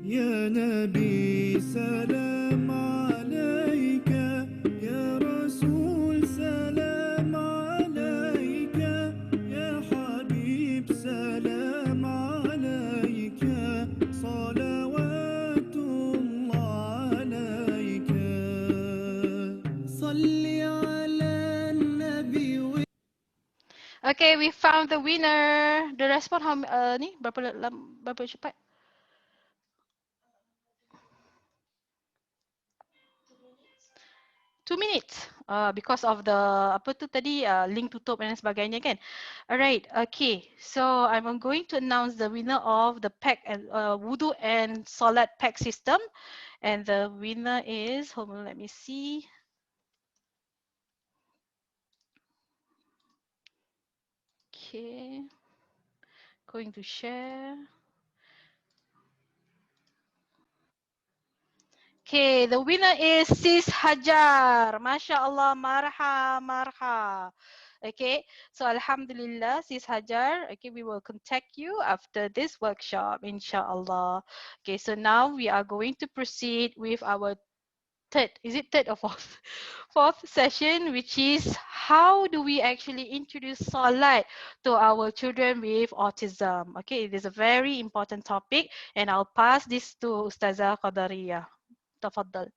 B: يا نبي سلام عليك يا رسول سلام عليك يا حبيب سلام عليك صلوات الله عليك صل على النبي.
D: Okay, we found the winner. The response ni berapa cepat? 2 minutes. Because of the apa tu tadi link tutup dan sebagainya kan. Alright, okay. So I'm going to announce the winner of the pack and wudu and solat pack system, and the winner is, hold on, let me see. Okay, going to share. Okay, the winner is Sis Hajar. Masya Allah, marha. Okay, so Alhamdulillah, Sis Hajar. Okay, we will contact you after this workshop, inshallah. Okay, so now we are going to proceed with our third or fourth? Fourth session, which is how do we actually introduce Solat to our children with autism? Okay, it is a very important topic, and I'll pass this to Ustazah Qadariyah. تفضل.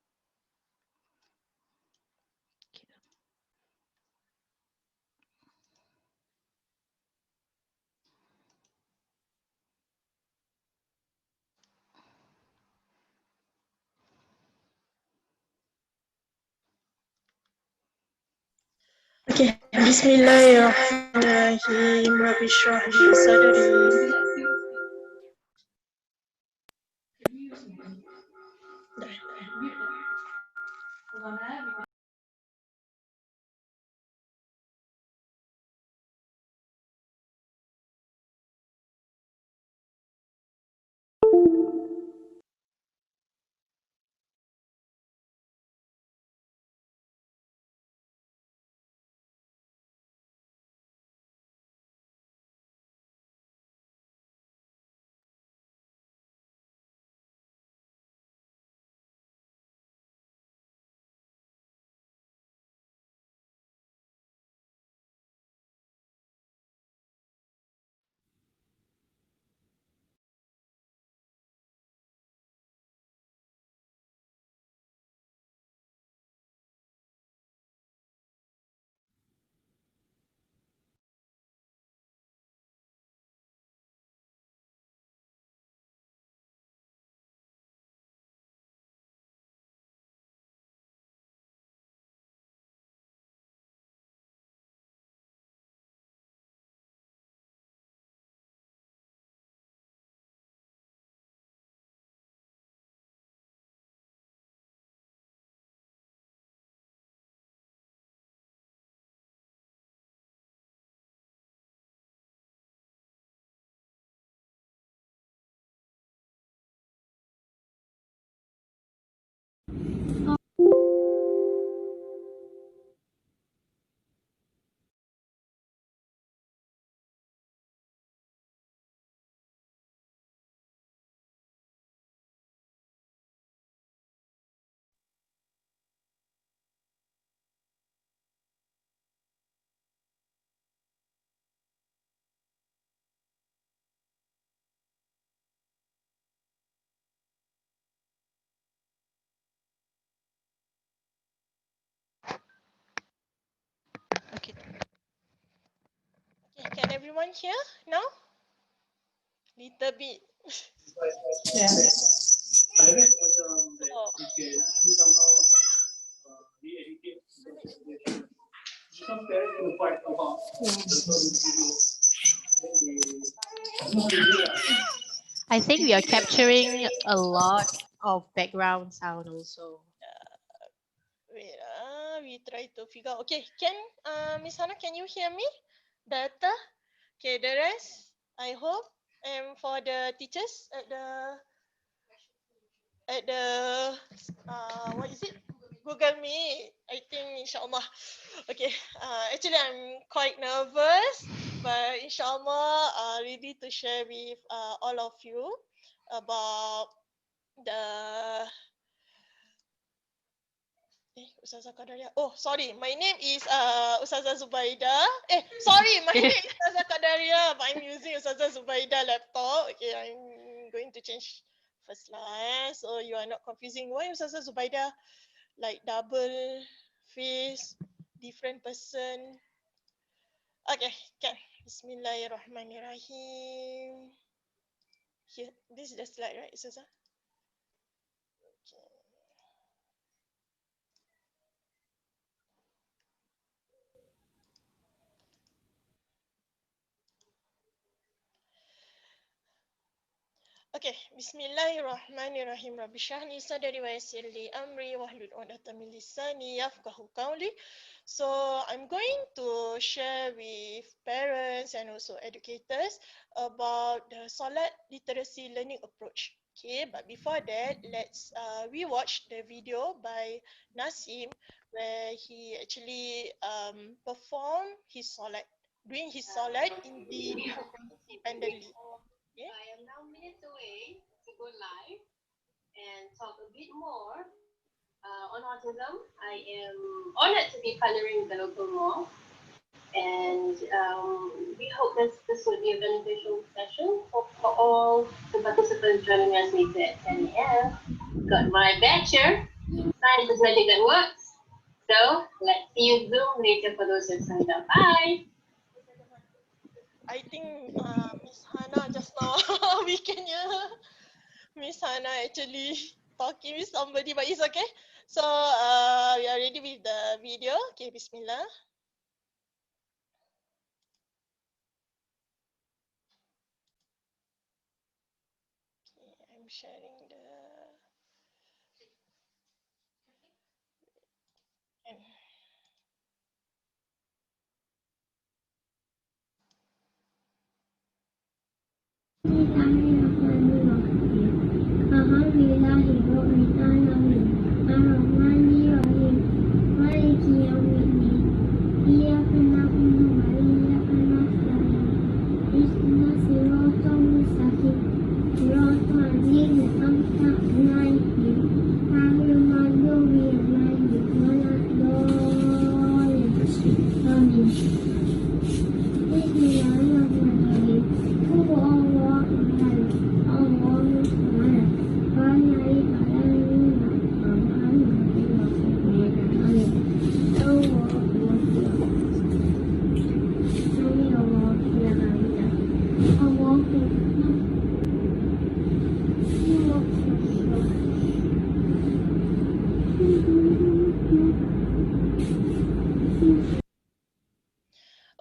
E: Okay, Bismillahirrahmanirrahim. Rabbi shrah li sadri.
C: Okay. Okay, can everyone hear now? Little bit. Oh. I think we are capturing a lot of background sound also. try to figure out. Okay, can Miss Hannah, can you hear me better? Okay, the rest, I hope. And for the teachers at the what is it? Google Meet. I think inshallah. Okay. Actually I'm quite nervous, but inshallah ready to share with all of you about the Ustazah Qadaria. Oh, sorry. My name is Ustazah Zubaida. Sorry. My name is Ustazah Qadaria, but I'm using Ustazah Zubaida laptop. Okay, I'm going to change first lah. So you are not confusing. Why Ustazah Zubaida like double face, different person? Okay, can. Bismillahirrahmanirrahim. Here, this is the slide, right, Ustazah? Okay. Okay, Bismillahirrahmanirrahim. Rabbi shrah li sadri wa yassir li amri wahlul 'uqdatam min lisani yafqahu qawli. So I'm going to share with parents and also educators about the Solat literacy learning approach. Okay, but before that, let's rewatch the video by Nasim where he actually performed his Solat, doing his Solat independently. Okay.
F: I am now minutes away to go live and talk a bit more on autism. I am honored to be partnering with the local mall, and we hope this will be a beneficial session for all the participants joining us later at 10 a.m. Got my badge here. Science is magic that works. So let's see you Zoom later for those who signed up. Bye.
C: I think Miss Hannah just now we can hear Miss Hannah actually talking with somebody, but it's okay. So we are ready with the video. Okay, Bismillah. Okay, I'm sharing the.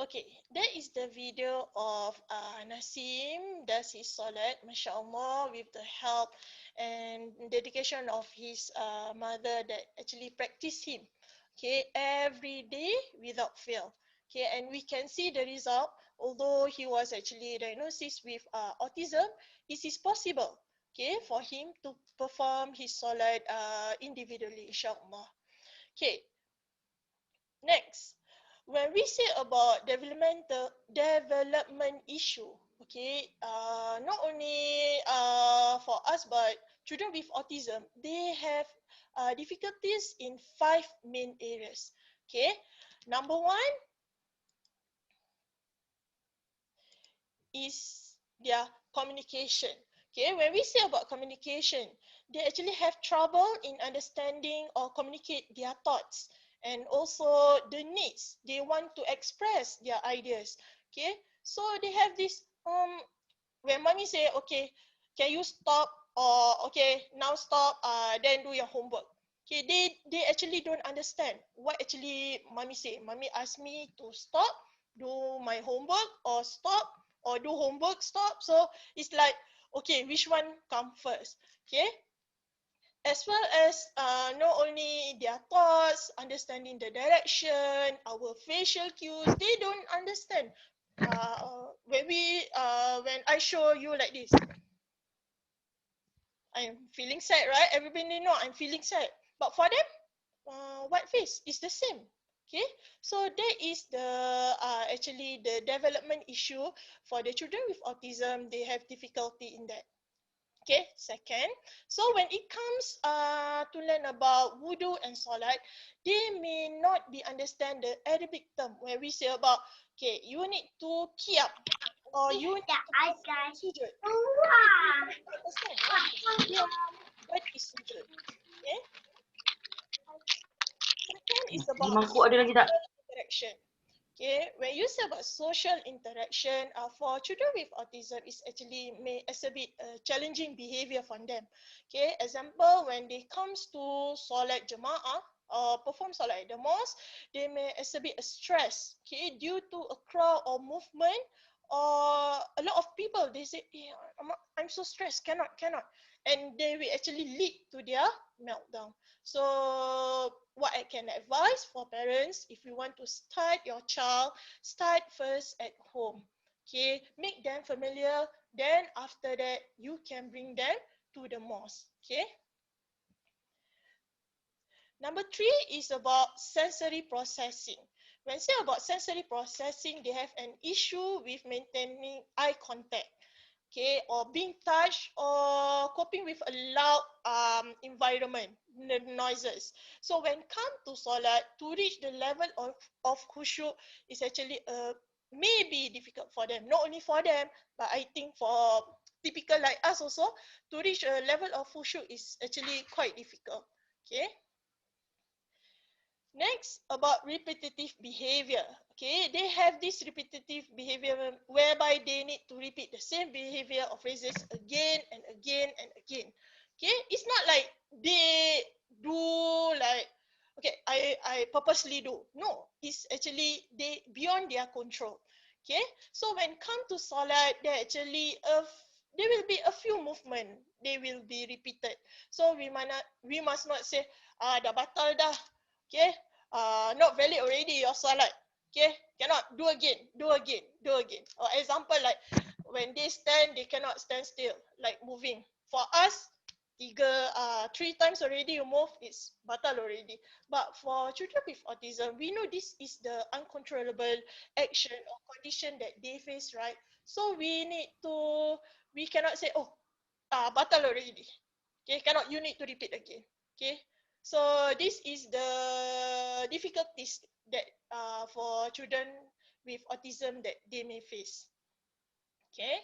C: Okay, that is the video of Nasim does his Solat, MashaAllah, with the help and dedication of his mother that actually practice him, okay, every day without fail. Okay, and we can see the result. Although he was actually diagnosed with autism, this is possible, okay, for him to perform his Solat individually, inshallah. Okay, next, when we say about development issue, okay, not only for us but children with autism, they have difficulties in 5 main areas. Okay, number one is their communication. Okay, when we say about communication, they actually have trouble in understanding or communicate their thoughts and also the needs. They want to express their ideas. Okay, so they have this when mommy say, okay, can you stop, or okay, now stop, then do your homework. Okay, they actually don't understand what actually mommy say. Mommy asked me to stop, do my homework, or stop, or do homework, stop. So it's like, okay, which one come first? Okay.
G: as well as not only their thoughts, understanding the direction, our facial cues, they don't understand. When I show you like this, I'm feeling sad, right? Everybody know I'm feeling sad. But for them, white face is the same. Okay, so that is the actually the development issue for the children with autism. They have difficulty in that. Okay, second, so when it comes to learn about wudu and solat, they may not be understand the Arabic term where we say about, okay, you need to kiap or you need to sujud. Okay, they don't understand what is kiap, what is sujud. Okay, second is about social interaction. Okay, when you say about social interaction, for children with autism, is actually may exhibit challenging behavior for them. Okay, example, when they comes to solat jemaah or perform solat at the mosque, they may exhibit a stress. Okay, due to a crowd or movement or a lot of people, they say, I'm so stressed, cannot. And they will actually lead to their meltdown. So what I can advise for parents, if you want to start your child, start first at home. Okay, make them familiar. Then after that, you can bring them to the mosque. Okay. Number 3 is about sensory processing. When say about sensory processing, they have an issue with maintaining eye contact. Okay, or being touched or coping with a loud environment, the noises. So when come to solat, to reach the level of khusyuk is actually may be difficult for them. Not only for them, but I think for typical like us also, to reach a level of khusyuk is actually quite difficult. Okay. Next, about repetitive behavior. Okay, they have this repetitive behavior whereby they need to repeat the same behavior of phrases again and again and again. Okay, it's not like they do like, okay, I purposely do. No, it's actually they beyond their control. Okay, so when come to solat, there will be a few movement. They will be repeated. So we must not say dah batal dah. Okay, not valid already your salat. Okay, cannot do again, do again, do again. Or example like when they stand, they cannot stand still, like moving. For us, 3 times already you move, it's batal already. But for children with autism, we know this is the uncontrollable action or condition that they face, right? So we cannot say, oh, batal already. Okay, cannot, you need to repeat again. Okay, so this is the difficulties that for children with autism that they may face. Okay,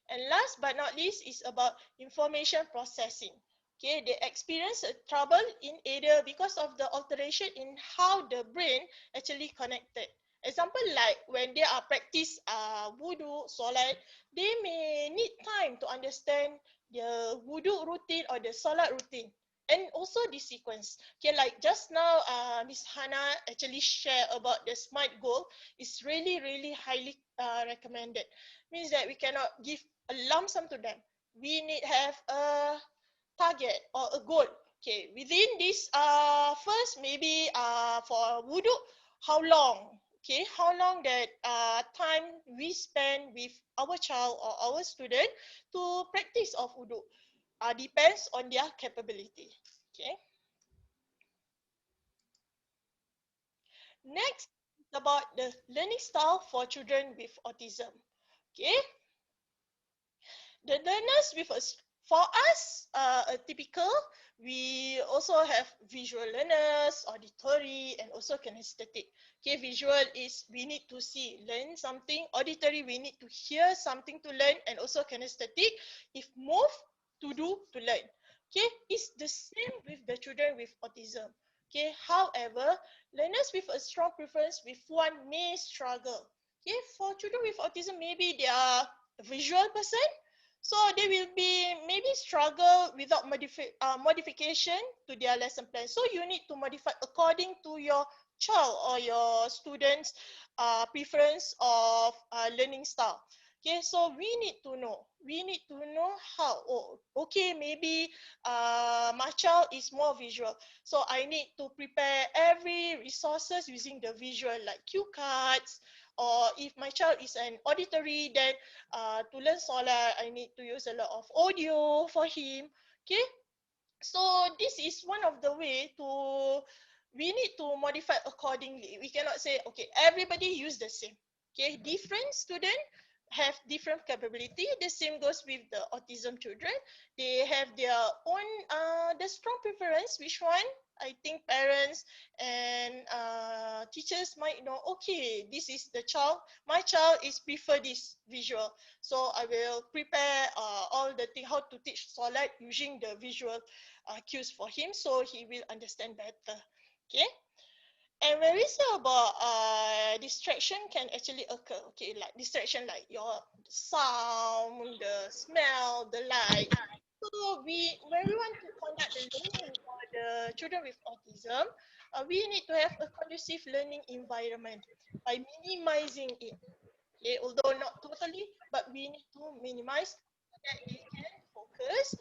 G: and last but not least is about information processing. Okay, they experience a trouble in either because of the alteration in how the brain actually connected. Example like when they are practice wudu, solat, they may need time to understand the wudu routine or the solat routine. And also the sequence. Okay, like just now, Miss Hannah actually share about the SMART goal. It's really, really highly recommended. Means that we cannot give a lump sum to them. We need have a target or a goal. Okay, within this first maybe for wudu, how long? Okay, how long that time we spend with our child or our student to practice of wudu depends on their capability. Okay. Next is about the learning style for children with autism. Okay, the learners with us, for us, a typical, we also have visual learners, auditory, and also kinesthetic. Okay, visual is we need to see, learn something. Auditory, we need to hear something to learn, and also kinesthetic, if move, to do, to learn. Okay, it's the same with the children with autism. Okay, however, learners with a strong preference with one may struggle. Okay, for children with autism, maybe they are a visual person, so they will be maybe struggle without modification to their lesson plan. So you need to modify according to your child or your students' preference of learning style. Okay, so we need to know. We need to know how. Oh, okay, maybe my child is more visual. So I need to prepare every resources using the visual like cue cards. Or if my child is an auditory, then to learn Solat, I need to use a lot of audio for him. Okay, so this is one of the way to we need to modify accordingly. We cannot say okay everybody use the same. Okay, different student have different capability. The same goes with the autism children. They have their own the strong preference. Which one? I think parents and teachers might know, okay, this is the child, my child is prefer this visual, so I will prepare all the thing how to teach Solat using the visual cues for him, so he will understand better. Okay. And when we say about distraction can actually occur, okay, like distraction like your sound, the smell, the light. So when we want to conduct the learning for the children with autism, we need to have a conducive learning environment by minimizing it. Okay, although not totally, but we need to minimize so that they can focus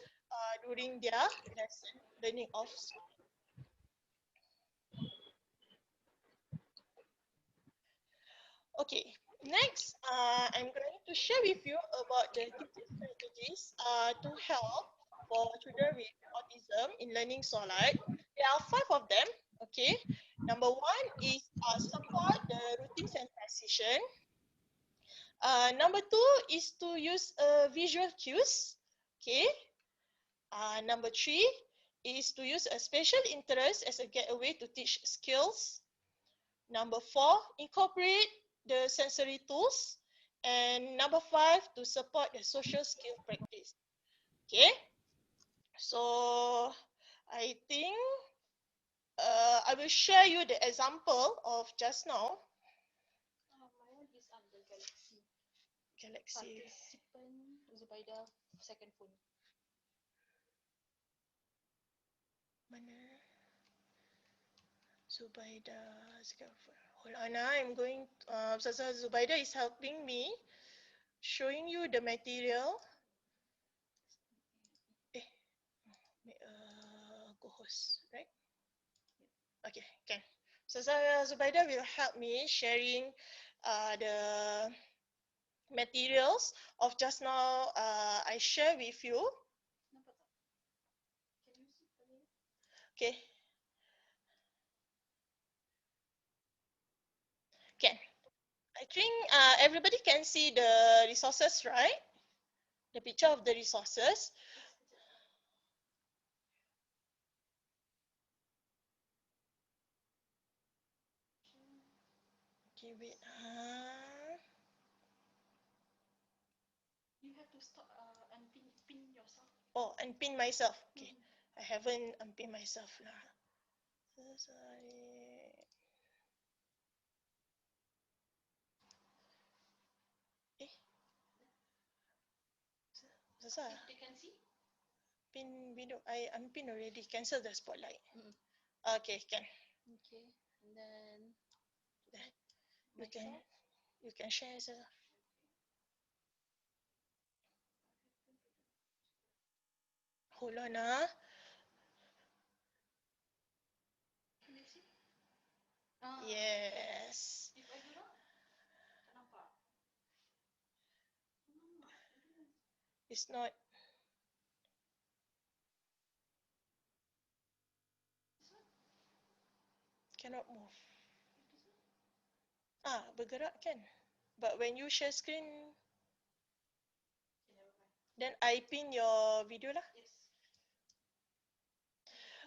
G: during their lesson learning of school. Okay, next, I'm going to share with you about the teaching strategies to help for children with autism in learning Solat. There are 5 of them. Okay, number 1 is support the routines and precision. Number 2 is to use visual cues. Okay. Number 3 is to use a special interest as a gateway to teach skills. Number 4, incorporate the sensory tools. And number 5, to support the social skill practice. Okay. So I think I will share you the example of just now.
C: My one is the Galaxy.
G: Galaxy.
C: Participant Zubaida second phone.
G: Mana? Zubaida. Hold on, I'm going. Ustazah Zubaida is helping me, showing you the material. Co-host, right? Okay, can. Ustazah Zubaida will help me sharing the materials of just now I share with you. Okay. Can. I think everybody can see the resources, right? The picture of the resources. Okay, wait.
C: You have to stop and pin yourself.
G: Oh, unpin myself. Okay. I haven't unpin myself lah. Sorry. Sasa.
C: They can see.
G: Pin window. I unpin already. Cancel the spotlight. Okay, can.
C: Okay, and then
G: You can share. Sasa. Hold on. Yes.
C: If I do not, tak nampak.
G: It's not. Cannot move. Bergerak kan. But when you share screen, then I pin your video lah.
C: Yes.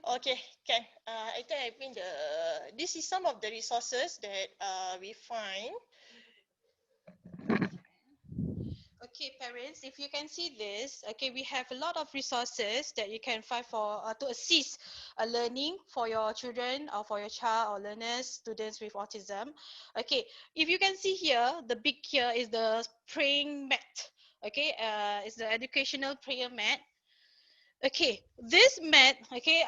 G: Okay, can. I think I pin the. This is some of the resources that we find.
A: Okay, parents, if you can see this, okay, we have a lot of resources that you can find for to assist learning for your children or for your child or learners, students with autism. Okay, if you can see here, the big here is the praying mat. Okay, it's the educational prayer mat. Okay, this mat, okay,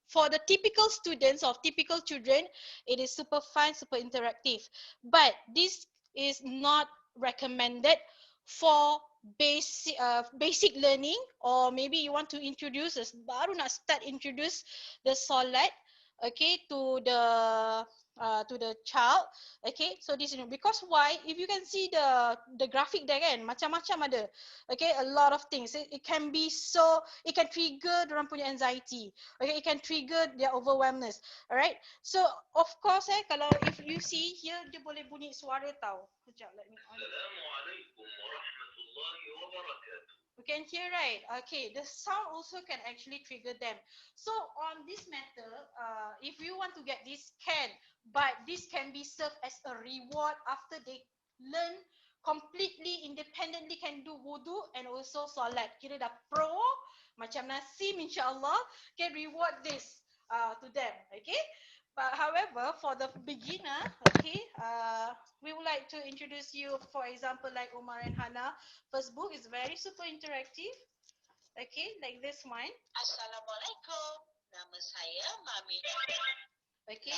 A: for the typical students of typical children, it is super fun, super interactive. But this is not
D: recommended for basic learning, or maybe you want to introduce us baru nak start introduce the solat, okay, to the child. Okay, so this is because why, if you can see the graphic there kan, macam-macam ada. Okay, a lot of things. It can be so, it can trigger orang punya anxiety. Okay, it can trigger their overwhelmness. Alright, so of course kalau if you see here, dia boleh bunyi suara tau. Sekejap, let me on. Assalamualaikum warahmatullahi wabarakatuh. You can hear, right? Okay, the sound also can actually trigger them. So on this matter, if you want to get this, can, but this can be served as a reward after they learn completely independently, can do wudu and also solat. Kira dah pro, macam Nasim, insyaAllah, can reward this to them. Okay, but however, for the beginner, okay, we would like to introduce you, for example, like Umar and Hana. First book is very super interactive. Okay, like this one.
H: Assalamualaikum. Nama saya Mami.
D: Okay,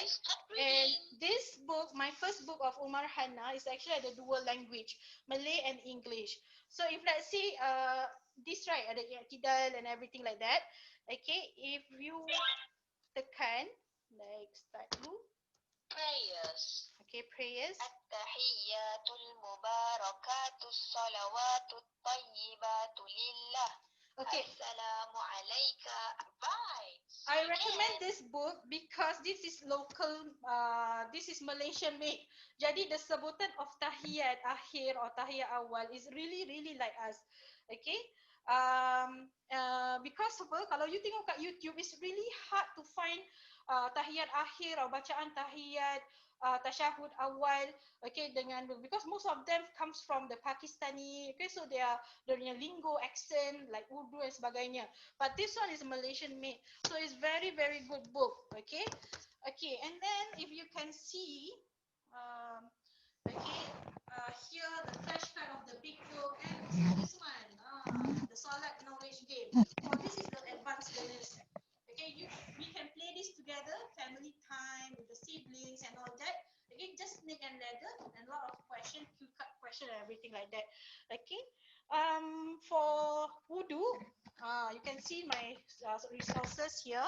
D: and this book, my first book of Umar Hana, is actually the dual language, Malay and English. So if let's say this, right, ada i'tidal and everything like that. Okay, if you tekan, like start dulu.
H: Prayers.
D: Okay, prayers.
H: At-tahiyyatul mubarakatus salawatut tayyibatu lillah.
D: Okay.
H: Assalamu alayka. Bye.
D: I recommend this book because this is local, this is Malaysian made. Jadi the sebutan of tahiyat akhir or tahiyat awal is really like us. Okay. Because apa, kalau you tengok kat YouTube, it's really hard to find tahiyat akhir atau bacaan tahiyat tasyahud awal, okay, dengan, because most of them comes from the Pakistani, okay, so they are their lingo, accent like Urdu and sebagainya, but this one is Malaysian made, so it's very good book. Okay, and then if you can see, okay, here the flashcard of the big book, and also this one, the Solat knowledge game. So this is the advanced learners. Okay, we can play this together, family time with the siblings and all that. Okay, just snake and ladder and a lot of question, cue card question and everything like that. Okay, for wudu, you can see my resources here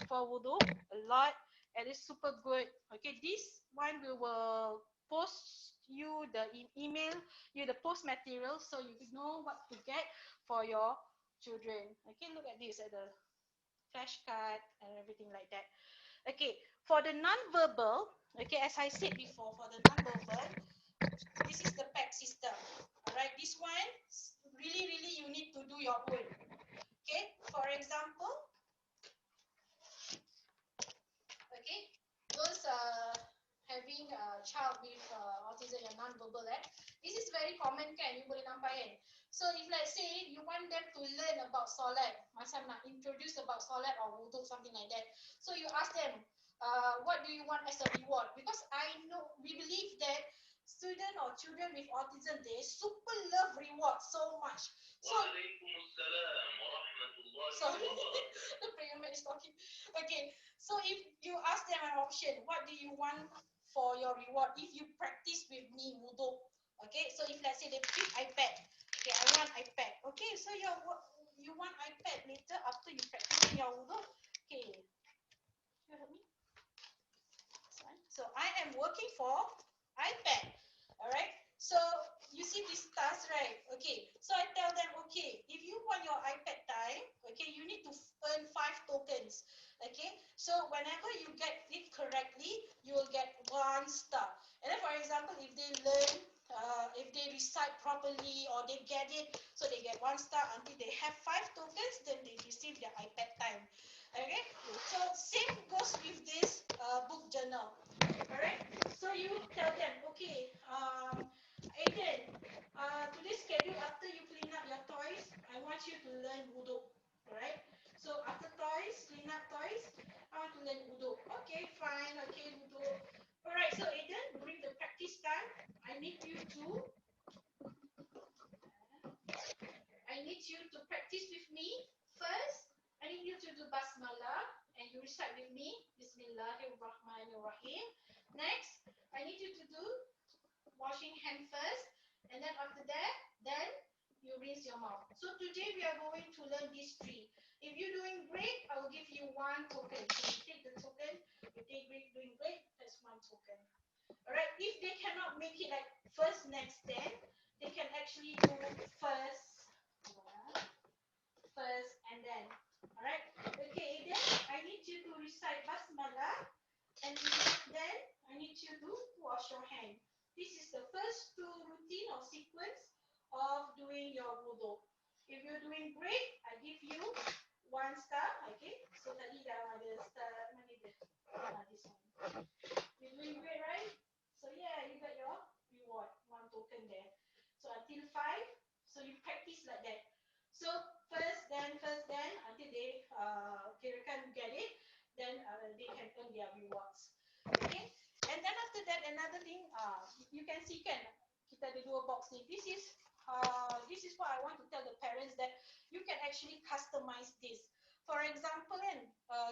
D: for wudu, a lot, and it's super good. Okay, this one we will post you the email, you the post material, so you know what to get for your children. Okay, look at this at the flashcard and everything like that. Okay, for the non-verbal, okay, as I said before, for the non-verbal, this is the pack system. Alright, this one really you need to do your own. Okay, for example, okay, those having a child with autism and non-verbal, this is very common kan, you boleh nampak kan. So if let's say you want them to learn about solat, macam nak introduce about solat or wudu, something like that. So you ask them, what do you want as a reward? Because I know, we believe that student or children with autism, they super love reward so much. So, sorry, the prayer man is talking. Okay, so if you ask them an option, what do you want for your reward if you practice with me wudu? Okay, so if let's say they pick iPad, okay, I want iPad. Okay, so you want iPad later after you practice your wudu. Okay, you heard me? So I am working for iPad. Alright, so you see this task, right? Okay, so I tell them, okay, if you want your iPad time, okay, you need to earn 5 tokens. Okay, so whenever you get it correctly, you will get 1 star. And then for example, if they learn, if they recite properly or they get it, so they get 1 star until they have 5 tokens, then they receive their iPad time. Okay, so same goes with this book journal. Alright, so you tell them, okay, Aiden, today's schedule, after you clean up your toys, I want you to learn wudu. Alright, so after toys, clean up toys, I want to learn wudu. Okay, fine, okay, wudu. Alright, so Aiden, during the practice time, I need you to practice with me. First, I need you to do basmalah and you recite with me, Bismillahirrahmanirrahim. Next, I need you to do washing hand first
I: And then after that, then you rinse your mouth. So today we are going to learn these three. If you're doing great, I will give you one token. So you take the token, you take great, doing great, that's one token. Alright, if they cannot make it like first, next, then, they can actually do first, first, and then. Alright, okay, then I need you to recite basmalah, and then I need you to wash your hand. This is the first two routine or sequence of doing your wudu. If you're doing great, I give you one star. Okay, so tadi dah ada star mana dia? This one. You're doing great, right? So yeah, you got your reward, one token there. So until 5, so you practice like that. So first, then until they kirakan get it, then they can earn their rewards. Okay, and then after that, another thing, you can see kan, kita ada dua box ni. This is what I want to tell the parents, that you can actually customize this. For example, kan,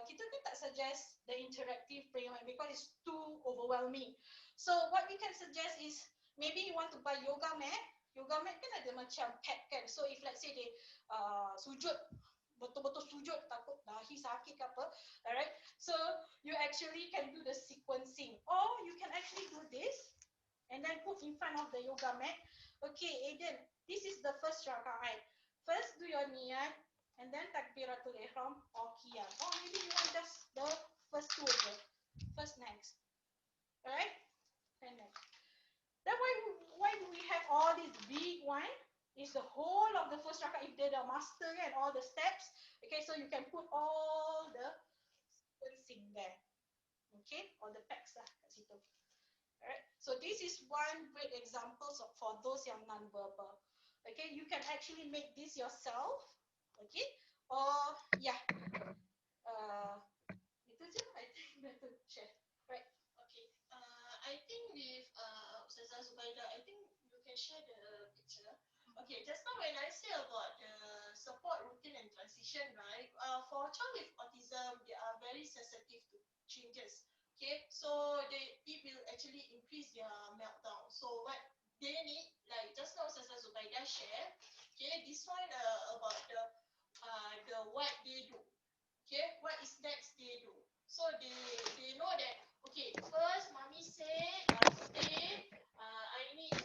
I: kita kan tak suggest the interactive prayer mat because it's too overwhelming. So what we can suggest is maybe you want to buy yoga mat. Yoga mat kan ada macam pad kan. So if let's say they sujud, betul-betul sujud, takut dahi sakit ke apa, alright? So you actually can do the sequencing, or you can actually do this and then put in front of the yoga mat. Okay, Aiden, this is the first rakaat. First do your niyat, and then takbiratul ihram or qiyam. Or maybe you want just the first two of them. First, next. Alright? And next. Then why do we have all this big one? Is the whole of the first rakaat, if they're the master and all the steps. Okay, so you can put all the sequencing there. Okay, all the packs lah kat situ. Alright, so this is one great example for those yang non-verbal. Okay, you can actually make this yourself. Okay, or yeah, itu je. I think better share. Right.
G: Okay. I think with Ustazah Zubaida, I think you can share the picture. Okay, just now when I say about the support routine and transition, right? For a child with autism, they are very sensitive to changes. Okay, so it will actually increase their meltdown. So what they need, like just now Ustazah Zubaida share, okay, this one about the what they do. Okay, what is next they do. So they know that, okay, first mommy say today I need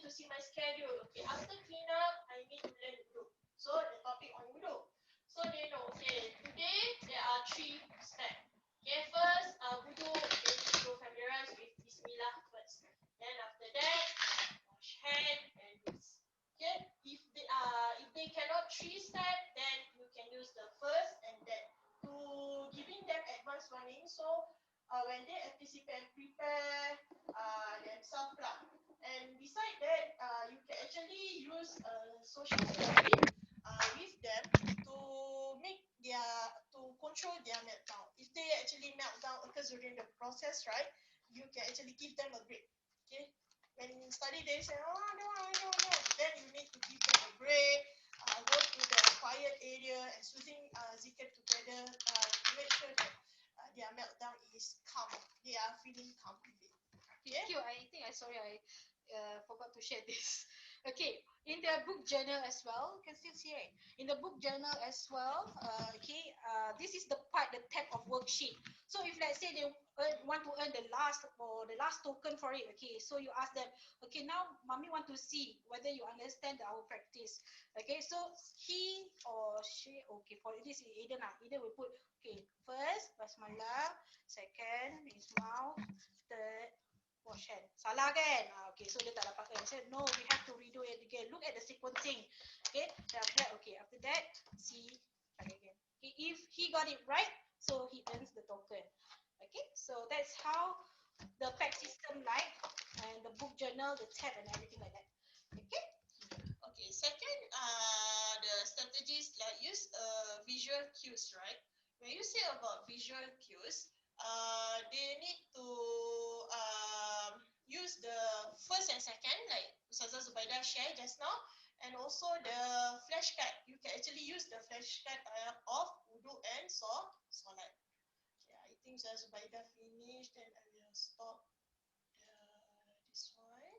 G: to see my schedule. Okay, after clean up I need to learn wudu. So the topic on wudu. So they know, okay, today there are 3 steps. Okay, first wudu, they need to familiarize with Bismillah first. Then after that, wash hand and this. Okay, if they cannot 3 steps, then you can use the first and that to giving them advance warning. So when they anticipate and prepare themselves lah. And beside that, you can actually use social study with them to control their meltdown. If they actually meltdown occurs during the process, right, you can actually give them a break. Okay, when study they say, oh no, then you need to give them a break, go to the quiet area and soothing zikr together to make sure that their meltdown is calm. They are feeling calm with it. Okay?
I: Thank you. I think I forgot to share this. Okay, in the book journal as well, you can still see it. In the book journal as well, this is the tab of worksheet. So if let's say they want to earn the last token for it, okay, so you ask them, okay, now mommy want to see whether you understand our practice. Okay, so he or she, okay, for this Eden will put, okay, first basmalah, second is mouth, third wash hand. Salah kan? Okay, so dia tak dapat kan. So no, we have to redo it again. Look at the sequencing. Okay, after that, see again. Okay, if he got it right, so he earns the token. Okay, so that's how the pack system like, and the book journal, the tab and everything like that. Okay.
G: Okay, second, the strategies like use visual cues, right? When you say about visual cues, they need to use the first and second, like Ustazah Zubaida shared just now, and also the flashcard. You can actually use the flashcard of wudu and solat. Okay, I think Ustazah Zubaida finished, and I will stop this one.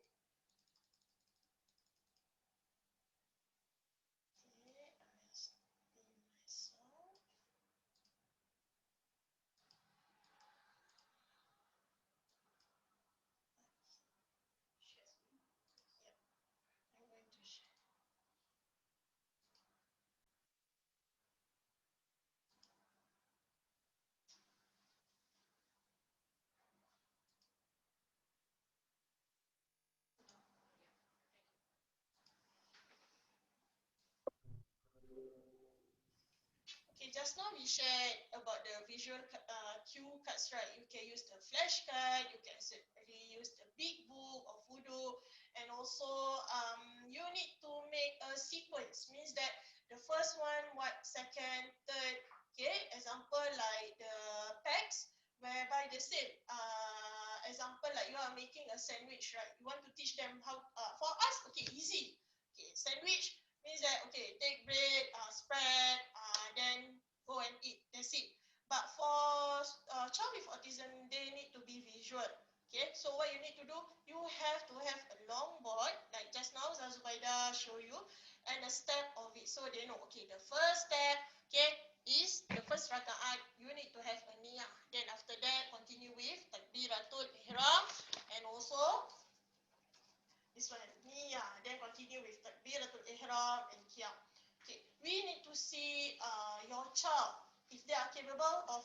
G: just now we shared about the visual cue cards, right? You can use the flash card, you can use the big book of Voodoo, and also you need to make a sequence, means that the first one, what, second, third, okay? Example like the packs, whereby the same. Example like you are making a sandwich, right? You want to teach them how, for us, okay, easy. Okay, sandwich means that, okay, take bread, spread, then go and eat. That's it. But for child with autism, they need to be visual. Okay, so what you need to do, you have to have a long board, like just now Zazubaida show you, and a step of it, so they know, okay, the first step, okay, is the first rakaat, you need to have a niyah. Then after that, continue with takbiratul ihram, and also this one, niyah. Then continue with takbiratul ihram and qiyam. Okay, we need to see your child, if they are capable of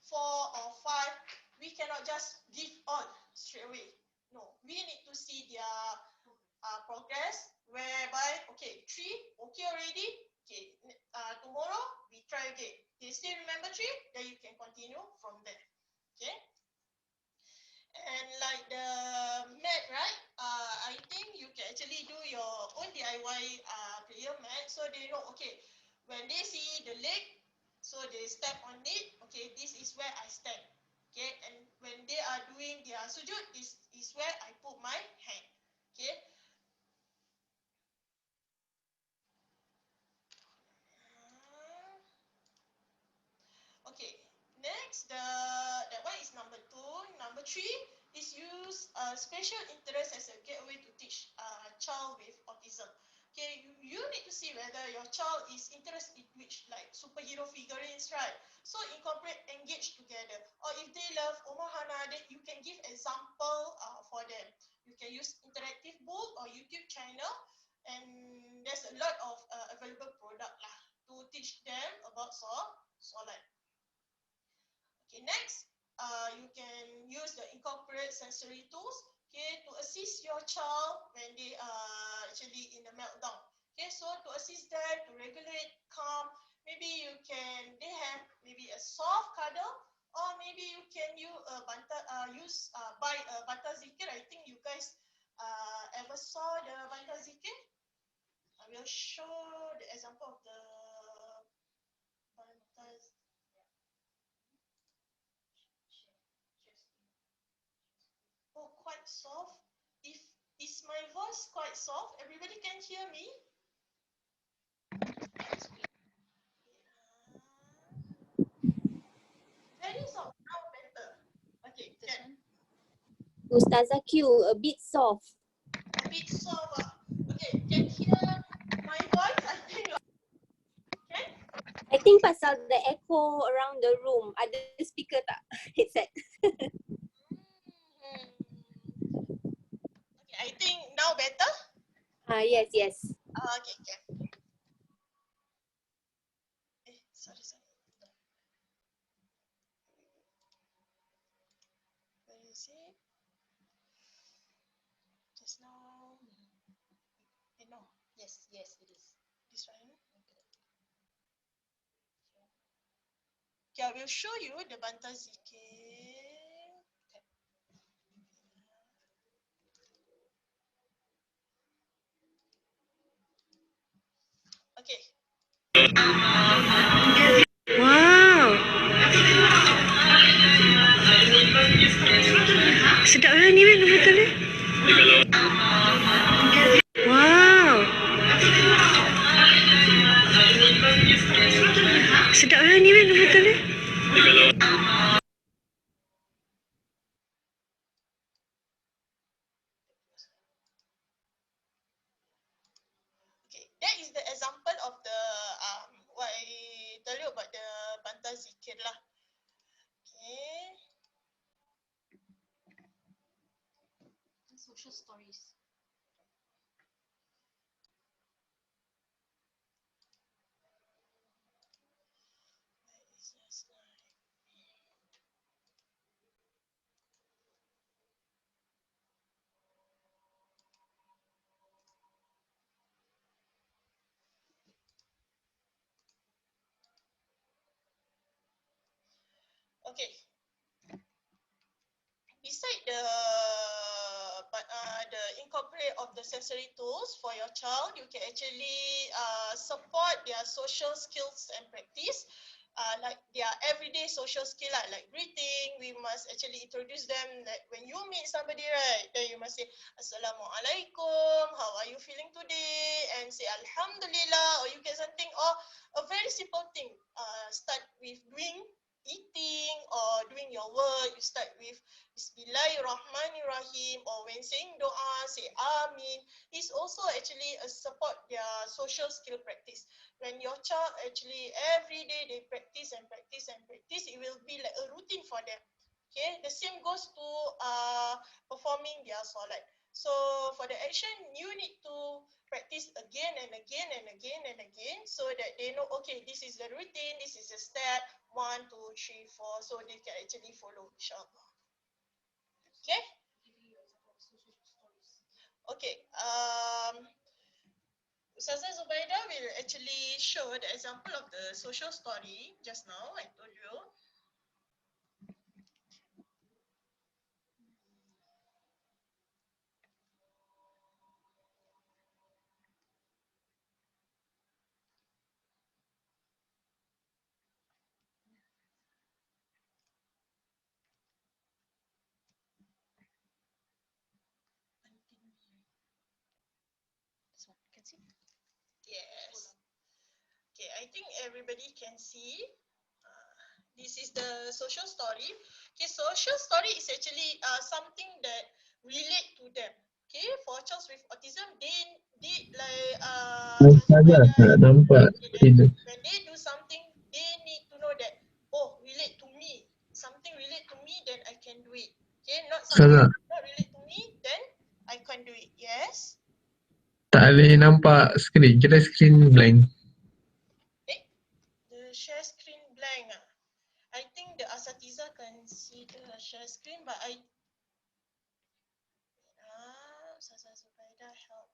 G: 4 or 5. We cannot just give all straight away. No, we need to see their progress, whereby, okay, 3, okay already. Okay, tomorrow we try again. They still remember 3, then you can continue from there. Okay. And like the mat, right? I think you can actually do your own DIY prayer mat, so they know, okay, when they see the leg, so they step on it, okay, this is where I stand. Okay, and when they are doing their sujud, this is where I put my hand. Okay. Okay, next, that one is number 2. Number 3 is use special interest as a gateway to teach child with autism. Okay, you need to see whether your child is interested in which, like superhero figurines, right? So incorporate, engage together. Or if they love Omahana, then you can give example for them. You can use interactive book or YouTube channel, and there's a lot of available product lah to teach them about Solat. Okay, next, you can use the incorporate sensory tools, okay, to assist your child when they are actually in the meltdown. Okay, so to assist them to regulate, calm, maybe you can, they have maybe a soft cuddle, or maybe you can buy a bantal zikir. I think you guys ever saw the bantal zikir. I will show the example of the bantal. Oh, quite soft. If is my voice quite soft? Everybody can hear me? Very soft. Now better. Okay, can.
J: Ustazah Q, a bit soft.
G: A bit soft. Okay, can hear my voice? I think. Can?
J: I think pasal the echo around the room. Ada speaker tak? Headset.
G: Okay, I think now better.
J: Yes, yes.
G: Okay, can. Sorry. Where is it? Just now. No. Yes, it is. This one. Okay, I will show you the bantal zikir. Okay.
K: Wow. Sedap lah ni kan betul ni. Wow. Sedap lah ni kan betul ni.
G: Okay, that is the example of the what I tell you about the bantal zikir lah. Okay.
C: Social stories.
G: Okay. Beside the incorporate of the sensory tools for your child, you can actually support their social skills and practice, like their everyday social skill, like greeting. We must actually introduce them, like when you meet somebody, right, then you must say Assalamualaikum, how are you feeling today, and say Alhamdulillah, or you get something, or a very simple thing. Start with doing eating or doing your work. You start with Bismillahirrahmanirrahim, or when saying doa, say Amin. It's also actually a support their social skill practice. When your child actually every day they practice and practice and practice, it will be like a routine for them. Okay, the same goes to performing their solat. So for the action, you need to practice again and again and again and again, so that they know, okay, this is the routine, this is the step 1, 2, 3, 4, so they can actually follow, inshallah. Okay. Okay. Ustazah Zubaida will actually show the example of the social story just now. I told you.
D: This one, you can see.
G: Yes. Okay, I think everybody can see. This is the social story. Okay, social story is actually something that relate to them. Okay, for children with autism, they like
L: Ustazah tak nampak itu.
G: when they do something, they need to know that, oh, relate to me. Something relate to me, then I can do it. Okay, not something
L: Ustazah
G: not relate to me, then I can't do it. Yes.
L: tak boleh nampak skrin. Kira skrin blank.
G: The share screen blank. I think the Asatiza can see the share screen, but Ustazah Zubaida help.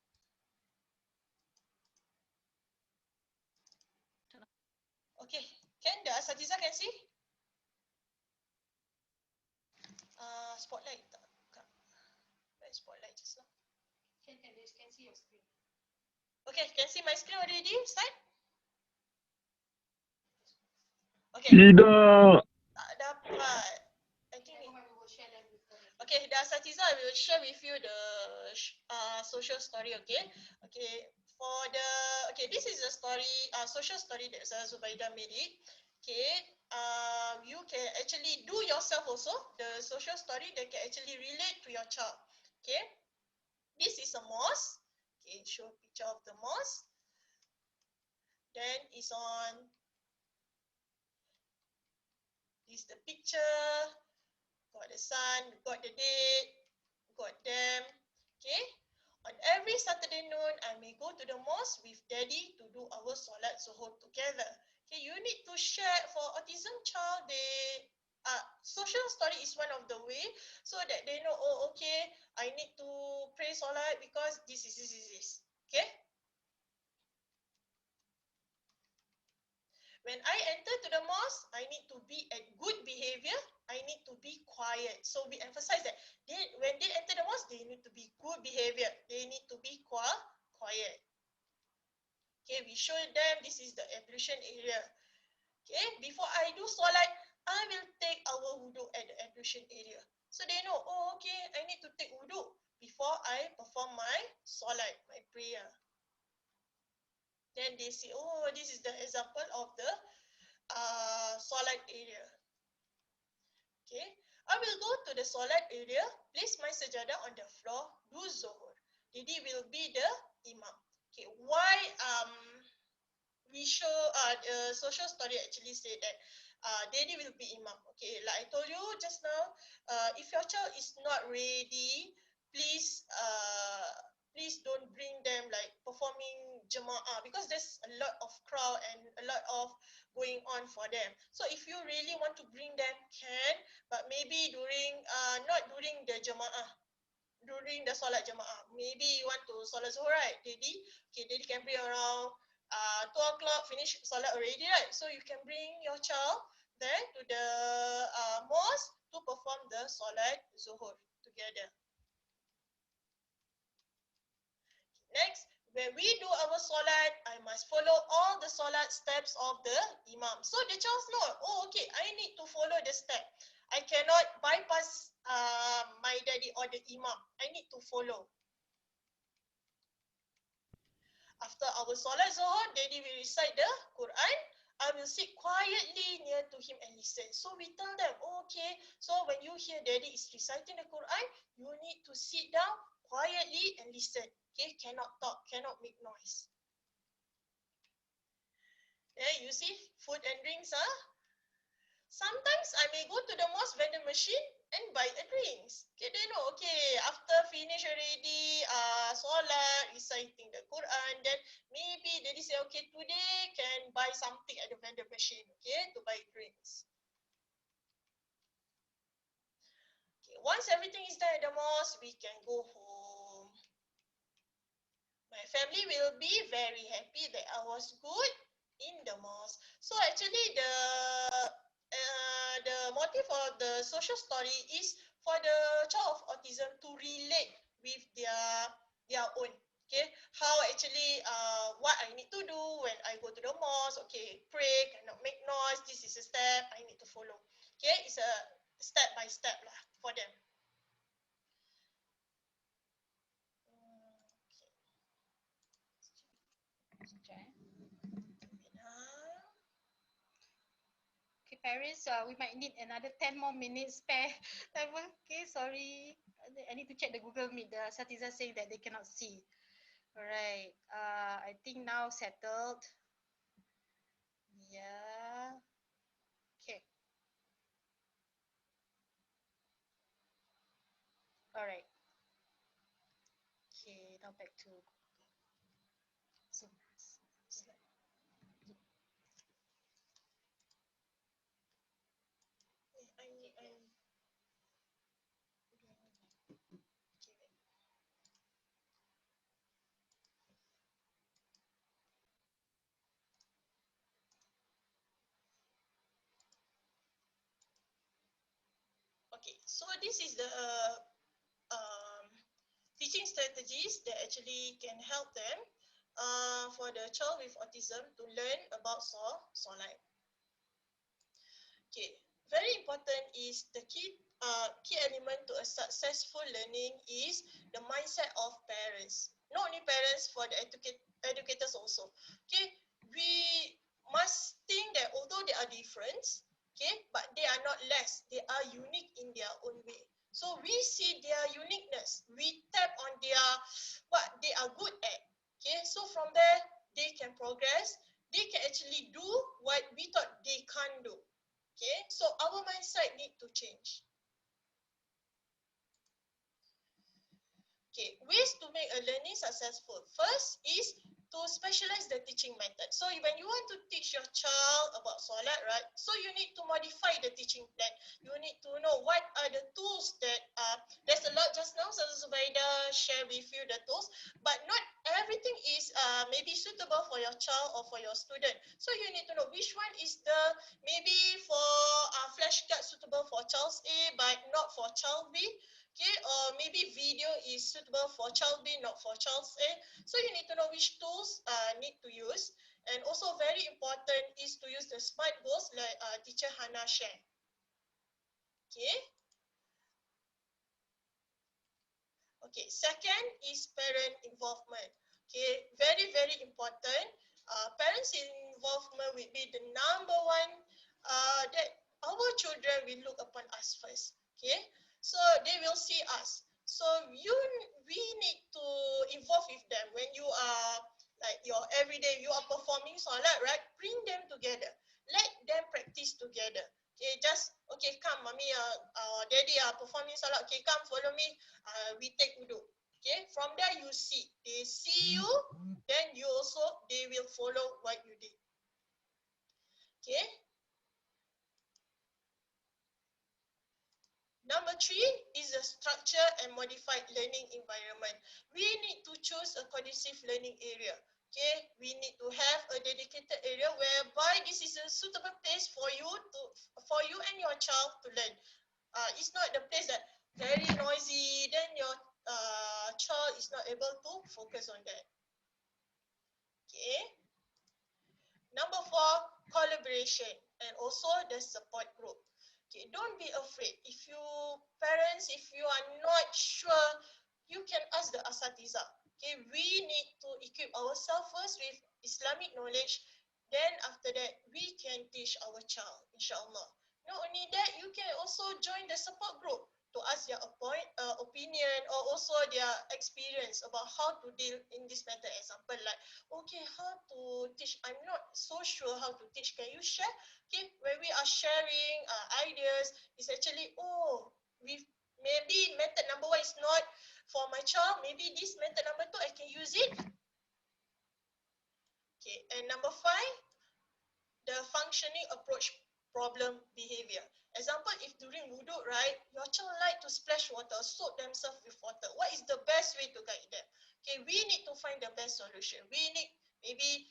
G: Okay, can the Asatiza can see? Spotlight tak? Where is spotlight just now?
C: Can see your screen.
G: Okay, can see my screen already, Ustaz? Okay.
L: Tidak.
G: Tak dapat. I think we will share that with her. Okay, the Asatiza, I will share with you the social story, okay? Okay, this is a story, social story that Zubaida made it. Okay, you can actually do yourself also, the social story that can actually relate to your child. Okay, this is a mosque. Okay, show a picture of the mosque. Then it's on, this is the picture, got the sun, got the date, got them. Okay, on every Saturday noon, I may go to the mosque with daddy to do our solat zuhur together. Okay, you need to share for autism child. Social story is one of the way, so that they know, oh, okay, I need to pray solat because this. Okay. When I enter to the mosque, I need to be at good behavior. I need to be quiet. So we emphasize that when they enter the mosque, they need to be good behavior. They need to be quiet. Okay, we show them this is the ablution area. Okay, before I do solat, I will take our wudu at the ablution area. So they know, oh, okay, I need to take wudu before I perform my solat, my prayer. Then they say, oh, this is the example of the solat area. Okay, I will go to the solat area, place my sajadah on the floor, do zuhur. Didi will be the imam. Okay, why we show the social story actually say that Daddy will be imam. Okay, like I told you just now, if your child is not ready, please don't bring them like performing jemaah, because there's a lot of crowd and a lot of going on for them. So if you really want to bring them, can, but maybe during not during the jemaah, during the solat jemaah. Maybe you want to solat zuhur, right, Daddy? Okay, Daddy can bring around 2 o'clock, finish solat already, right? So you can bring your child there to the mosque to perform the Solat Zuhur together. Next, when we do our Solat, I must follow all the Solat steps of the Imam. So the child knows, oh, okay, I need to follow the step. I cannot bypass my daddy or the Imam. I need to follow. After our Solat Zuhur, daddy will recite the Quran. I will sit quietly near to him and listen. So we tell them, oh, okay, so when you hear daddy is reciting the Quran, you need to sit down quietly and listen. Okay, cannot talk, cannot make noise. There you see, food and drinks. Sometimes I may go to the mosque vending machine and buy a drinks. Okay, they know, okay, after finish already, Solat, reciting the Quran, then maybe daddy say, okay, today can buy something at the vending machine, okay, to buy drinks. Okay, once everything is done at the mosque, we can go home. My family will be very happy that I was good in the mosque. So actually the motive of the social story is for the child of autism to relate with their own. Okay, how actually what I need to do when I go to the mosque. Okay, pray, cannot make noise. This is a step I need to follow. Okay, it's a step by step lah for them.
I: Okay, parents, we might need another 10 more minutes spare. Okay, sorry. I need to check the Google Meet. The Satiza saying that they cannot see. All right. I think now settled. Yeah. Okay. All right. Okay, now back to Zoom.
G: Okay, so this is the teaching strategies that actually can help them for the child with autism to learn about Solat. Okay, very important is the key element to a successful learning is the mindset of parents. Not only parents, for the educators also. Okay, we must think that although they are different, okay, but they are not less. They are unique in their own way. So we see their uniqueness. We tap on their what they are good at. Okay, so from there they can progress. They can actually do what we thought they can't do. Okay, so our mindset need to change. Okay, ways to make a learning successful. First is to specialize the teaching method. So when you want to teach your child about Solat, right? So you need to modify the teaching plan. You need to know what are the tools that there's a lot just now. So Zubaida share with you the tools, but not everything is maybe suitable for your child or for your student. So you need to know which one is the maybe for flashcard suitable for child A but not for child B. Okay, or maybe video is suitable for child B, not for child A. So you need to know which tools need to use. And also very important is to use the SMART goals like teacher Hannah share. Okay. Okay, second is parent involvement. Okay, very, very important. Parents' involvement will be the number one that our children will look upon us first. Okay, so they will see us. So we need to involve with them when you are like your everyday you are performing Solat, right? Bring them together. Let them practice together. Okay, just okay, come, mommy, daddy are performing Solat. Okay, come, follow me. We take wudu. Okay, from there you see. They see you, then you also they will follow what you did. Okay. Number 3 is a structure and modified learning environment. We need to choose a conducive learning area. Okay, we need to have a dedicated area whereby this is a suitable place for you and your child to learn. It's not the place that very noisy, then your child is not able to focus on that. Okay. Number 4, collaboration and also the support group. Okay, don't be afraid. If you parents, if you are not sure, you can ask the asatiza. Okay, we need to equip ourselves first with Islamic knowledge. Then after that, we can teach our child, inshallah. Not only that, you can also join the support group to ask their opinion or also their experience about how to deal in this matter. Example like, okay, how to teach? I'm not so sure how to teach. Can you share? Okay, when we are sharing ideas, it's actually, oh, we maybe method number 1 is not for my child. Maybe this method number 2, I can use it. Okay, and number 5, the functioning approach problem behavior. Example, if during wudu, right, your child like to splash water, soak themselves with water. What is the best way to guide them? Okay, we need to find the best solution. We need, maybe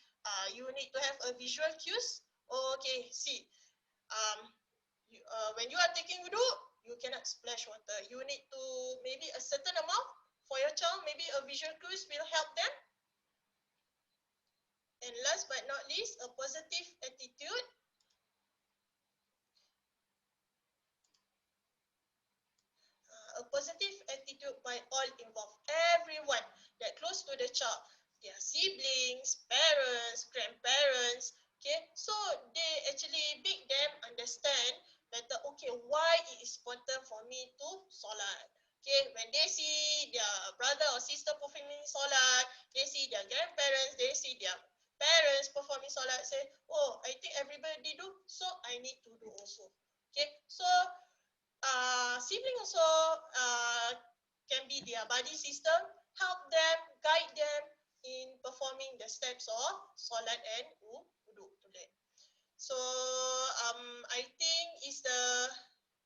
G: you need to have a visual cues. Okay, see, when you are taking wudu, you cannot splash water. You need to maybe a certain amount for your child. Maybe a visual cues will help them. And last but not least, a positive attitude. A positive attitude by all involved, everyone that close to the child, their siblings, parents, grandparents. Okay, so they actually make them understand better, okay, why it is important for me to solat. Okay, when they see their brother or sister performing solat, they see their grandparents, they see their parents performing solat, say, oh, I think everybody do, so I need to do also. Okay, so sibling also can be their buddy system, help them, guide them in performing the steps of solat and wudu to learn. So I think is the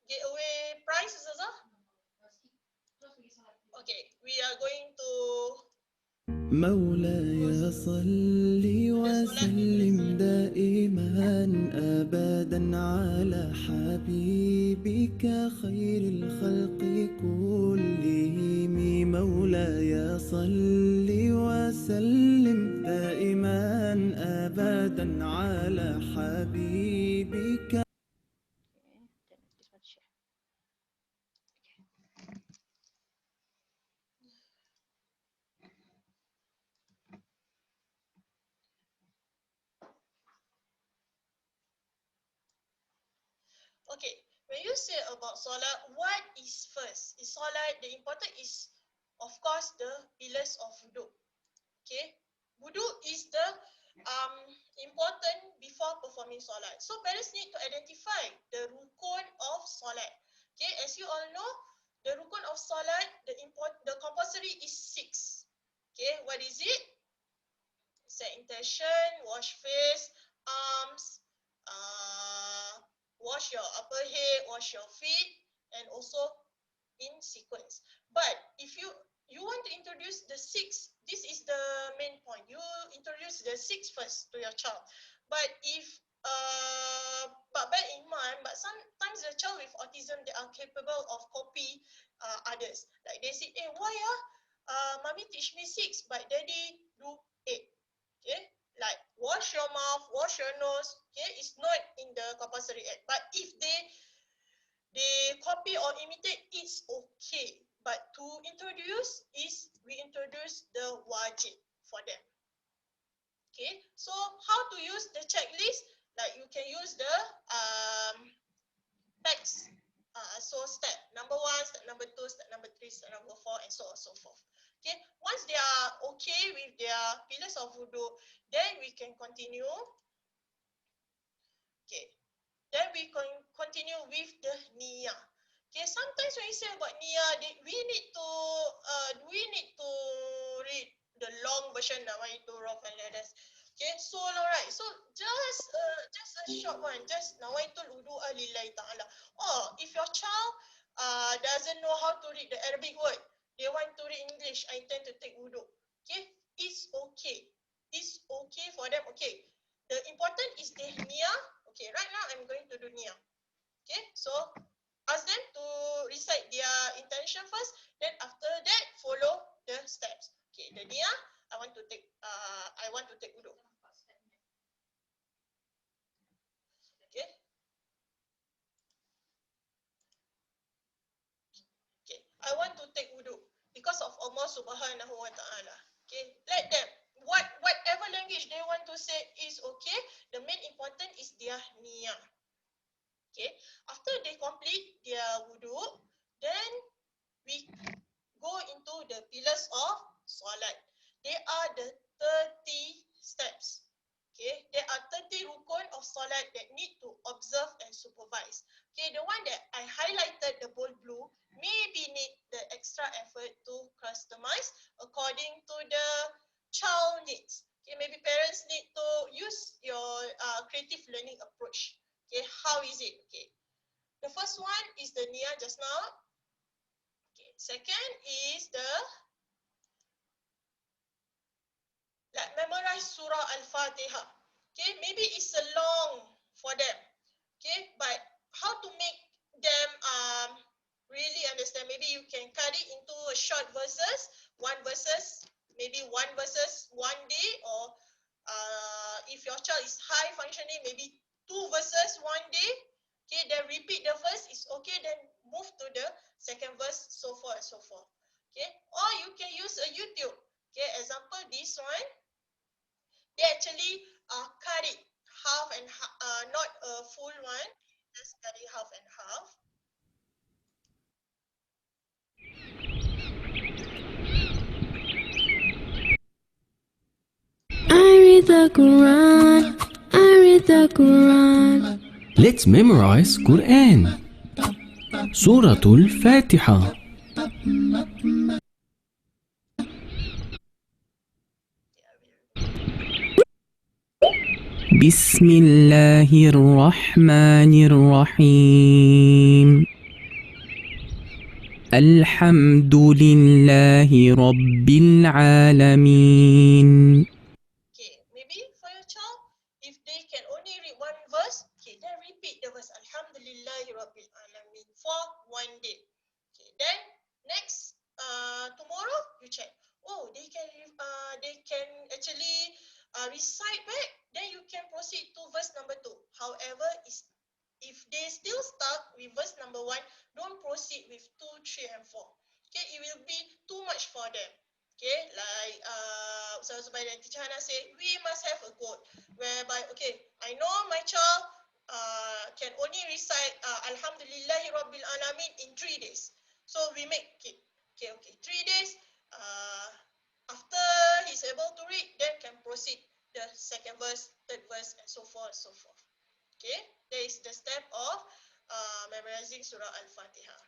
G: giveaway prize, Zaza? Okay, we are going to
B: مولاي صل وسلم دائما أبدا على حبيبك خير الخلق كلهم مولاي صل وسلم دائما أبدا على حبيبك.
G: okay, when you say about solat, what is first? Is solat, the important is, of course, the pillars of wudu. Okay, wudu is the important before performing solat. So parents need to identify the rukun of solat. Okay, as you all know, the rukun of solat, the compulsory is 6. Okay, what is it? Set intention, wash face, arms, wash your upper head, wash your feet, and also in sequence. But if you want to introduce the 6, this is the main point. You introduce the 6 first to your child. But if but bear in mind, but sometimes the child with autism, they are capable of copy others. Like they say, hey, why mommy teach me 6, but daddy do 8. Okay, like wash your mouth, wash your nose. Okay, it's not in the compulsory act. But if they copy or imitate, it's okay. But to introduce is we introduce the wajib for them. Okay, so how to use the checklist? Like you can use the text. So step number 1, step number 2, step number 3, step number 4, and so on and so forth. Okay, once they are okay with their pillars of wudu, then we can continue. Okay, then we can continue with the niyah. Okay, sometimes when you say about niyah, we need to read the long version, nawaitu rafa'al hadas. Okay, so long, right? So just a short one, just nawaitul wudu'a lillahi ta'ala. Or if your child doesn't know how to read the Arabic word, they want to read English, I tend to take wudu. Okay, it's okay. is okay for them. Okay, the important is the niyyah. Okay, right now I'm going to do niyyah. Okay, so ask them to recite their intention first, then after that follow the steps. Okay, the niyyah, I want to take wudu. Okay. Okay, I want to take wudu because of Allah Subhanahu wa Ta'ala. Okay, let them whatever language they want to say is okay. The main important is their niyyah. Okay, after they complete their wudu, then we go into the pillars of Solat. They are the 30 steps. Okay, there are 30 rukun of Solat that need to observe and supervise. Okay, the one that I highlighted, the bold blue, maybe need the extra effort to customize according to the child needs. Okay, maybe parents need to use your creative learning approach. Okay, how is it? Okay, the first one is the niyyah just now. Okay, second is the memorize Surah Al-Fatihah. Okay, maybe it's a long for them. Okay, but how to make them really understand? Maybe you can cut it into a short verses, maybe one verses one day, or if your child is high functioning, maybe 2 verses one day. Okay, then repeat the verse is okay, then move to the second verse, so forth and so forth. Okay, or you can use a YouTube. Okay, example this one. They actually cut it half and not a full one, just cut it half and half.
B: I read the Quran, I read the Quran. Let's memorize Quran. Suratul Fatiha. بسم الله الرحمن الرحيم الحمد لله رب العالمين.
G: Okay, maybe for your child, if they can only read one verse, okay, then repeat the verse Alhamdulillahi Rabbil Alamin for one day. Okay, then next tomorrow you check. Oh, they can actually recite back. Then you can proceed to verse number 2. However, if they still stuck with verse number 1, don't proceed with 2, 3, and 4. Okay, it will be too much for them. Okay, like Ustaz Zubaida and Teacher Hana say, we must have a goal whereby, okay, I know my child can only recite Alhamdulillahi Rabbil Alamin in 3 days. So we make it. Okay, 3 days. After he's able to read, then can proceed the second verse, third verse, and so forth and so forth. Okay, there is the step of memorizing Surah Al-Fatihah.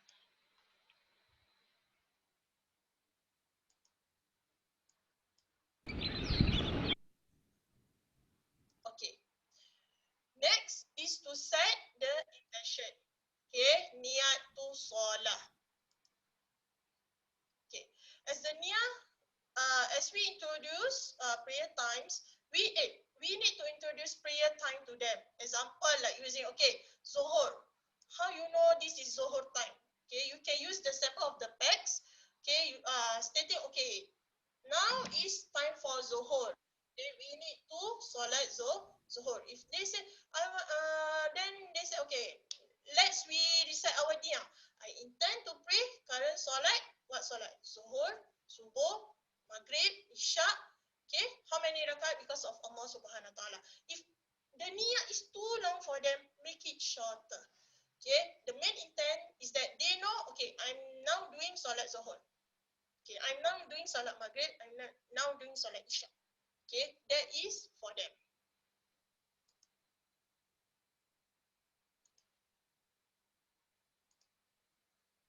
G: Okay. Next is to set the intention. Okay, niat tu solah. Okay, as the niat, as we introduce prayer times, we need to introduce prayer time to them. Example like using, okay, Zohor. How you know this is Zohor time? Okay, you can use the sample of the text. Okay, stating, okay, now is time for Zohor. Okay, we need to solat Zohor. If they say, then they say, okay, let's we recite our niyyah. I intend to pray current solat. What solat? Zohor, Subuh, Maghrib, Isya. Okay, how many rakaat? Because of Allah Subhanahu wa Ta'ala. If the niyyah is too long for them, make it shorter. Okay, the main intent is that they know, okay, I'm now doing solat Zohor. Okay, I'm now doing Salat Maghrib, I'm now doing Salat Isya. Okay, that is for them.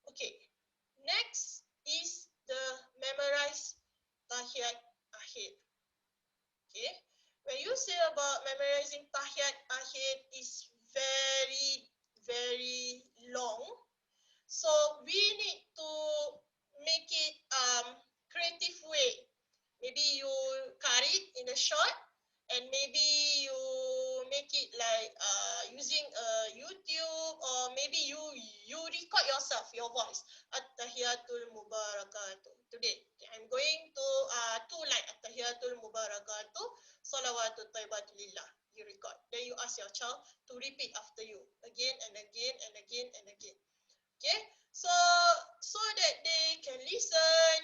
G: Okay, next is the memorize Tahiyat Akhir. Okay, when you say about memorizing Tahiyat Akhir is very, very long. So we need to make it creative way. Maybe you cut it in a short, At-tahiyatul mubarakatuh. Today, okay, I'm going to two line at-tahiyatul mubarakatuh, salawatut tayyibatulillah. You record. Then you ask your child to repeat after you again and again and again and again. Okay, so that they can listen,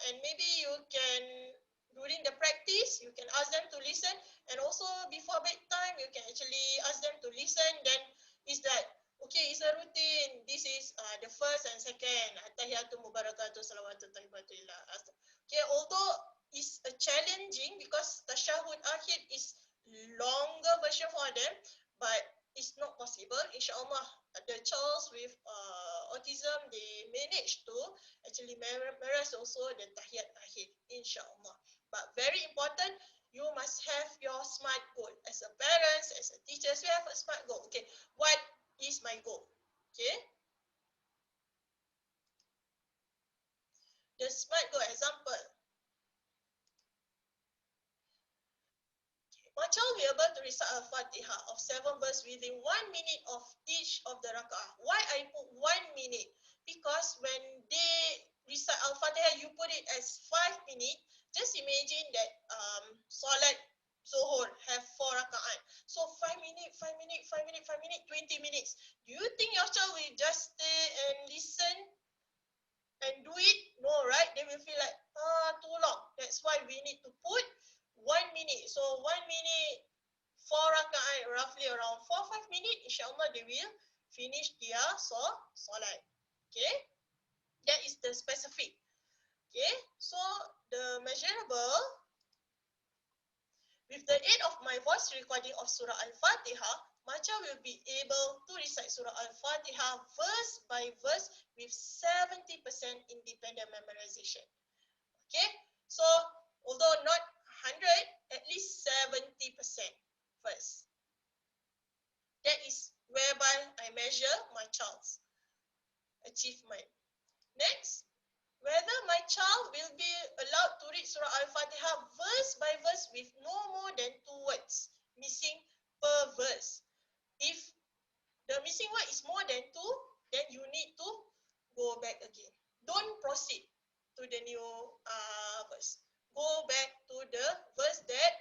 G: and maybe you can during the practice you can ask them to listen, and also before bedtime you can actually ask them to listen. Then is that okay? It's a routine. This is the first and second at-tahiyatul mubarakatuh salawatut tayyibatulillah. Okay, although it's a challenging because tashahud akhir is longer version for them, but it's not possible. Inshallah, the child with autism, they manage to actually memorize also the tahiyat akhir. Inshallah. But very important, you must have your smart goal. As a parents, as a teachers, you have a smart goal. Okay, what is my goal? Okay. The smart goal example. My child will be able to recite Al-Fatihah of 7 verse within 1 minute of each of the rak'ah. Why I put 1 minute? Because when they recite Al-Fatihah, you put it as 5 minutes. Just imagine that Solat Zohor have 4 rak'ah. So 5 minutes, 5 minutes, 5 minutes, 5 minutes, 20 minutes. Do you think your child will just stay and listen and do it? No, right? They will feel like, too long. That's why we need to put 1 minute. So 1 minute, 4 rakaat, roughly around 4-5 minutes, inshallah they will finish their solat. Okay? That is the specific. Okay? So the measurable, with the aid of my voice recording of Surah Al-Fatihah, my child will be able to recite Surah Al-Fatihah verse by verse with 70% independent memorization. Okay, so although not 100, at least 70% first. That is whereby I measure my child's achievement. Next, whether my child will be allowed to read Surah Al-Fatihah verse by verse with no more than 2 words missing per verse. If the missing word is more than 2, then you need to go back again. Don't proceed to the new verse. Go back to the verse that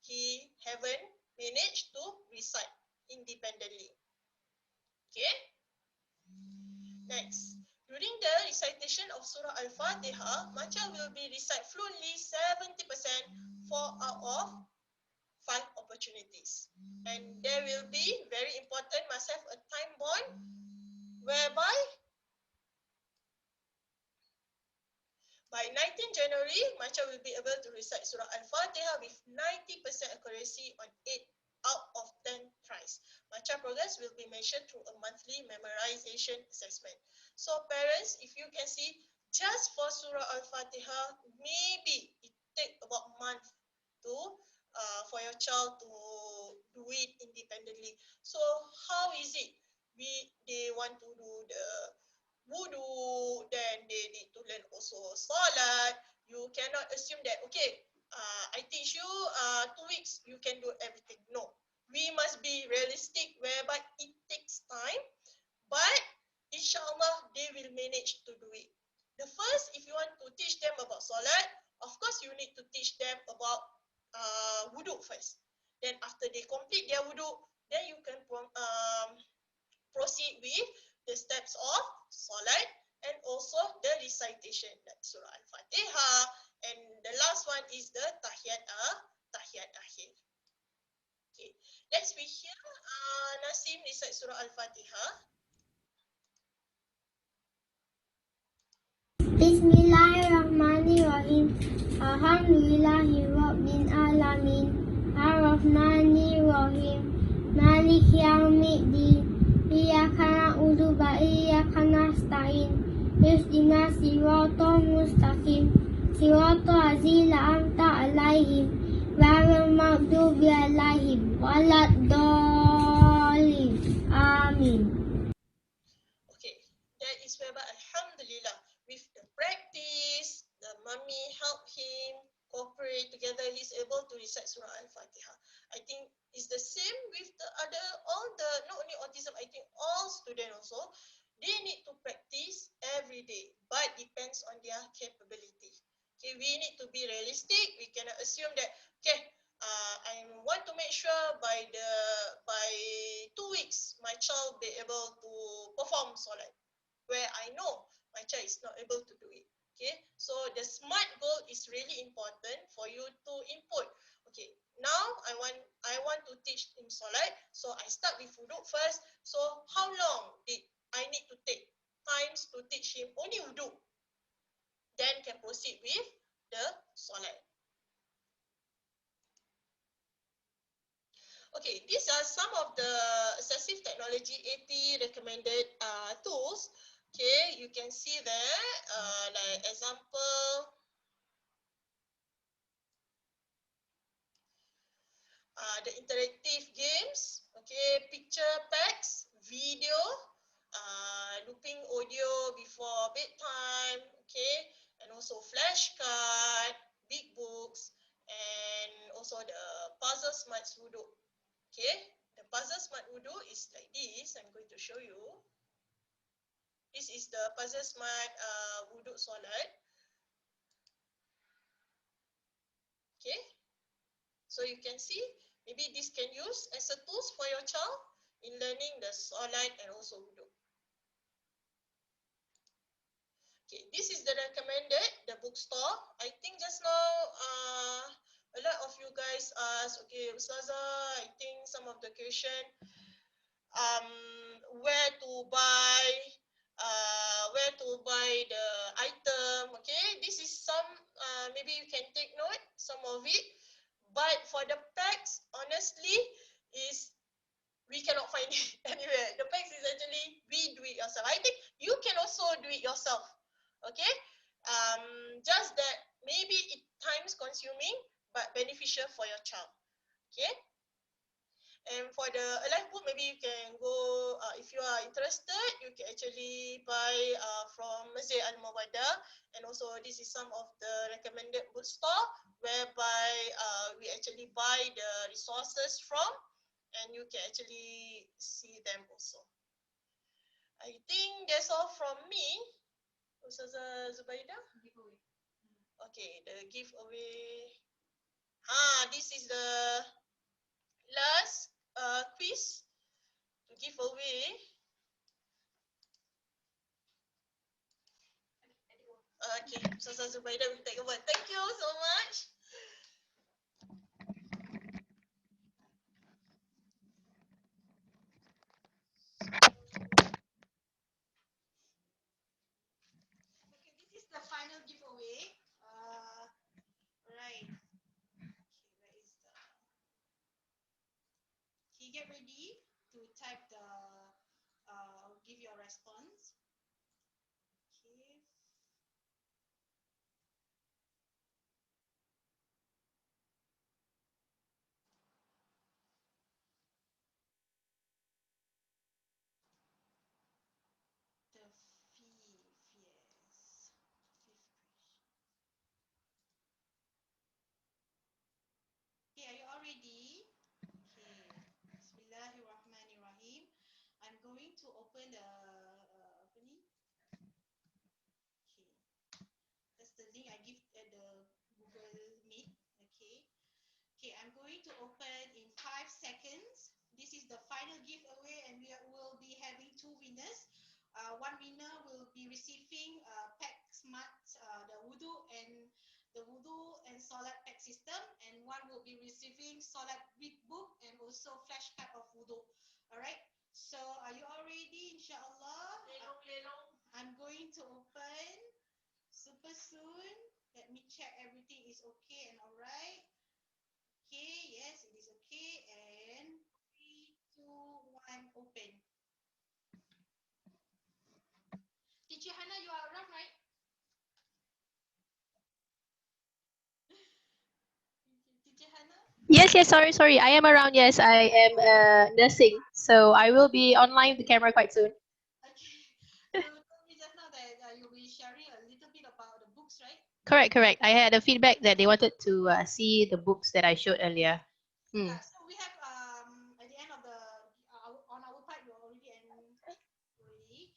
G: he haven't managed to recite independently. Okay? Next. During the recitation of Surah Al-Fatihah, my child will be recite fluently 70% 4 out of 5 opportunities. And there will be, very important, must have a time bond whereby by 19 January, my child will be able to recite Surah Al-Fatihah with 90% accuracy on 8 out of 10 tries. My child progress will be measured through a monthly memorization assessment. So parents, if you can see, just for Surah Al-Fatihah, maybe it take about a month to for your child to do it independently. So how is it? They want to do the wudu, then they need to learn also Solat. You cannot assume that, okay, I teach you 2 weeks, you can do everything. No, we must be realistic whereby it takes time, but inshallah they will manage to do it. The first, if you want to teach them about Solat, of course you need to teach them about wudu first. Then after they complete their wudu, then you can proceed with the steps of Salat and also the recitation like Surah Al-Fatihah, and the last one is the Tahiyat Akhir. Okay, let's be here. Nasim recite Surah Al-Fatihah.
M: Bismillahirrahmanirrahim. Alhamdulillahi Rabbil Alamin. Ar-Rahmanir-Rahim. Malik Yawmiddin. Iyyaka na'budu wa iyyaka nasta'in. Ihdinas siratal mustaqim. Siratal ladzina an'amta 'alaihim ghairil maghdubi 'alaihim waladdallin. Amin.
G: Okay, that is whereby Alhamdulillah, with the practice, the mummy help him cooperate together, he's able to recite Surah Al-Fatihah. I think it's the same with the other, all the, not only autism, I think all students also, They need to practice every day, but depends on their capability. Okay, we need to be realistic. We cannot assume that, okay, I want to make sure by 2 weeks my child be able to perform solat, where I know my child is not able to do it. Okay, so the SMART goal is really important for you to input. Okay, now I want to teach him solat, so I start with wudu first. So how long did I need to take times to teach him only wudu? Then can proceed with the solat. Okay, these are some of the assistive technology AT recommended tools. Okay, you can see there, like example, the interactive games, okay, picture packs, video, looping audio before bedtime, okay, and also flashcard, big books, and also the puzzle smart wudu. Okay, the puzzle smart wudu is like this. I'm going to show you. This is the puzzle smart wudu solat. Okay, so you can see, maybe this can use as a tools for your child in learning the solat and also wudu. Okay, this is the recommended, the bookstore. I think just now, a lot of you guys asked, okay, Ustazah, I think some of the question, where to buy the item. Okay, this is some, maybe you can take note some of it, but for the packs, honestly, is we cannot find it anywhere. The packs is actually we do it yourself. I think you can also do it yourself. Okay, just that maybe it times consuming but beneficial for your child. Okay. And for the Alive book, maybe you can go, if you are interested, you can actually buy from Masjid Al-Mawadah. And also, this is some of the recommended bookstore whereby we actually buy the resources from, and you can actually see them also. I think that's all from me. Ustazah Zubaida? Giveaway. Okay, the giveaway. This is the last quiz to give away. Okay, Ustazah Zubaida will take over. Thank you so much. Okay, this is the final giveaway. Right. Okay, where is the? Okay, get ready to type the. Give your response. Okay. The fifth, yes. Fifth question. Okay, are you all ready? Okay. Bismillahirrahmanirrahim. I'm going to open the apa ni? Okay. That's the link I give at the Google Meet. Okay. Okay, I'm going to open in 5 seconds. This is the final giveaway, and we will be having 2 winners. One winner will be receiving Pack Smart, the wudu and Solat pack system, and one will be receiving Solat big book and also flashcard of wudu. All right. So are you all ready? Inshallah. I'm going to open super soon. Let me check everything is okay and all right. Okay, yes, it is okay. And 3, 2, 1, open. Teacher Hannah, you are around, right? Teacher Hannah?
C: Yes, sorry. I am around. Yes, I am nursing. So I will be online with the camera quite soon.
G: Okay. You told me just now that you'll be sharing a little bit about the books, right?
C: Correct. I had a feedback that they wanted to see the books that I showed earlier.
G: So we have at the end of the on our part we already already.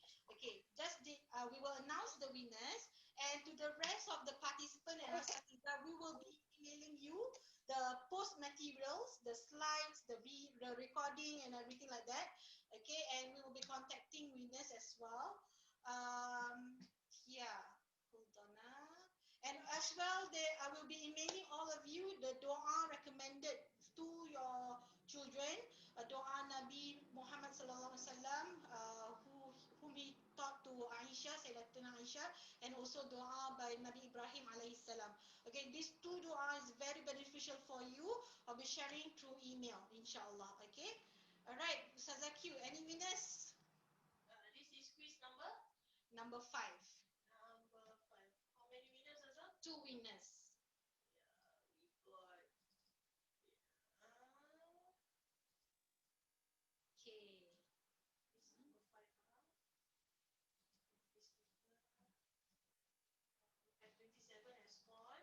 I: as well, I will be emailing all of you the doa recommended to your children. Doa Nabi Muhammad sallallahu alaihi wasallam, whom he taught to Aisha, Sayyidatuna Aisha, and also doa by Nabi Ibrahim alaihi salam. Okay, these two doa is very beneficial for you. I'll be sharing through email, inshallah. Okay. Alright, Ustazah Q, any winners?
G: This is quiz number
I: Number 5.
G: number 5. How many winners, Azhar?
I: 2 winners.
G: We got
I: Okay.
G: this number 5. This number have 27 response.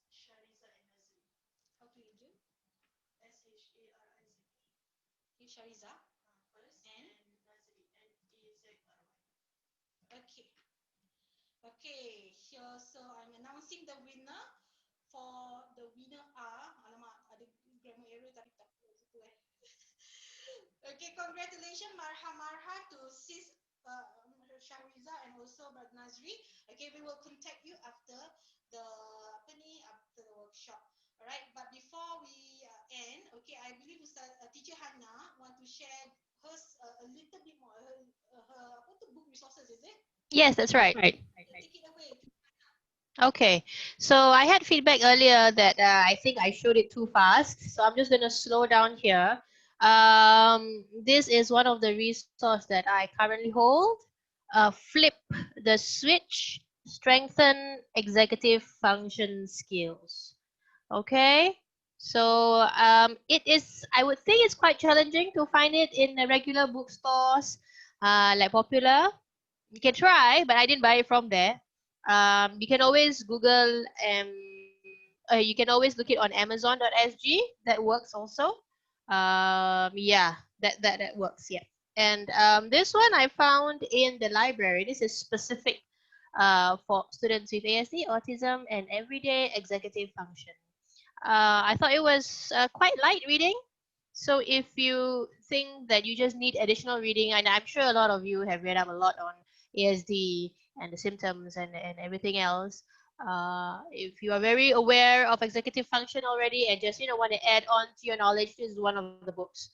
G: Is Shariza and Nazri.
I: How do you do?
G: Shariza
I: You Shariza.
G: first
I: And?
G: Nazri Nazry.
I: Okay. Okay, here, so I'm announcing the winner. For the winner are, alamak, ada grammar error tapi tak apa situ Okay, congratulations marha to Sis Shariza and also Brother Nazri. Okay, we will contact you after the after the workshop. Alright, but before we end, okay, I believe Teacher Hannah want to share hers a little bit more. Her apa tu book resources, is it?
C: Yes, that's right.
I: Take it away.
C: Okay, so I had feedback earlier that I think I showed it too fast, so I'm just going to slow down here. This is one of the resources that I currently hold. Flip the switch, strengthen executive function skills. Okay, so it is, I would think it's quite challenging to find it in the regular bookstores, like Popular. You can try, but I didn't buy it from there. You can always Google, you can always look it on Amazon.sg. That works also. Yeah, that works. Yeah, and this one I found in the library. This is specific for students with ASD, autism, and everyday executive function. I thought it was quite light reading. So if you think that you just need additional reading, and I'm sure a lot of you have read up a lot on ASD and the symptoms and everything else, if you are very aware of executive function already and just want to add on to your knowledge, this is one of the books.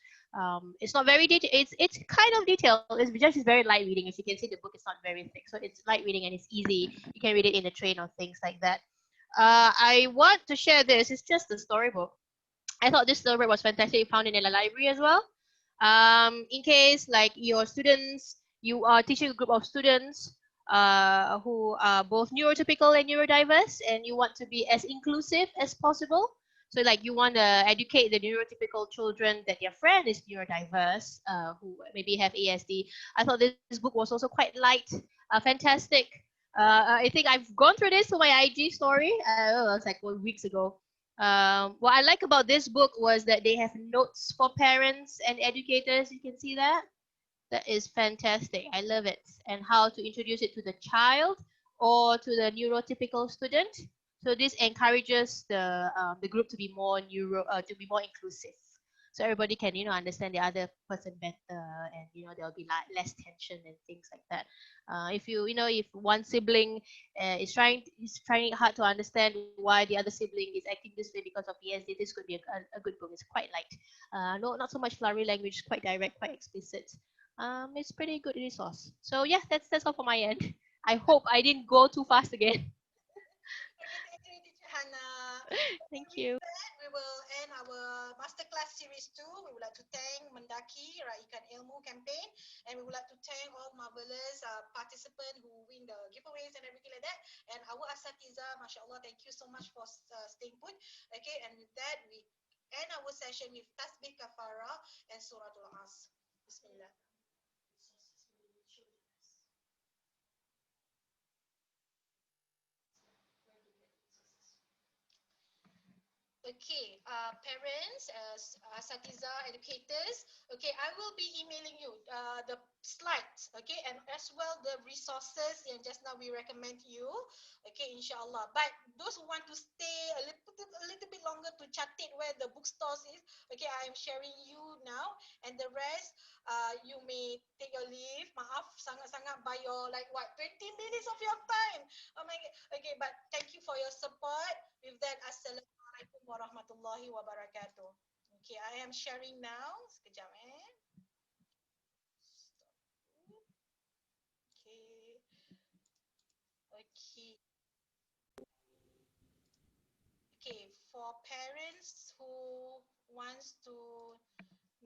C: It's not very detailed. It's kind of detailed. It's very light reading. As you can see, the book is not very thick, so it's light reading and it's easy. You can read it in the train or things like that. I want to share this. It's just a storybook. I thought this storybook was fantastic. Found it in the library as well. In case like your students, you are teaching a group of students who are both neurotypical and neurodiverse, and you want to be as inclusive as possible. So like you want to educate the neurotypical children that their friend is neurodiverse, who maybe have ASD. I thought this book was also quite light, fantastic. I think I've gone through this for my IG story. It was like weeks ago. What I like about this book was that they have notes for parents and educators. You can see that. That is fantastic. I love it. And how to introduce it to the child or to the neurotypical student. So this encourages the group to be more inclusive. So everybody can understand the other person better, and there'll be less tension and things like that. If one sibling is trying hard to understand why the other sibling is acting this way because of ESD, this could be a good book. It's quite light. Not so much flowery language, quite direct, quite explicit. It's pretty good resource. So yeah, that's all for my end. I hope I didn't go too fast again.
I: Okay, thank you, Teacher Hannah.
C: Thank you.
I: We will end our Masterclass Series 2. We would like to thank Mendaki Raikan Ilmu campaign, and we would like to thank all marvelous participants who win the giveaways and everything like that. And our Asatiza, mashallah, thank you so much for staying put. Okay, and with that, we end our session with Tasbih Kafara and Suratul As. Bismillah. Okay, parents, asatiza, educators. Okay, I will be emailing you the slides. Okay, and as well the resources yang just now we recommend you. Okay, inshallah. But those who want to stay a little bit longer to catat where the bookstores is. Okay, I am sharing you now, and the rest, you may take your leave. Maaf, sangat-sangat by your like what 20 minutes.
A: waste of your time. Oh my God. Okay, but thank you for your support. With that, Assalamualaikum warahmatullahi wabarakatuh. Okay, I am sharing now. Sekejap Okay. Okay. Okay, for parents who wants to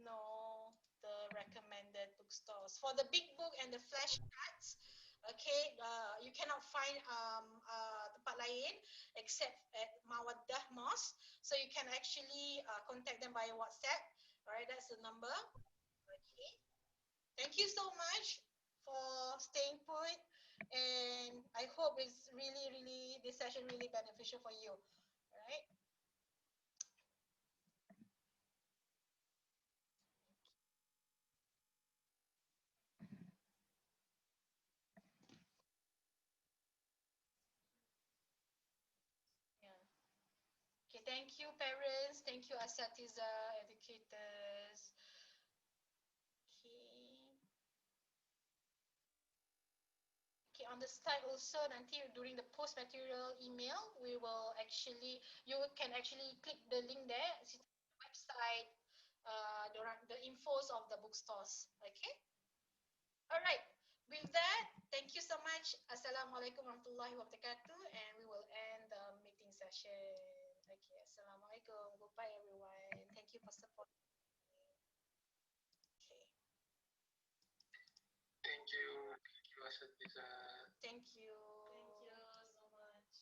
A: know the recommended bookstores. For the big book and the flashcards, okay, you cannot find tempat lain except at Mawaddah Mosque. So you can actually contact them by WhatsApp. Alright, that's the number. Okay. Thank you so much for staying put, and I hope it's really this session really beneficial for you. Alright. Yeah. Okay, thank you parents, thank you asatiza, educators. Okay. Okay, on the slide also nanti during the post material email, we will actually, you can actually click the link there, website, the infos of the bookstores. Okay. All right. With that, thank you so much. Assalamualaikum warahmatullahi wabarakatuh, and we will end the meeting session. Okay. Assalamualaikum. Goodbye, everyone. Thank you for support. Okay.
L: Thank you. Thank you, Asatiza.
A: Thank you. Thank you so much.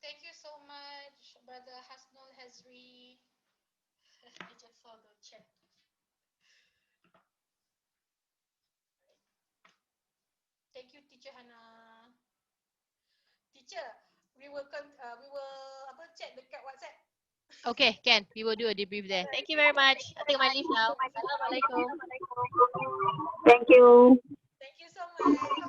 A: Thank you so much, Brother Hasnul Hazri. I just saw the chat. Thank you, Teacher Hana. Teacher, we will chat dekat WhatsApp.
C: Okay, Ken, we will do a debrief there. Thank you very much. I take my leave now. Assalamualaikum.
J: Thank you.
A: Thank you so much.